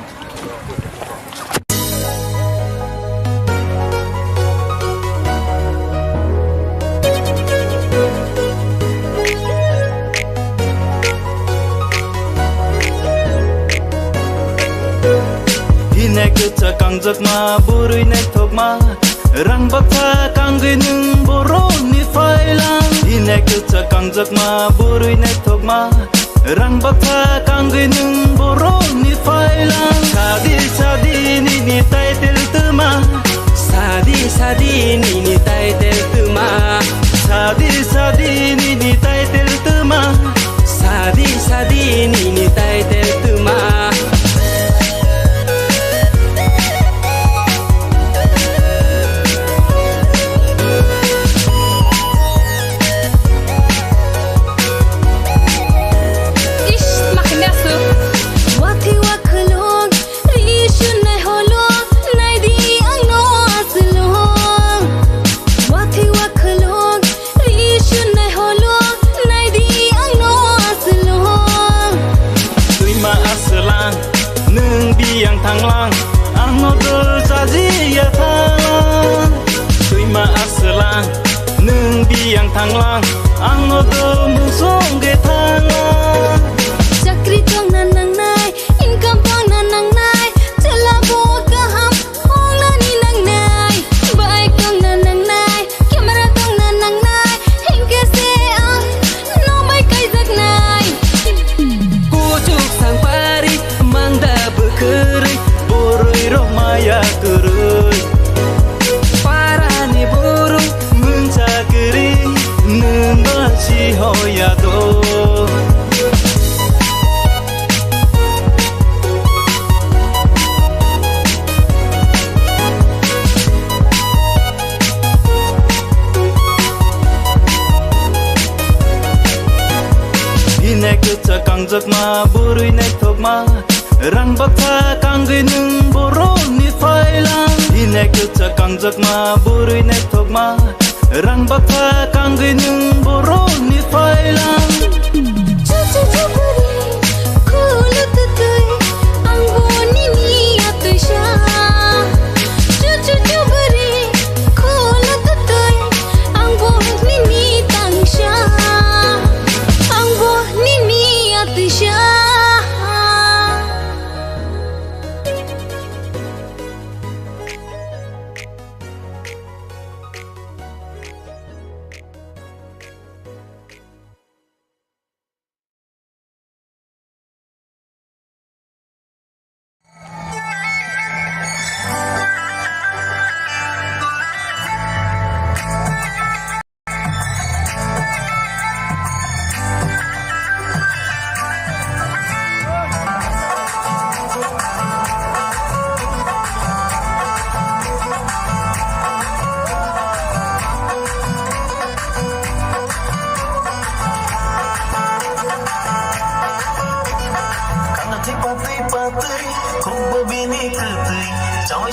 Kecak kang jakma burui nek thokma rang bakha kang ginung boroni phailang ine kecak kang jakma burui nek thokma rang bakha kang ginung boroni phailang sadi sadi ni tai tel tuma sadi sadi ni tai tel tuma sadi sadi ni tai tel tuma sadi sadi ni tai tel tuma thang lang ang no do mu song ge thang chakri tong nan nang nai income tong nan nang nai chela bo ka ham ong na ni nang nai bike tong nan nang nai camera tong nan nang nai hing ke se no mai kai jak nai ku chuk sang pari mang da bu khuri boroi ro maya kurui para ni burung mencakiri si hoya do ine kecak kang jakma burui nek thokma rang bakha kang ginung boroni phailang ine kecak kang jakma burui nek thokma rang bakha kang ginung boroni phailang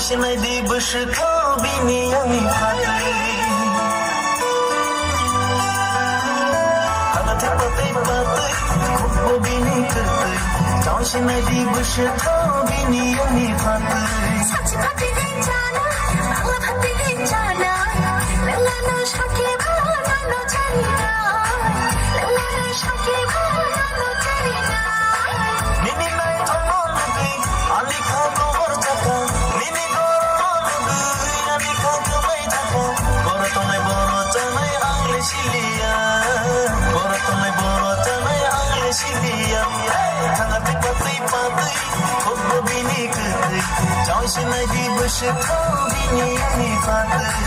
Chawshinai di bushko bini ami phatai Kanate patai patai khubbo bini kartai Chawshinai di bushko bini ami phatai Sachi phatai din jana bangla phatai din jana lengana shake bhana no charina lengana shake bhana no charina Nini nai thono nabi ali kha kobor jaka Nini goro nabi ali kha kamai jaka Boro tonai angle silia Boro tonai angle silia Thangati patai patai khubbo bini katai Chawshinai di bushko bini ami patai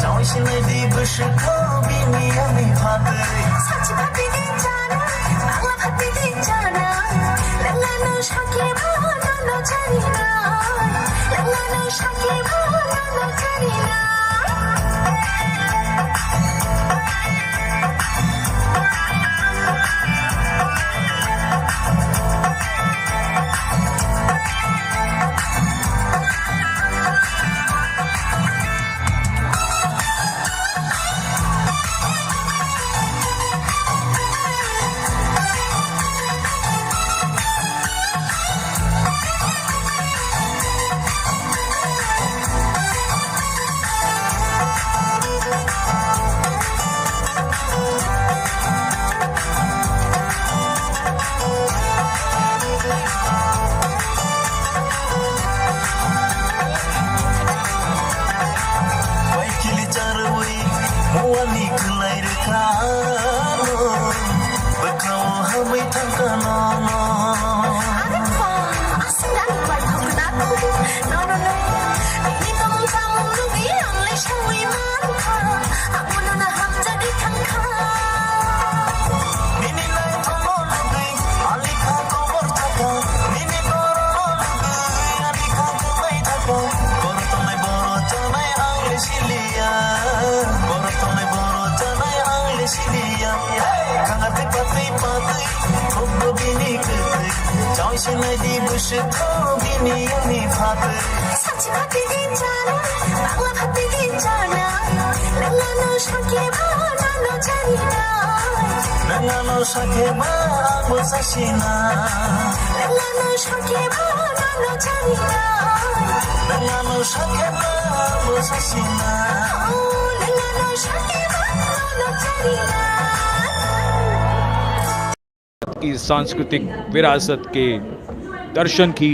Chawshinai di bushko bini ami phatai Sachi phatai din jana bangla phatai din jana lengana shake bhana no charina lengana shake bhana no charina Chawshinai di bushko bini ami phatai Sachi phatai din jana bangla phatai din jana lengana shake bhana no charina lengana shake bhana sashina lengana shake bhana no charina lengana shake bhana sashina lengana shake bhana no charina की सांस्कृतिक विरासत के दर्शन की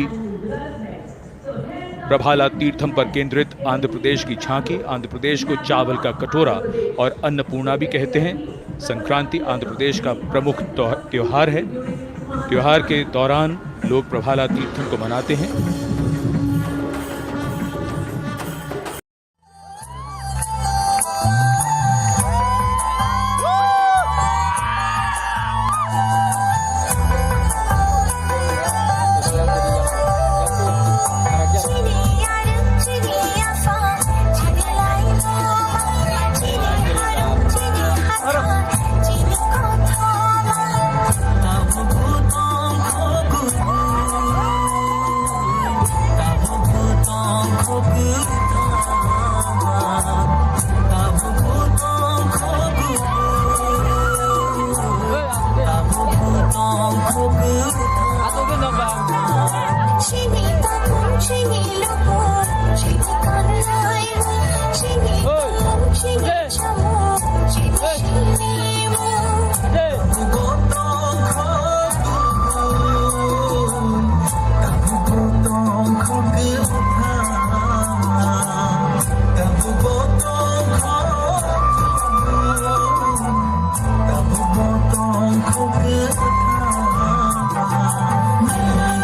प्रभाला तीर्थम पर केंद्रित आंध्र प्रदेश की झांकी। आंध्र प्रदेश को चावल का कटोरा और अन्नपूर्णा भी कहते हैं। संक्रांति आंध्र प्रदेश का प्रमुख त्योहार है। त्योहार के दौरान लोग प्रभाला तीर्थम को मनाते हैं। Yeah.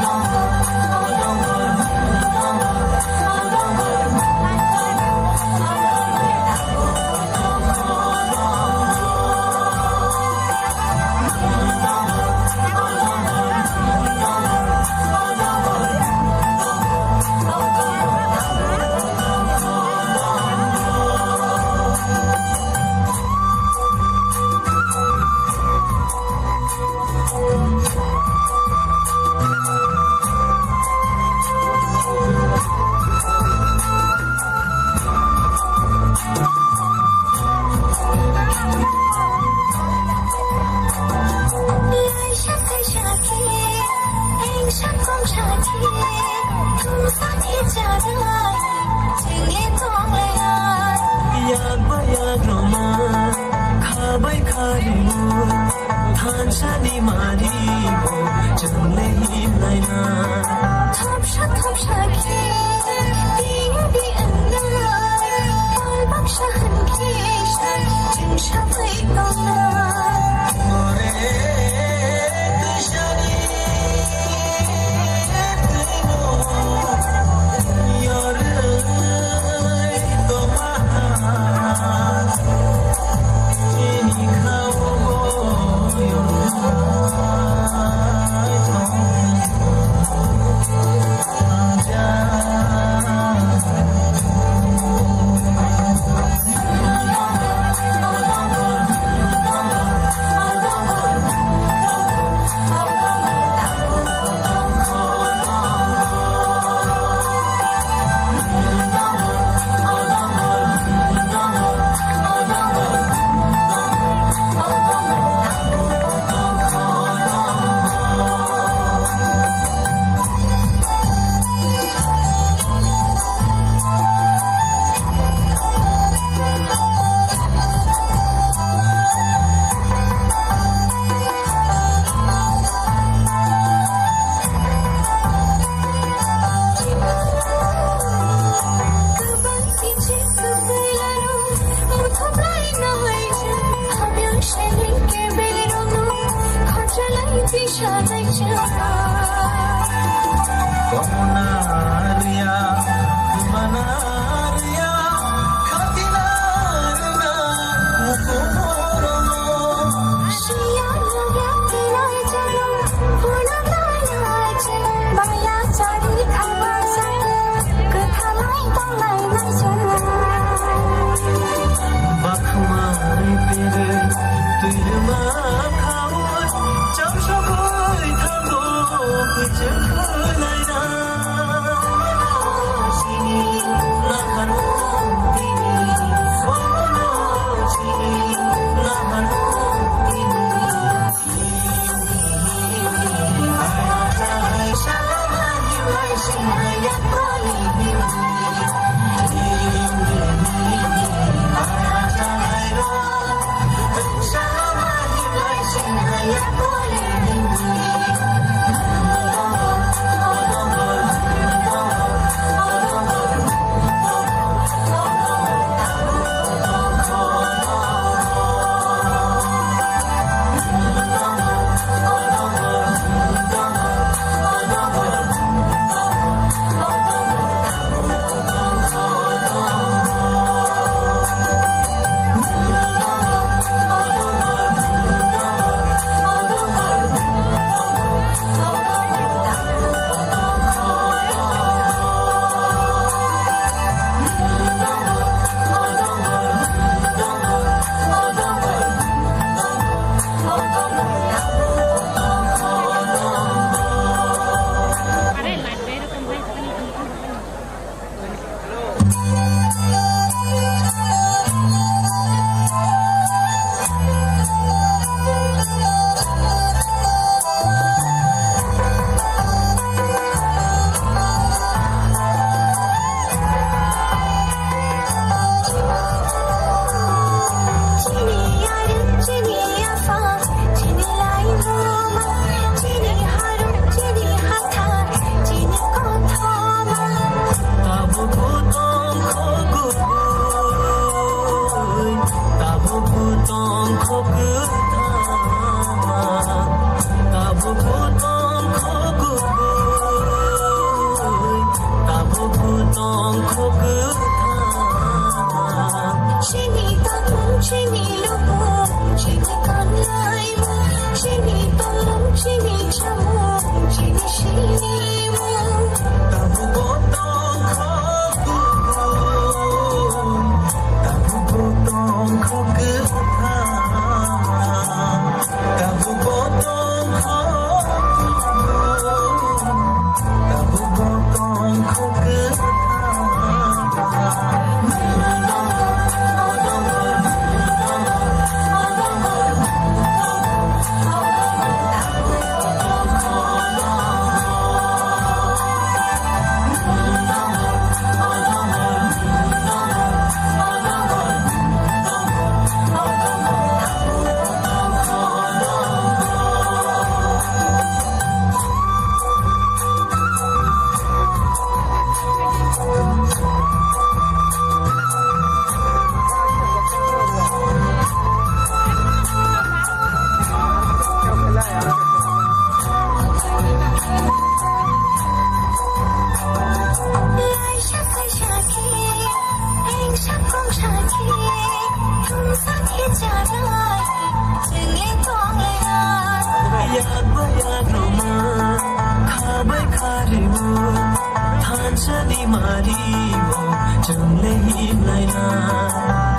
Hãy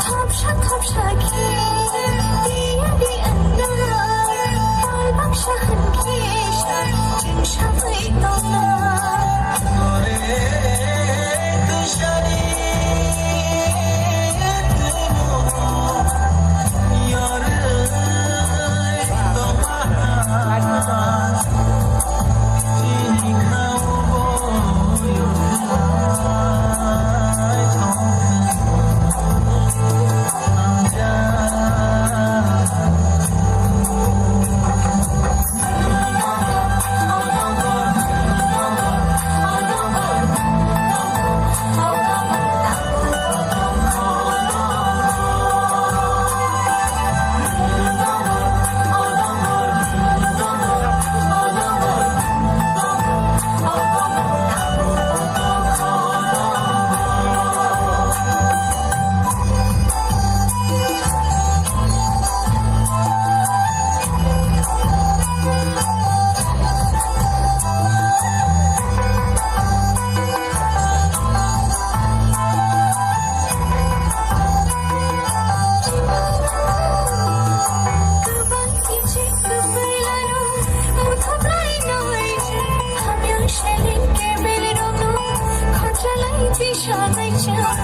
subscribe cho kênh Ghiền Mì Gõ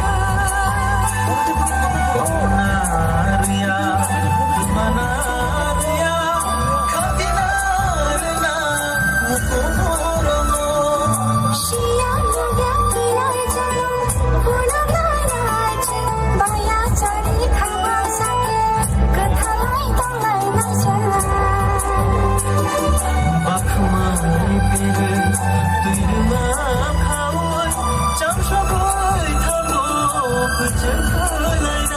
để không bỏ lỡ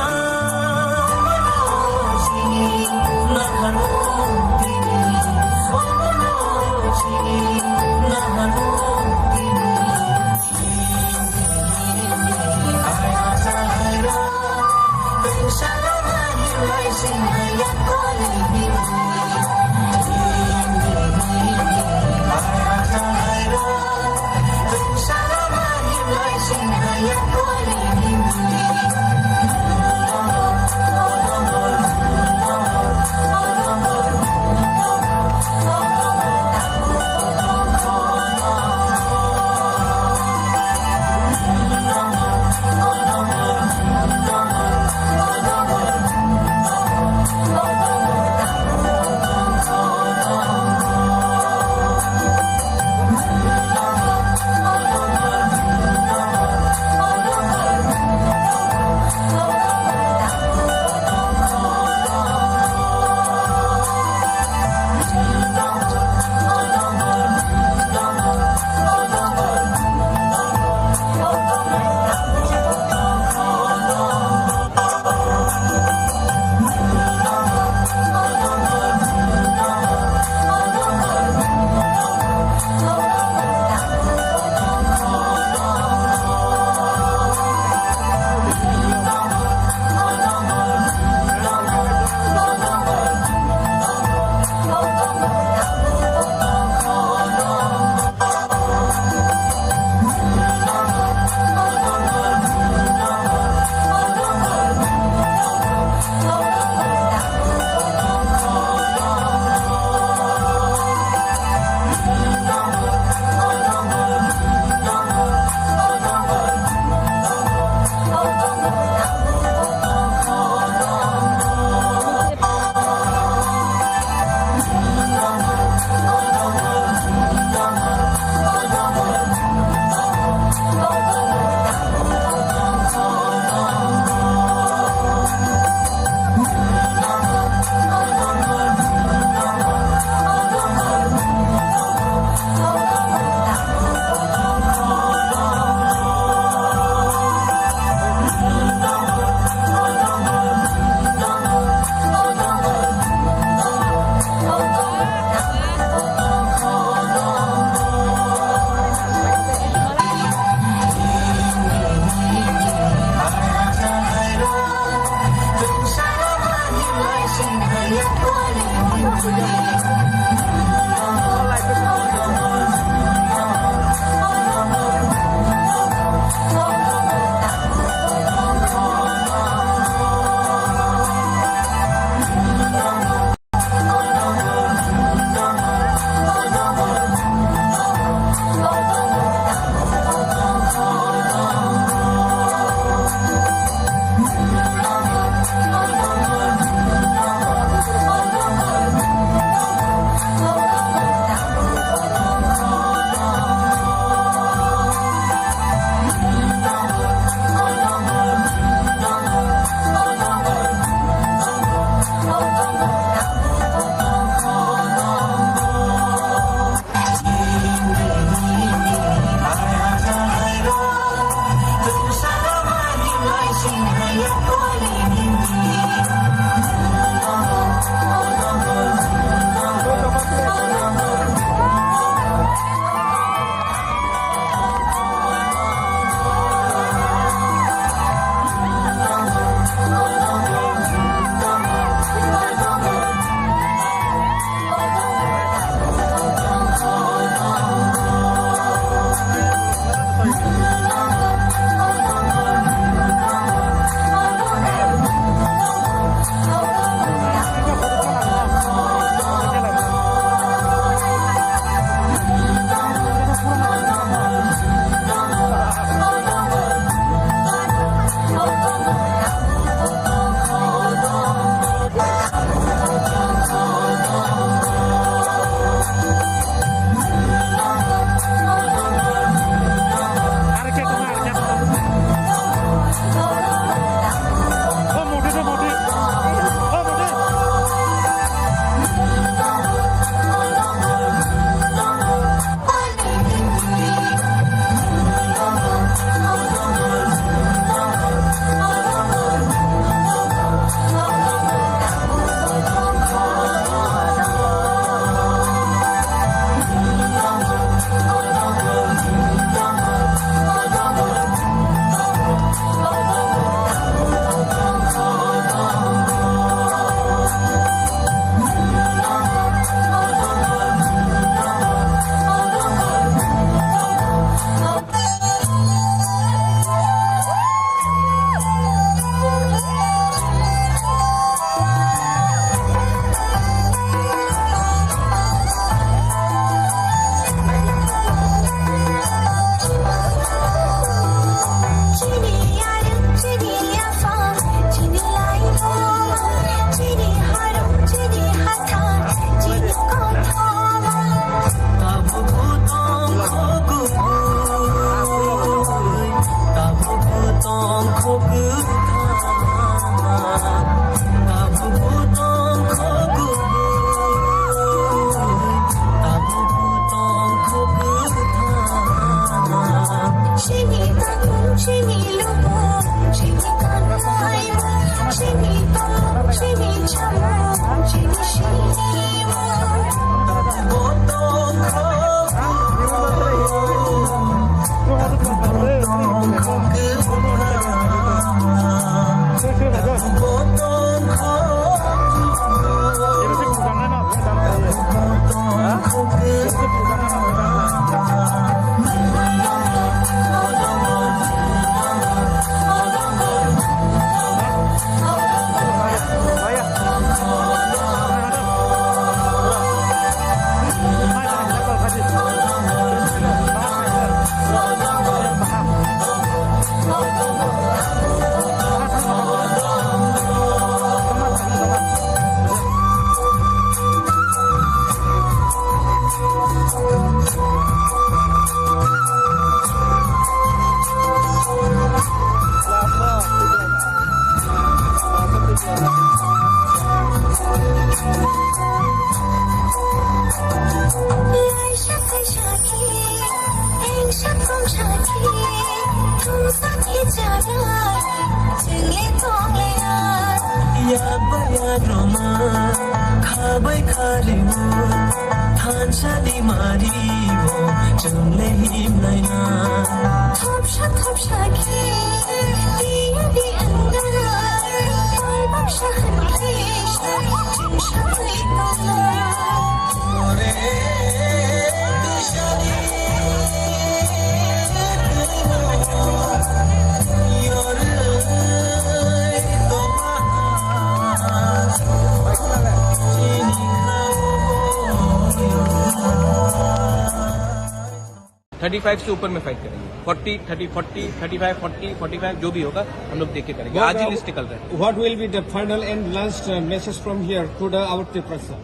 $35 से ऊपर में फाइट करेंगे। 40, 30, 40, 35, 40, 45 जो भी होगा हम लोग देख के करेंगे। आज ही लिस्ट निकल रहा है। What will be the final and last message from here to the our Triprasa?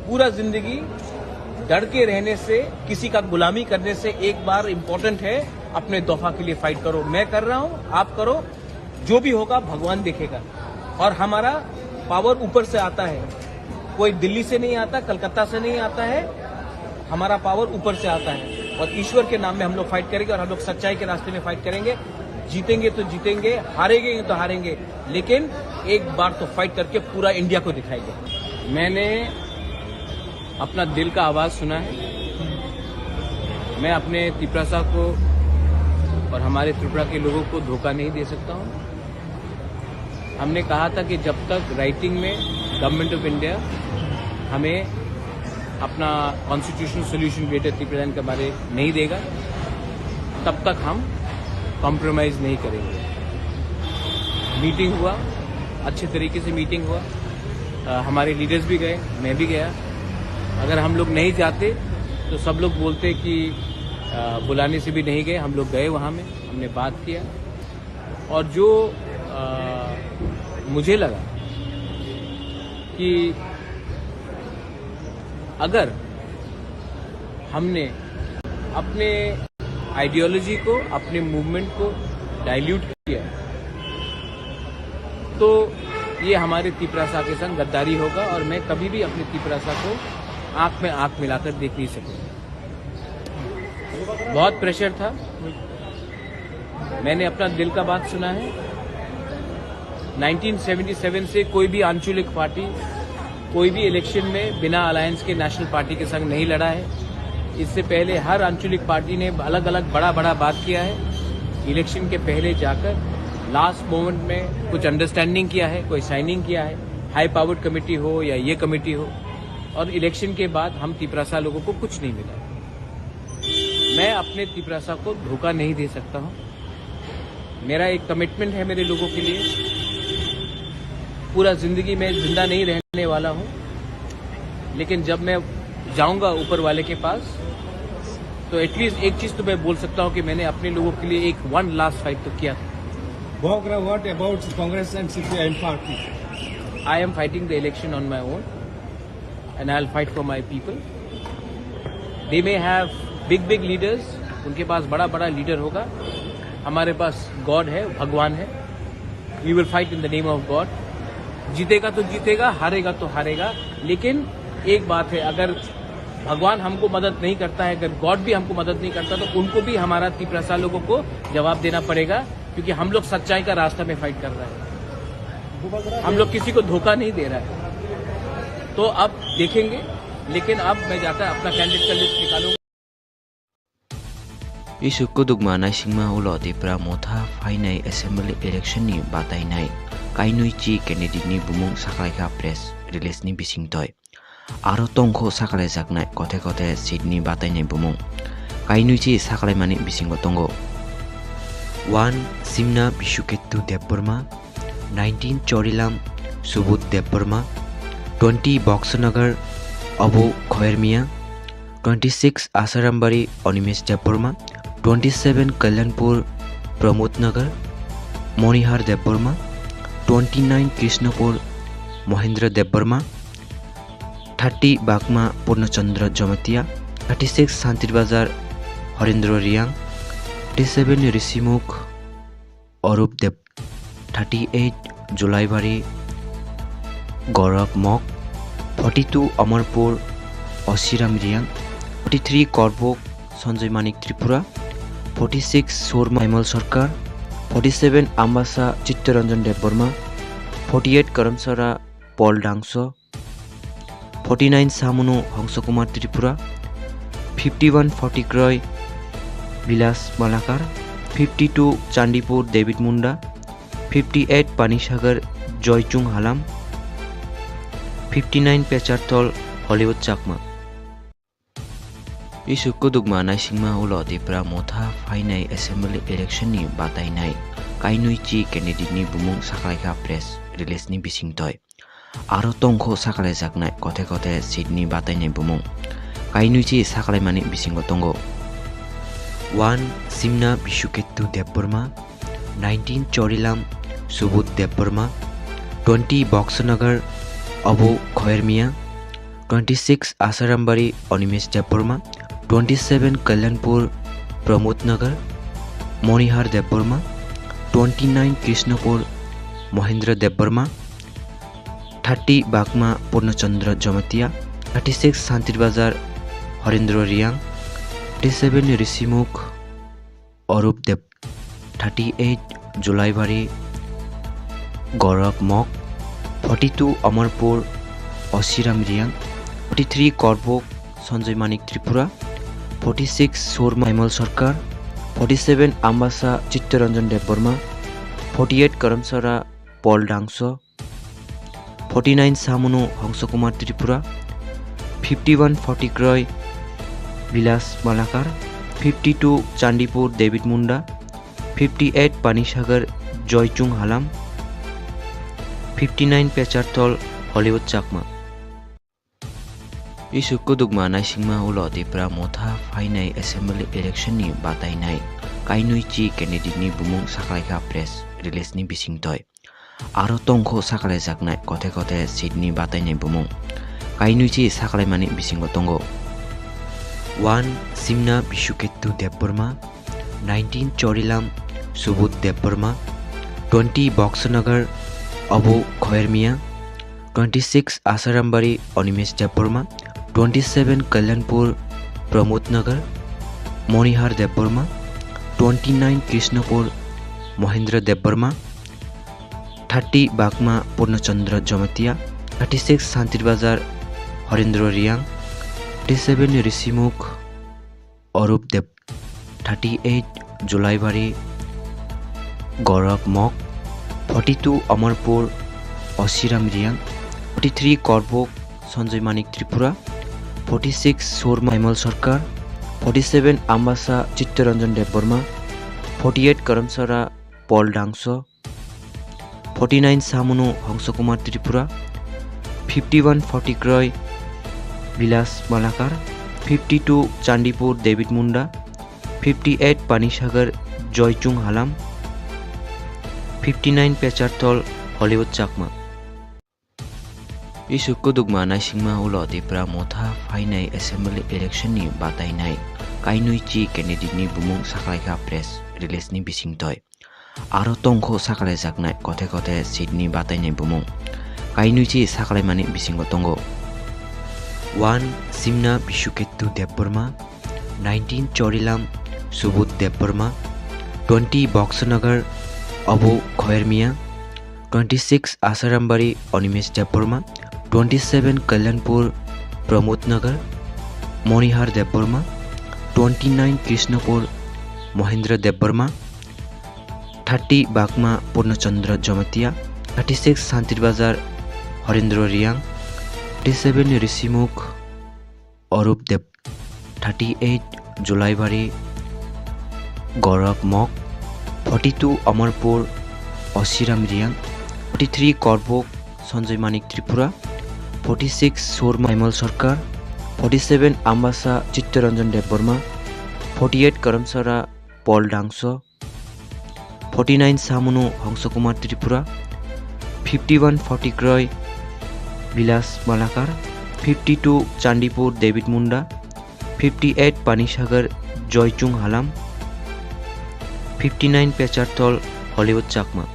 पूरा जिंदगी डर के रहने से, किसी का गुलामी करने से एक बार इम्पोर्टेंट है अपने दफा के लिए फाइट करो। मैं कर रहा हूं, आप करो, जो भी होगा भगवान देखेगा। और हमारा पावर ऊपर से आता है, कोई दिल्ली से नहीं आता, कलकत्ता से नहीं आता है, हमारा पावर ऊपर से आता है। और ईश्वर के नाम में हम लोग फाइट करेंगे और हम लोग सच्चाई के रास्ते में फाइट करेंगे। जीतेंगे तो जीतेंगे, हारेंगे तो हारेंगे, लेकिन एक बार तो फाइट करके पूरा इंडिया को दिखाएंगे। मैंने अपना दिल का आवाज सुना है। मैं अपने त्रिपुरा को और हमारे त्रिपुरा के लोगों को धोखा नहीं दे सकता हूं। हमने कहा था कि जब तक राइटिंग में गवर्नमेंट ऑफ इंडिया हमें अपना कॉन्स्टिट्यूशनल सोल्यूशन ग्रेटर त्रिपुरा के बारे नहीं देगा, तब तक हम कॉम्प्रोमाइज नहीं करेंगे। मीटिंग हुआ, अच्छे तरीके से मीटिंग हुआ, हमारे लीडर्स भी गए, मैं भी गया। अगर हम लोग नहीं जाते तो सब लोग बोलते कि बुलाने से भी नहीं गए। हम लोग गए वहाँ में, हमने बात किया और जो मुझे लगा कि अगर हमने अपने आइडियोलॉजी को, अपने मूवमेंट को डाइल्यूट किया तो ये हमारे त्रिपुरा के संग गद्दारी होगा और मैं कभी भी अपने त्रिपुरा को आंख में आंख मिलाकर देख नहीं सकूंगा। बहुत प्रेशर था, मैंने अपना दिल का बात सुना है। 1977 से कोई भी आंचलिक पार्टी कोई भी इलेक्शन में बिना अलायंस के नेशनल पार्टी के संग नहीं लड़ा है। इससे पहले हर आंचलिक पार्टी ने अलग अलग बड़ा बात किया है। इलेक्शन के पहले जाकर लास्ट मोमेंट में कुछ अंडरस्टैंडिंग किया है, कोई साइनिंग किया है, हाई पावर्ड कमेटी हो या ये कमेटी हो, और इलेक्शन के बाद हम त्रिपुरा लोगों को कुछ नहीं मिला। मैं अपने त्रिपुरा को धोखा नहीं दे सकता हूं। मेरा एक कमिटमेंट है मेरे लोगों के लिए। पूरा जिंदगी में जिंदा नहीं रहने वाला हूं, लेकिन जब मैं जाऊंगा ऊपर वाले के पास तो एटलीस्ट एक चीज तो मैं बोल सकता हूं कि मैंने अपने लोगों के लिए एक वन लास्ट फाइट तो किया था। What about Congress and CPIM party? I am fighting the election on my own and I'll fight for my people. They may have big leaders, उनके पास बड़ा लीडर होगा। हमारे पास गॉड है, भगवान है। We will fight in the name of God. जीतेगा तो जीतेगा, हारेगा तो हारेगा, लेकिन एक बात है, अगर भगवान हमको मदद नहीं करता है, अगर गॉड भी हमको मदद नहीं करता तो उनको भी हमारा तिपरासा लोगों को जवाब देना पड़ेगा, क्योंकि हम लोग सच्चाई का रास्ता में फाइट कर रहे हैं, हम लोग किसी को धोखा नहीं दे रहा है। तो अब देखेंगे, लेकिन अब मैं जाकर अपना कैंडिडेट का लिस्ट निकालूंगा। इसुको दुगमा नाइसिंगमा उलो तिप्रा मोथा फाइनाय एसेम्बली इलेक्शननि बातायनाय काइनुइचि कैंडिडेटनि बुमुं साखालायखा प्रेस रिलिजनि बिसिंतय आरो तंखौ साखालायजाकनाय कथे कथे सीटनि बातायनाय बुमुं काइनुइचि साखालायमानि बिसिंगो तंगो 1 सिमना बिशुकेतु देबबर्मा 19 चोरिलाम सुबुत देबबर्मा 20 बक्सनगर अबु खयरमिया 26 आसारामबारी अनिमेश देबबर्मा 27 कल्याणपुर प्रमोद नगर मणिहार देबबर्मा 29 कृष्णपुर महेंद्र देबबर्मा 30 बागमा पूर्णचंद्र जमतिया 36 शांतिर बाजार हरेंद्र रियांग 37 ऋषिमुख अरूप देव 38 जुलाईबारी गौरव मक 42 अमरपुर अशिराम रियांग 43 करबोक संजय मानिक त्रिपुरा 46 सोरमा हेमल सरकार 47 आम्बासा चित्तरंजन देबबर्मा 48 करमसरा पल डांगसो 49 सामुनु हंसकुमार त्रिपुरा 51 फटिक्रय विलास मालाकार 52 चांदीपुर डेविड मुंडा 58 पानीसागर जयचुंग हालाम 59 पेचारतल हलिउड चाकमा इसुको दुगमा नाइसिंगमा उलो तिप्रा मोथा फाइनाय एसेम्बली इलेक्शननि बातायनाय काइनुइचि कैंडिडेटनि बुमुं साखालायखा प्रेस रिलिजनि बिसिंतय आरो तंखौ साखालायजाकनाय कथे कथे सीटनि बातायनाय बुमुं काइनुइचि साखालायमानि बिसिंगो तंगो 1 सिमना बिशुकेतु देबबर्मा 19 चोरिलाम सुबुत देबबर्मा 20 बक्सनगर अबु खयरमिया 26 आसारामबारी अनिमेश देबबर्मा 27 कल्याणपुर प्रमोद नगर मणिहार देबबर्मा 29 कृष्णपुर महेंद्र देबबर्मा 30 बागमा पूर्णचंद्र जमतिया 36 शांतिर बाजार हरेंद्र रियांग 37 ऋषिमुख अरूप देव 38 जुलाईबारी गौरव मक 42 अमरपुर अशिराम रियांग 43 करबोक संजय मानिक त्रिपुरा 46 सोरमा हेमल सरकार 47 आम्बासा चित्तरंजन देबबर्मा 48 करमसरा पल डांगसो 49 सामुनु हंसकुमार त्रिपुरा 51 फटिक्रय विलास मालाकार 52 चांदीपुर डेविड मुंडा 58 पानीसागर जयचुंग हालाम 59 पेचारतल हलिउड चाकमा इसुको दुगमा नाइसिंगमा उलो तिप्रा मोथा फाइनाय एसेम्बली इलेक्शननि बातायनाय काइनुइचि कैंडिडेटनि बुमुं साखालायखा प्रेस रिलिजनि बिसिंतय आरो तंखौ साखालायजाकनाय कथे कथे सीटनि बातायनाय बुमुं काइनुइचि साखालायमानि बिसिंगो तंगो 1 सिमना बिशुकेतु देबबर्मा 19 चोरिलाम सुबुत देबबर्मा 20 बक्सनगर अबु खयरमिया 26 आसारामबारी अनिमेश देबबर्मा 27 कल्याणपुर प्रमोद नगर मणिहार देबबर्मा 29 कृष्णपुर महेंद्र देबबर्मा 30 बागमा पूर्णचंद्र जमतिया 36 शांतिर बाजार हरेंद्र रियांग 37 ऋषिमुख अरूप देव 38 जुलाईबारी गौरव मक 42 अमरपुर अशिराम रियांग 43 करबोक संजय मानिक त्रिपुरा 46 सोरमा हेमल सरकार 47 आम्बासा चित्तरंजन देबबर्मा 48 करमसरा पल डांगसो 49 सामुनु हंसकुमार त्रिपुरा 51 फटिक्रय विलास मालाकार 52 चांदीपुर डेविड मुंडा 58 पानीसागर जयचुंग हालाम 59 पेचारतल हलिउड चाकमा इसुको दुगमा नाइसिंगमा उलो तिप्रा मोथा फाइनाय एसेम्बली इलेक्शननि बातायनाय काइनुइचि कैंडिडेटनि बुमुं साखालायखा प्रेस रिलिजनि बिसिंतय आरो तंखौ साखालायजाकनाय कथे कथे सीटनि बातायनाय बुमुं काइनुइचि साखालायमानि बिसिंगो तंगो 1 Simna Bishuketu Deborma, 19 Chorilam Subut Deborma, 20 Boxanagar Abu Khoermia, 26 Asarambari Onimesh Deborma, 27 Kalyanpur Pramod Nagar Monihar Deborma, 29 Krishnapur Mohendra Deborma, 30 Bakma Purnachandra Jamatia, 36 Santir Bazar Harindra Riang, 37 Risimukh Arup Deb, 38 Julaibari Gaurav Mok, 42 Amarpur Oshiram Riang, 43 Korbok Sanjay Manik Tripura, 46 Surma Aimal Sarkar, 47 Ambasa Chittaranjan Deborma, 48 Karamsara Paul Dangso, 49 Samunu Hongsakumar Tripura, 51 Fotikroy Vilas Malakar, 52 Chandipur David Munda, 58 Panishagar Joychung Halam, 59 Pechartol Hollywood Chakma.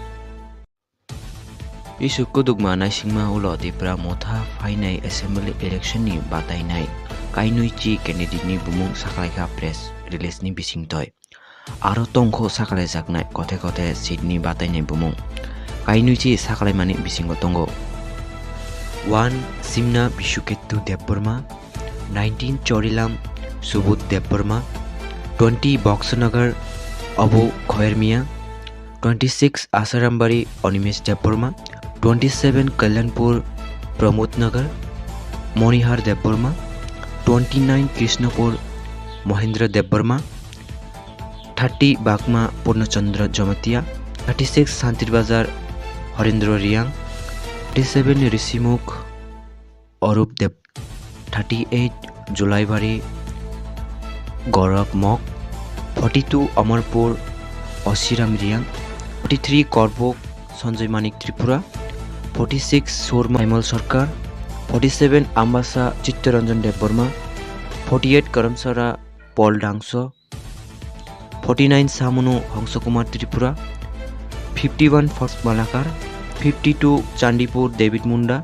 Isukku dugma naisingma ulo dipra motha fainai assembly election ni batainai kainui chi candidate ni bumung saklaika press release ni bisingtoi aro tongkho saklai jaknai kothe kothe seat ni batainai bumung kainui chi saklai mani bisingo tongo 1 Simna Bishuketu Deborma, 19 Chorilam Subut Deborma, 20 Boxanagar Abu Khoermia, 26 Asarambari Onimesh Deborma, 27 Kalyanpur Pramod Nagar Monihar Deborma, 29 Krishnapur Mohendra Deborma, 30 Bakma Purnachandra Jamatia, 36 Santir Bazar Harindra Riang, 37 Risimukh Arup Deb, 38 Julaibari Gaurav Mok, 42 Amarpur Oshiram Riang, 43 Korbok Sanjay Manik Tripura, 46 Surma Aimal Sarkar, 47 Ambasa Chittaranjan Deborma, 48 Karamsara Paul Dangso, 49 Samunu Hongsakumar Tripura, 51 Fox Malakar, 52 Chandipur David Munda,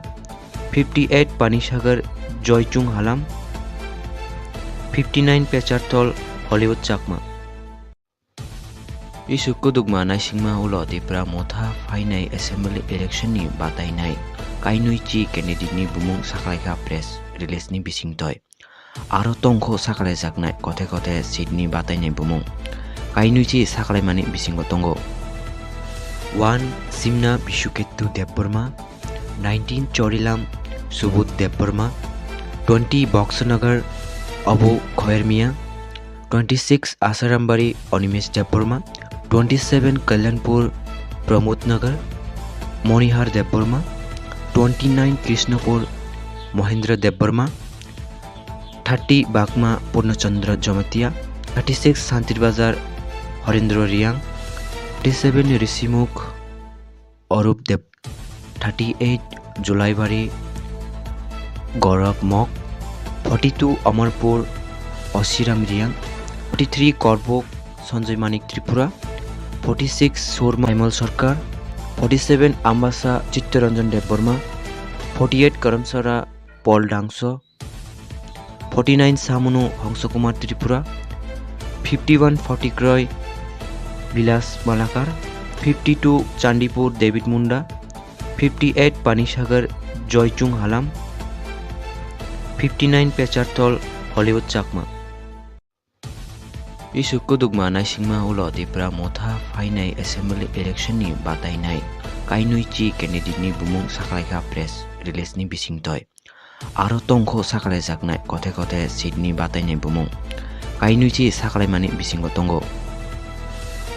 58 Panishagar Joychung Halam, 59 Pechartol Hollywood Chakma. Isukku dugma naisingma ulo dipra motha fainai assembly election ni batainai kainui chi candidate ni bumung saklaika press release ni bisingtoi aro tongkho saklai jaknai kothe kothe seat ni batainai bumung kainui chi saklai mani bisingo tongo 1 Simna Bishuketu Deborma, 19 Chorilam Subut Deborma, 20 Boxanagar Abu Khoermia, 26 Asarambari Onimesh Deborma, 27 Kalyanpur Pramod Nagar Monihar Deborma, 29 Krishnapur Mohendra Deborma, 30 Bakma Purnachandra Jamatia, 36 Santir Bazar Harindra Riang, 37 Risimukh Arup Deb, 38 Julaibari Gaurav Mok, 42 Amarpur Oshiram Riang, 43 Korbok Sanjay Manik Tripura, 46 Surma Aimal Sarkar, 47 Ambasa Chittaranjan Deborma, 48 Karamsara Paul Dangso, 49 Samunu Hongsakumar Tripura, 51 Fotikroy Vilas Malakar, 52 Chandipur David Munda, 58 Panishagar Joychung Halam, 59 Pechartol Hollywood Chakma. Isukku dugma naisingma ulo dipra motha fainai assembly election ni batainai kainui chi candidate ni bumung saklaika press release ni bisingtoi aro tongkho saklai jaknai kothe kothe seat ni batainai bumung kainui chi saklai mani bisingo tongo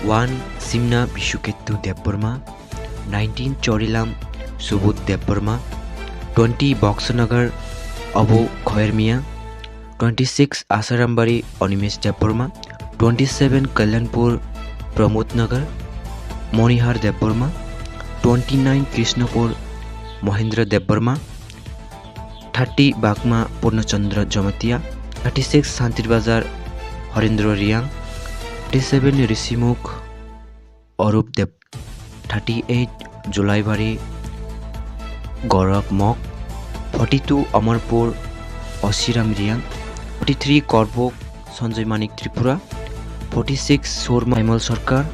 1 Simna Bishuketu Deborma, 19 Chorilam Subut Deborma, 20 Boxanagar Abu Khoermia, 26 Asarambari Onimesh Deborma, 27 Kalyanpur Pramod Nagar Monihar Deborma, 29 Krishnapur Mohendra Deborma, 30 Bakma Purnachandra Jamatia, 36 Santir Bazar Harindra Riang, 37 Risimukh Arup Deb, 38 Julaibari Gaurav Mok, 42 Amarpur Osiram Riang, 43 Korbok Sanjay Manik Tripura, 46 Surma Aimal Sarkar,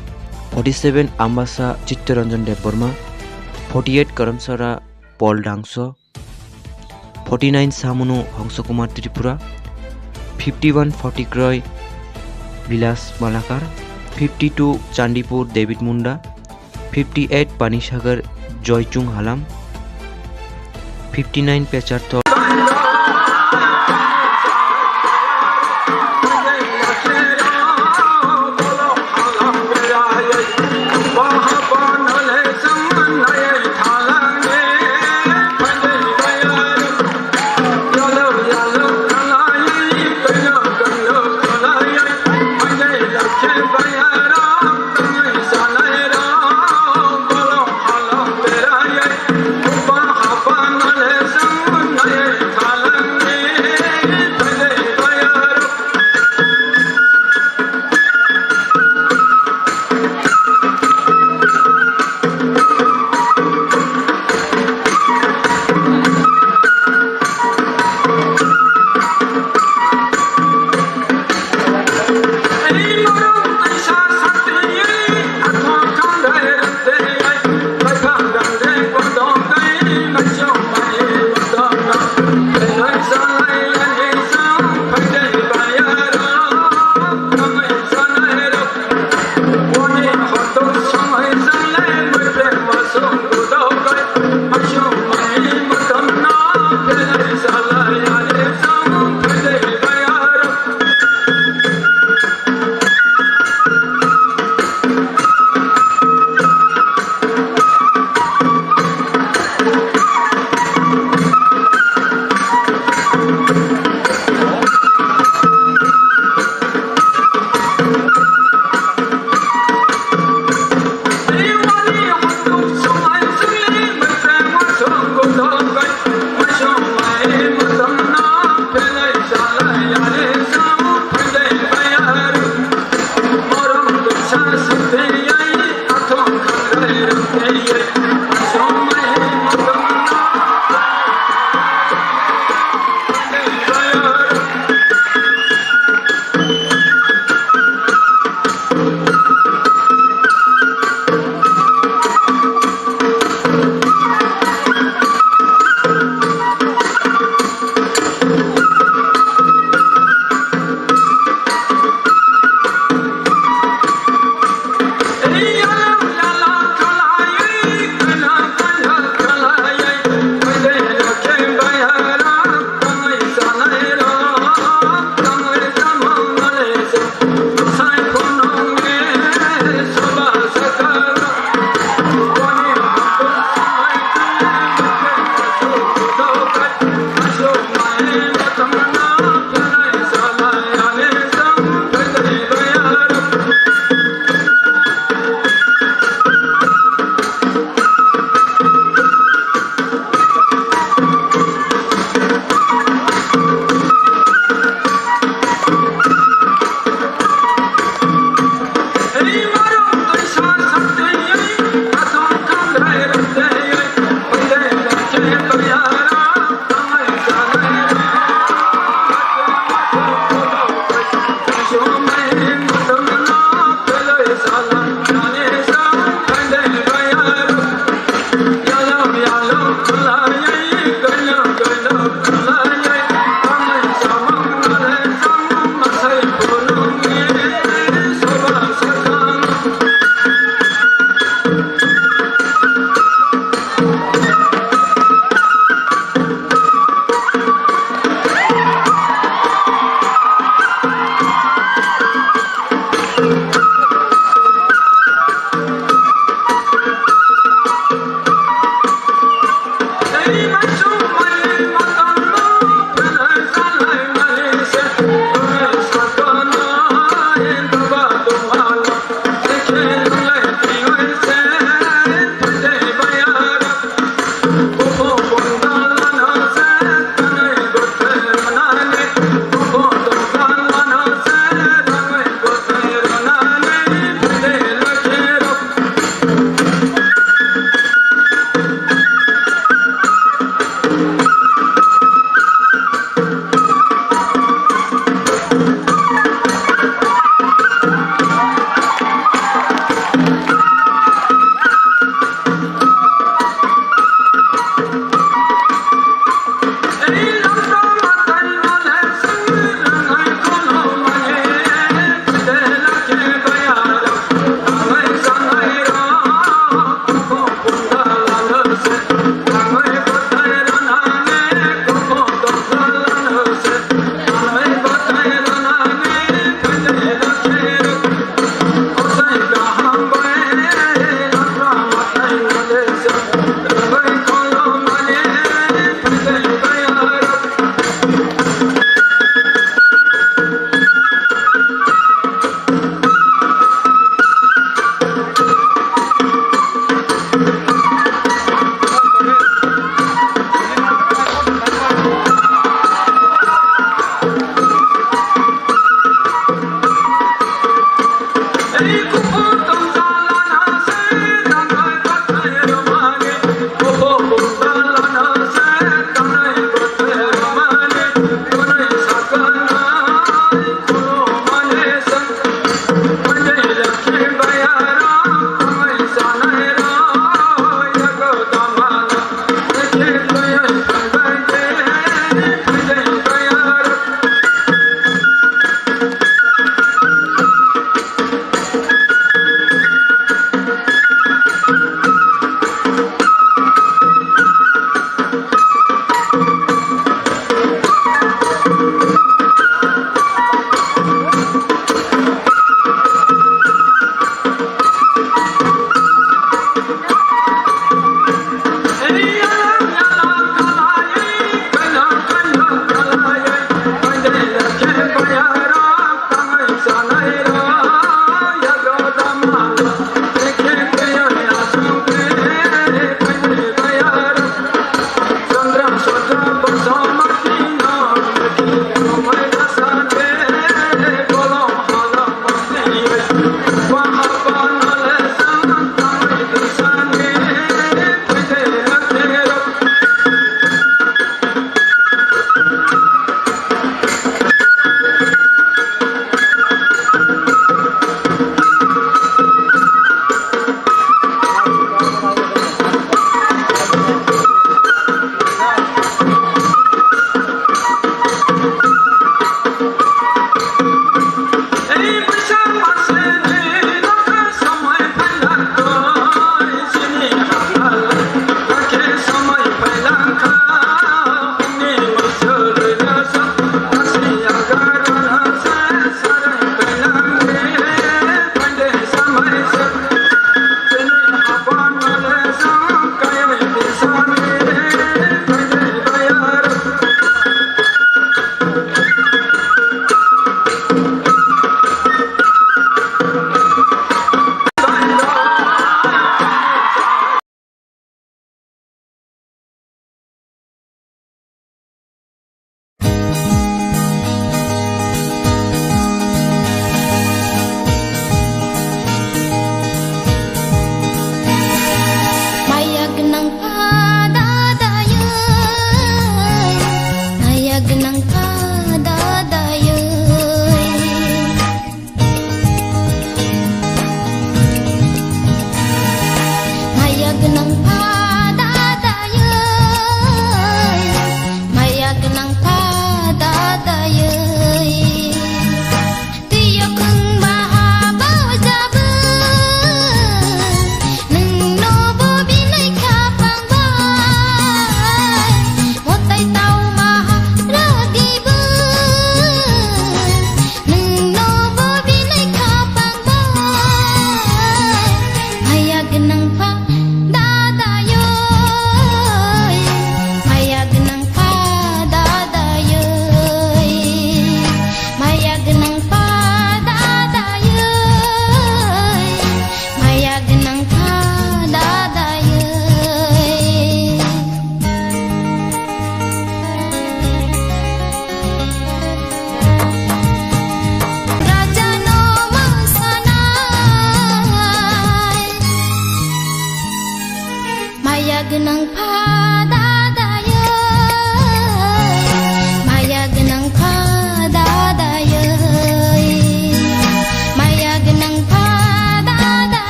47 Ambasa Chittaranjan Deborma, 48 Karamsara Paul Dangso, 49 Samunu Hongsokumar Tripura, 51 Fortikroy Vilas Malakar, 52 Chandipur David Munda, 58 Panisagar Joychung Halam, 59 Pecharthor Bye.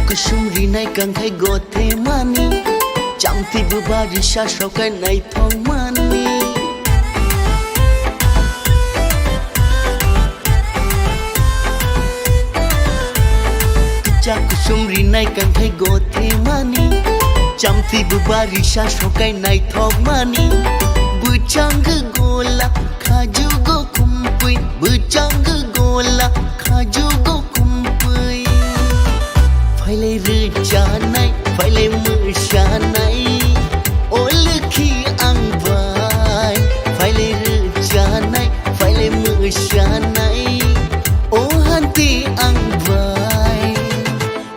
Kusumri nai kang hai gote mani Chamti bubari sha shokai nai thong mani Kusumri nai kang hai gote mani Chamti bubari sha shokai nai thong mani Buchang gola khaju go kumpui Buchang gola khaju go kumpui Failai rejanai, failai mersanai Olki ang bai Failai rejanai, failai mersanai Oh hanti ang bai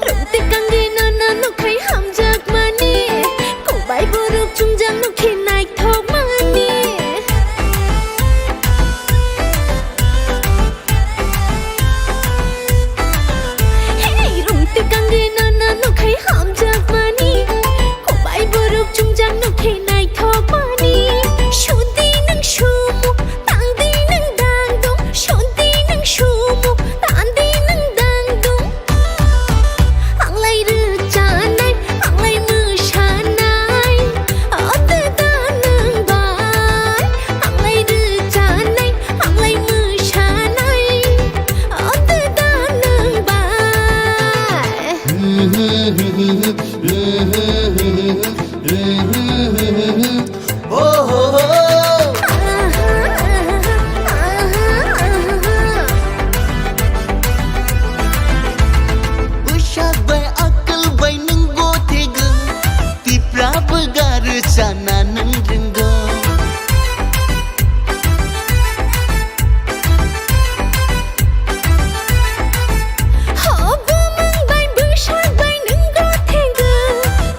Rumti kang ginana no khai hamjak mani Ko bai borok chungjang no khinai thok mani Hey rumti kang ginana no khai hamjak mani Ko bai borok chungjang no khinai thok mani Shunti nang shumu tangdi nang dangdong Shunti nang shumu tangdi nang dangdong Anglai rejanai, anglai mersanai Ate danang bai Anglai rejanai, anglai mersanai Ate danang Ushak bai akal bai nang gote ga Tipra bagar sana nang ringga Hobumang bai bushak bai nang gotenga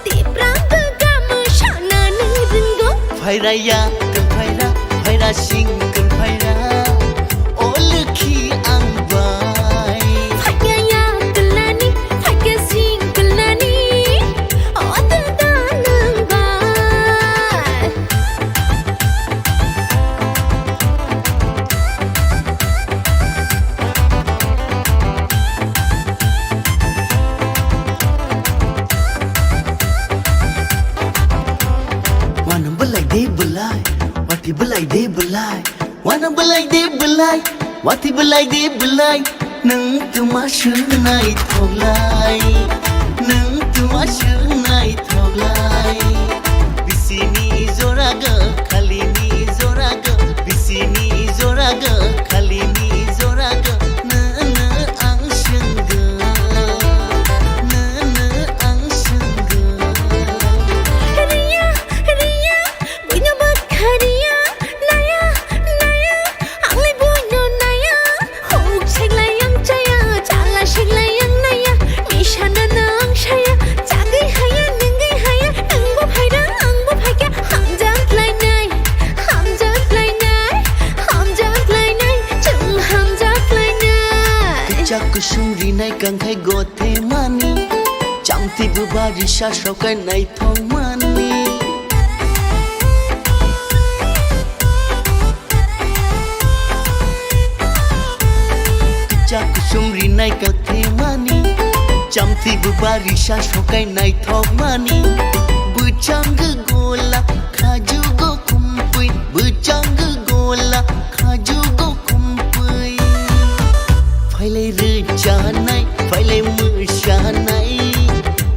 Tiprang begama shana nang ringgo Phaira ya kan phaira phaira sing kan phaira Olki ang bai Phaya ya kalani, phaya sing kalani Ate danang bai Wanna belai de belai Wati belai de belai Wanna belai de belai Wati belai de belai Nang tu masuk nai tholai Nang tu masuk Chamti bubari shashokai nai thongmani Kecak sumri nai kathemani Chamti bubari shashokai nai thongmani Buchang gola khaju go kumpui Buchang gola khaju go kumpui Phailai rjanai phailai mushanai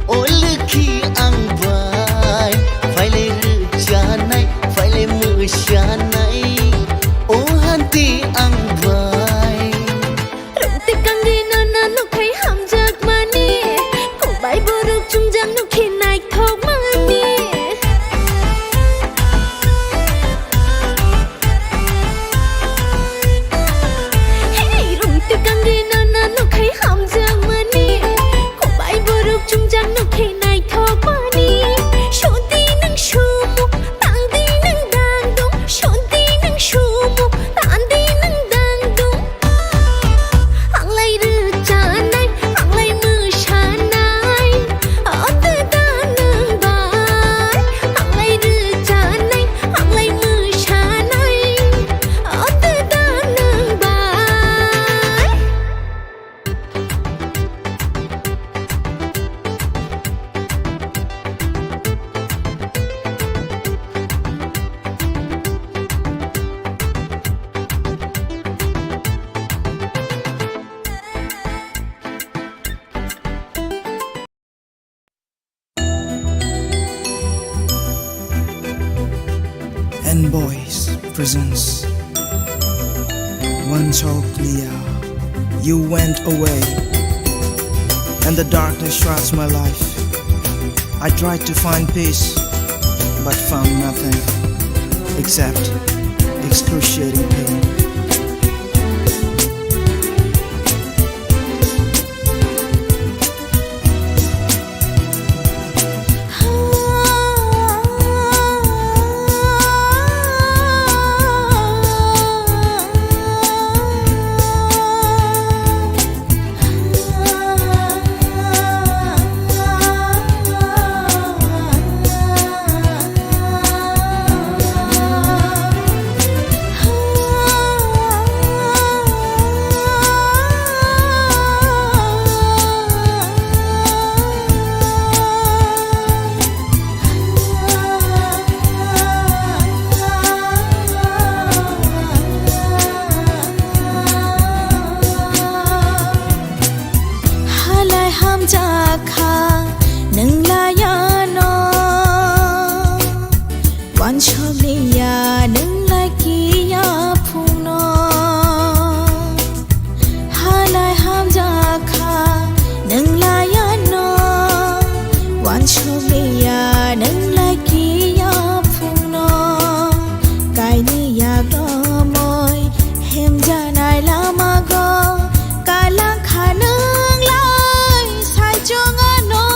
Olki angbai Phailai rjanai phailai mushanai Oh hanti angbai Rungti kangi nana nukai hamjak mani Kubai borok chungjang nuki naik thok mani Hey rungti kangi nana nukai hamjak mani Kubai borok chungjang nuki naik thok mani Shonti nang shumu tangdi nang dangdung Shonti nang shumu tangdi nang dangdung Anglai rjanai anglai mushanai Ate danang bai Anglai rjanai anglai mushanai Ate danang bai And Boys presents One so clear, you went away, and the darkness shrouds my life. I tried to find peace, but found nothing except excruciating pain. Halai hamjaka nang layano Wan chobliya nang laikiya phungno Halai hamjaka nang layano Wan chobliya nang laikiya phungno Kaini yagromoy hemjanai lamago Kalang khanang lai sai chungano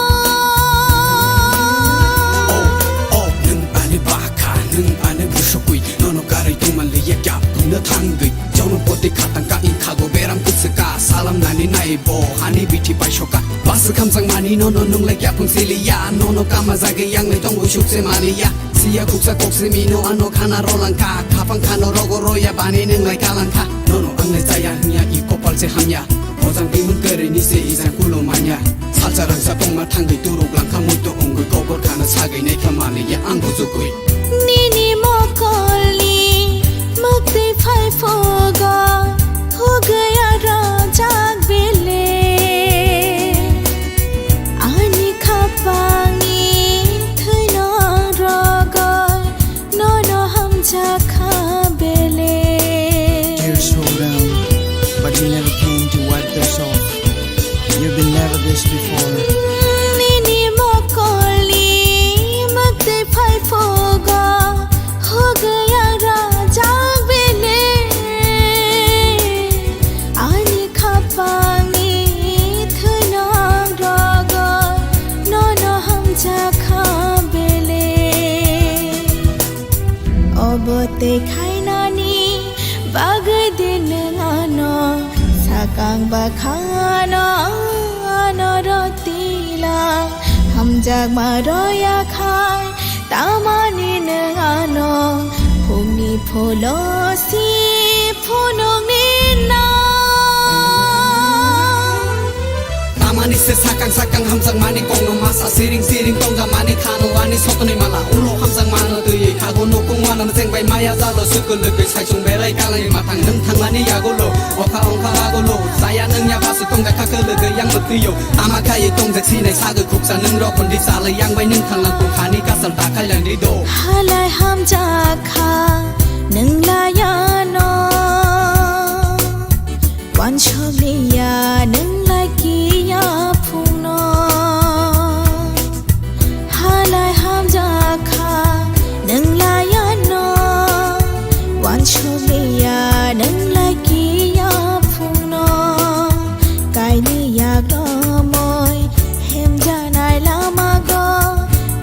Oh, nung ane baka, nung ane busukui, nono karai tuman liya kyap kuna thangui. Jono pote khatang ka in khago beram kutsaka, salam nani nai bo, hani biti pai shoka. Basu kamsang mani nono nung lai kyap pung siliya, nono kama zage yang lai tong ushuk se maniya. Siya kuksa kokse mino ano khana rolangka, kapang khano rogo roya bani nung lai kalangka. Nono ang lai zaya hiya I kopal se hamya. Ozang timun kere ni se izang kulo manya. Saljarang sa tong ma thangui turuk langka muito ongui kokor khana sagai nei khamani ya anggo zukui. Nini mokoli mukti phai foga ho gaya rajak bele Ani khapangi thaina ragai nono hamja kha bele Tears roll down, but you never came to wipe this off. You've been never this before. Nini mokoli mukti phai foga ho gaya rajak bele Ani khapangi thaina ragai nono hamja kha bele Obote khainani bagdin ano sakang bakhano anorotila hamjak maroya khai tamani nengano phumni pholosi phunong nina Tamani se sakang hamjak mani kongno masa siring tongja mani thano wani sotoni mala ulo hamjak mano tui kago no kongwana jengbai maya jalo sukul lege saisung belai kalai matang nang thangmani yagolo oka ongka agolo saya nang ya basu tongja kakal lege yang betiyo tamakai tongja sinai saga kuksa nang ro kondi sala yang bai nang thanglang ko khani kasal takai lang di do halai hamjak kha nang layano wan chogliya nang laikiya phungno halai hamjak kha nang layano wan chogliya nang laikiya phungno kaini yagdo moi hemjanai lama go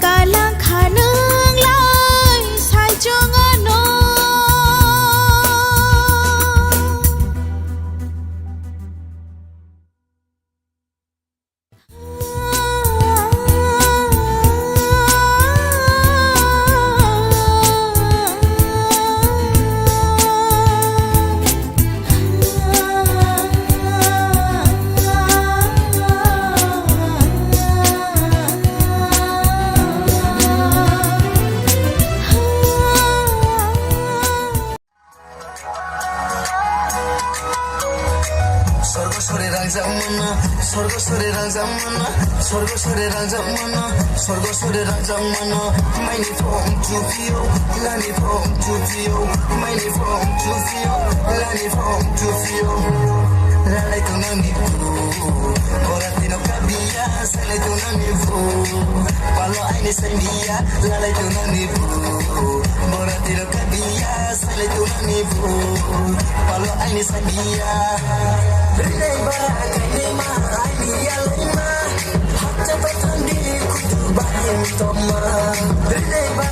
kalang khanang lai sai chongano Sorgosore rangjamana sorgosore rangjamana sorgosore rangjamana maini from to feel lani from to feel maini from to feel lani from to feel lalai tunani ora tino kabia sale tunani palo aini sendia lalai tunani ora tino kabia sale tunani palo aini sendia Rilai ma aini yalima hatta patandi kutu bahem toma Rilai ma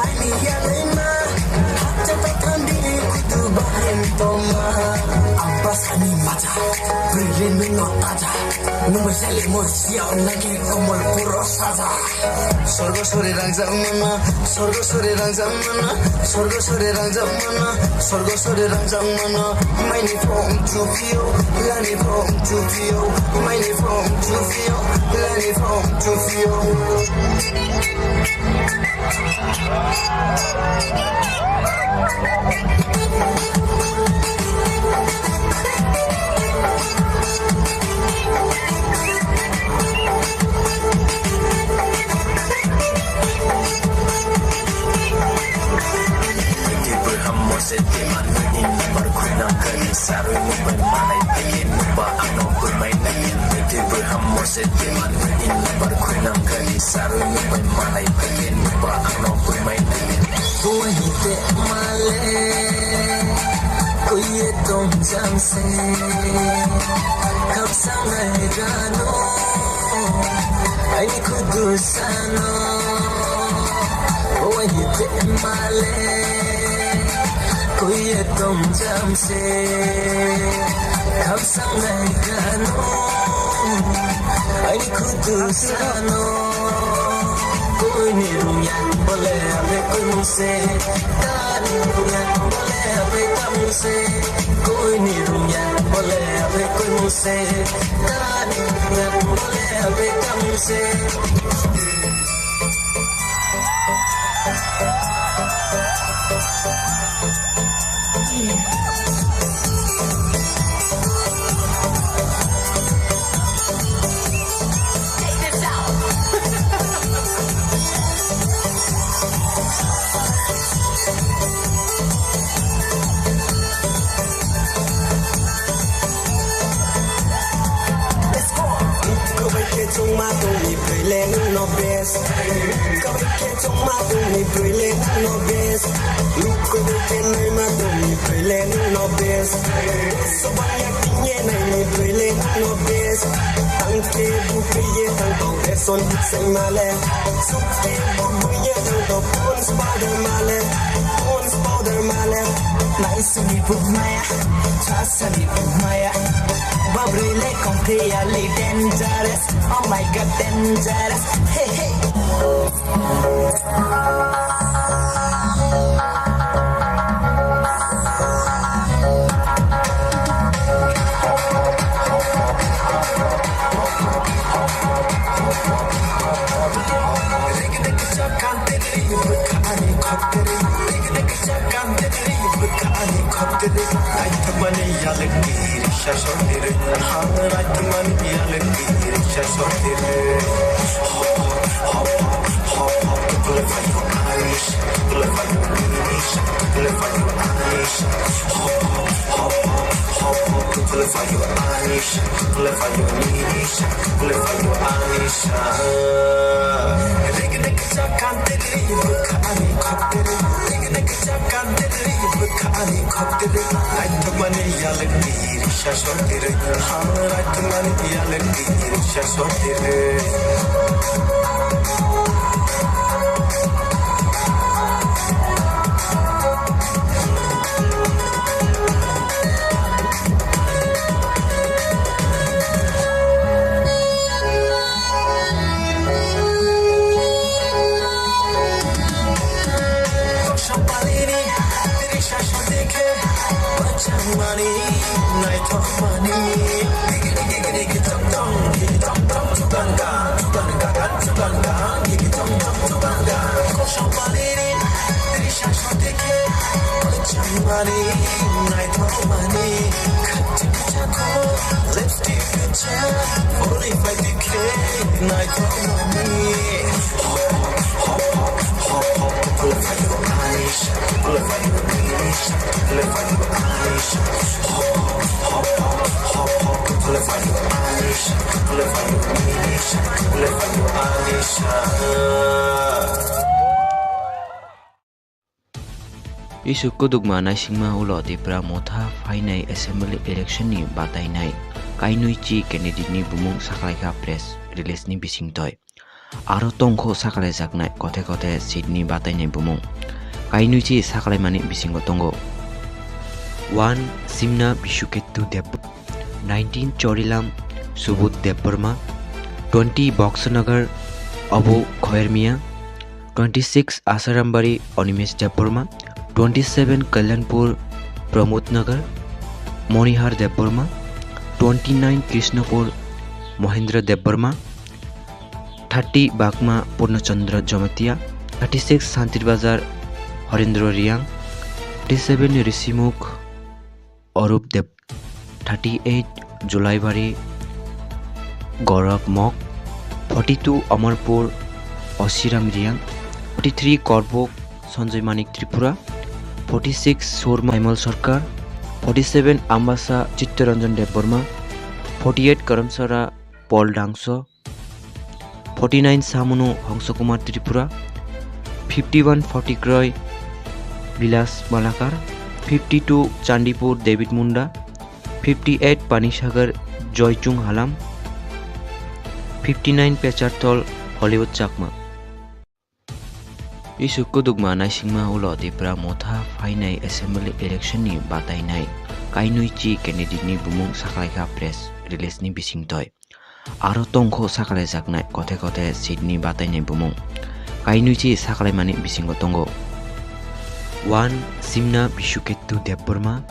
aini yalima hatta patandi kutu bahem toma Abbas ani mata Rilai minno taja Numai sele mo siao nagi omol puro saja Sorgosore rangjamana sorgosore rangjamana sorgosore rangjamana sorgosore rangjamana maini from to feel lani from to feel maini from to feel lani from to feel Son shoulder mala nice me put maya trust me put maya Babrile completely dangerous oh my god dangerous hey hey Isu kudugma naisingma ulodi pramotha fainai assembly election ni batainai kainui chi candidate ni bumung saklaika press release ni bisingtoi aro tongkho saklai jaknai kothe kothe seat ni batainai bumung kainui chi saklai mani bisingo tongo 1 Simna Bishuketu Deb 19 Chorilam Subut Debbarma 20 Boxanagar Abu Khoermia 26 Asarambari Onimesh Debbarma 27 Kalyanpur Pramod Nagar Monihar Debbarma 29 Krishnapur Mohendra Debbarma 30 Bakma Purnachandra Jamatia 36 Santir Bazar Harindra Riang 37 Risimukh Arup Deb 38 Julaibari Gaurav Mok 42 Amarpur Oshiram Riang 43 Korbok Sanjay Manik Tripura 46 Surma Aimal Sarkar 47 Ambasa Chittaranjan Debbarma 48 Karamsara Paul Dangso 49 Samunu Hongsakumar Tripura 51 Fotikroy Vilas Malakar 52 Chandipur David Munda 58 Panisagar Joychung Halam 59 Pechartol Hollywood Chakma Isu kudugma naisingma ulodi pramotha fainai assembly election ni batainai kainui chi candidate ni bumung saklaika press release ni bisingtoi aro tongkho saklai jaknai kothe kothe seat ni batainai bumung kainui chi saklai mani bisingo tongo 1 Simna Bishuketu Debbarma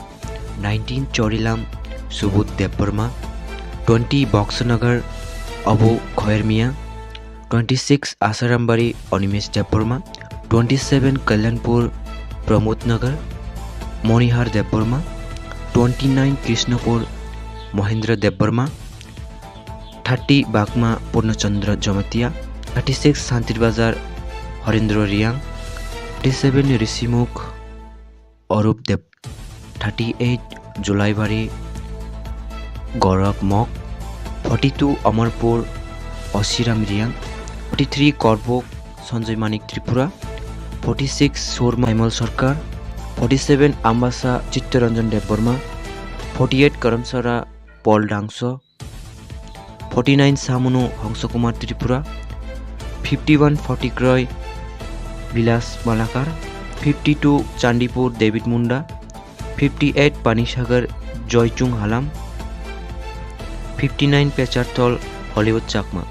19 Chorilam Subut Debbarma 20 Boxanagar Abu Khoermia 26 Asarambari Onimesh Debbarma 27 Kalyanpur Pramod Nagar Monihar Debbarma 29 Krishnapur Mohendra Debbarma 30 Bakma Purnachandra Jamatia 36 Santir Bazar Harindra Riang 37 Risimukh Arup Deb 38 Julaibari Gaurav Mok 42 Amarpur Oshiram Riang 43 Korbok Sanjay Manik Tripura 46 Surma Aimal Sarkar 47 Ambasa Chittaranjan Debbarma 48 Karamsara Paul Dangso 49 Samunu Hongsakumar Tripura 51 Fotikroy Vilas Malakar 52 Chandipur David Munda 58 Panisagar Jaichung Halam 59 Pecharthal हलिउड चाकमा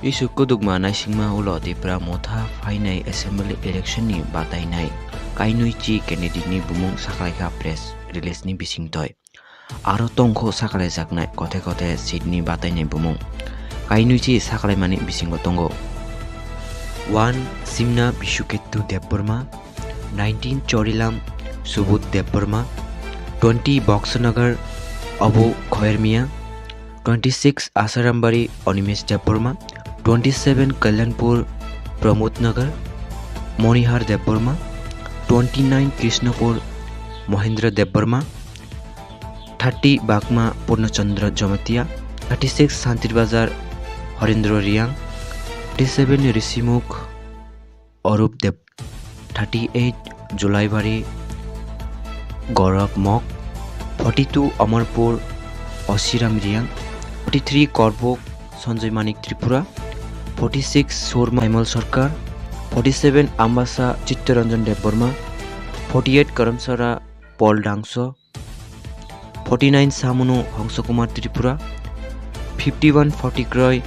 इसुको दुगमा नाइसिंगमा उलो देप्रा मोथा फाइनाय assembly election नि बातायनाय काइनुइचि candidate नि बुमुं साखलायखा press release नि बिसिंगतय आरो तंखो साखलायजाकनाय कथे कथे सीट नि बातायनाय बुमुं काइनुइचि साखलायमानि बिसिंगो तंगो 1 सिमना बिशुकेतु देबबर्मा 19 चोरिलाम सुबुत देबबर्मा 20 बक्सनगर अबु खयरमिया 26 आसारामबाड़ी अनिमेश देबबर्मा 27 कल्याणपुर प्रमोद नगर मणिहार देबबर्मा 29 कृष्णपुर महेंद्र देबबर्मा 30 बागमा पूर्णचंद्र जमतिया 36 शांतिर बाजार हरेंद्र रियांग 37 ऋषिमुख अरूप देव 38 जुलाईबाड़ी गौरव मक 42 अमरपुर अशिराम रियांग 43 करबोक संजय मानिक त्रिपुरा 46 सोरमा हेमल सरकार 47 आम्बासा चित्तरंजन देबबर्मा 48 करमसरा पल डांगसो 49 सामुनु हंसकुमार त्रिपुरा 51 फटिक्रय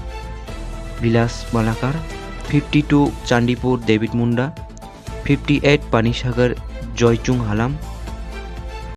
विलास मालाकार 52 चांदीपुर डेविड मुंडा 58 पानीसागर जयचुंग हालाम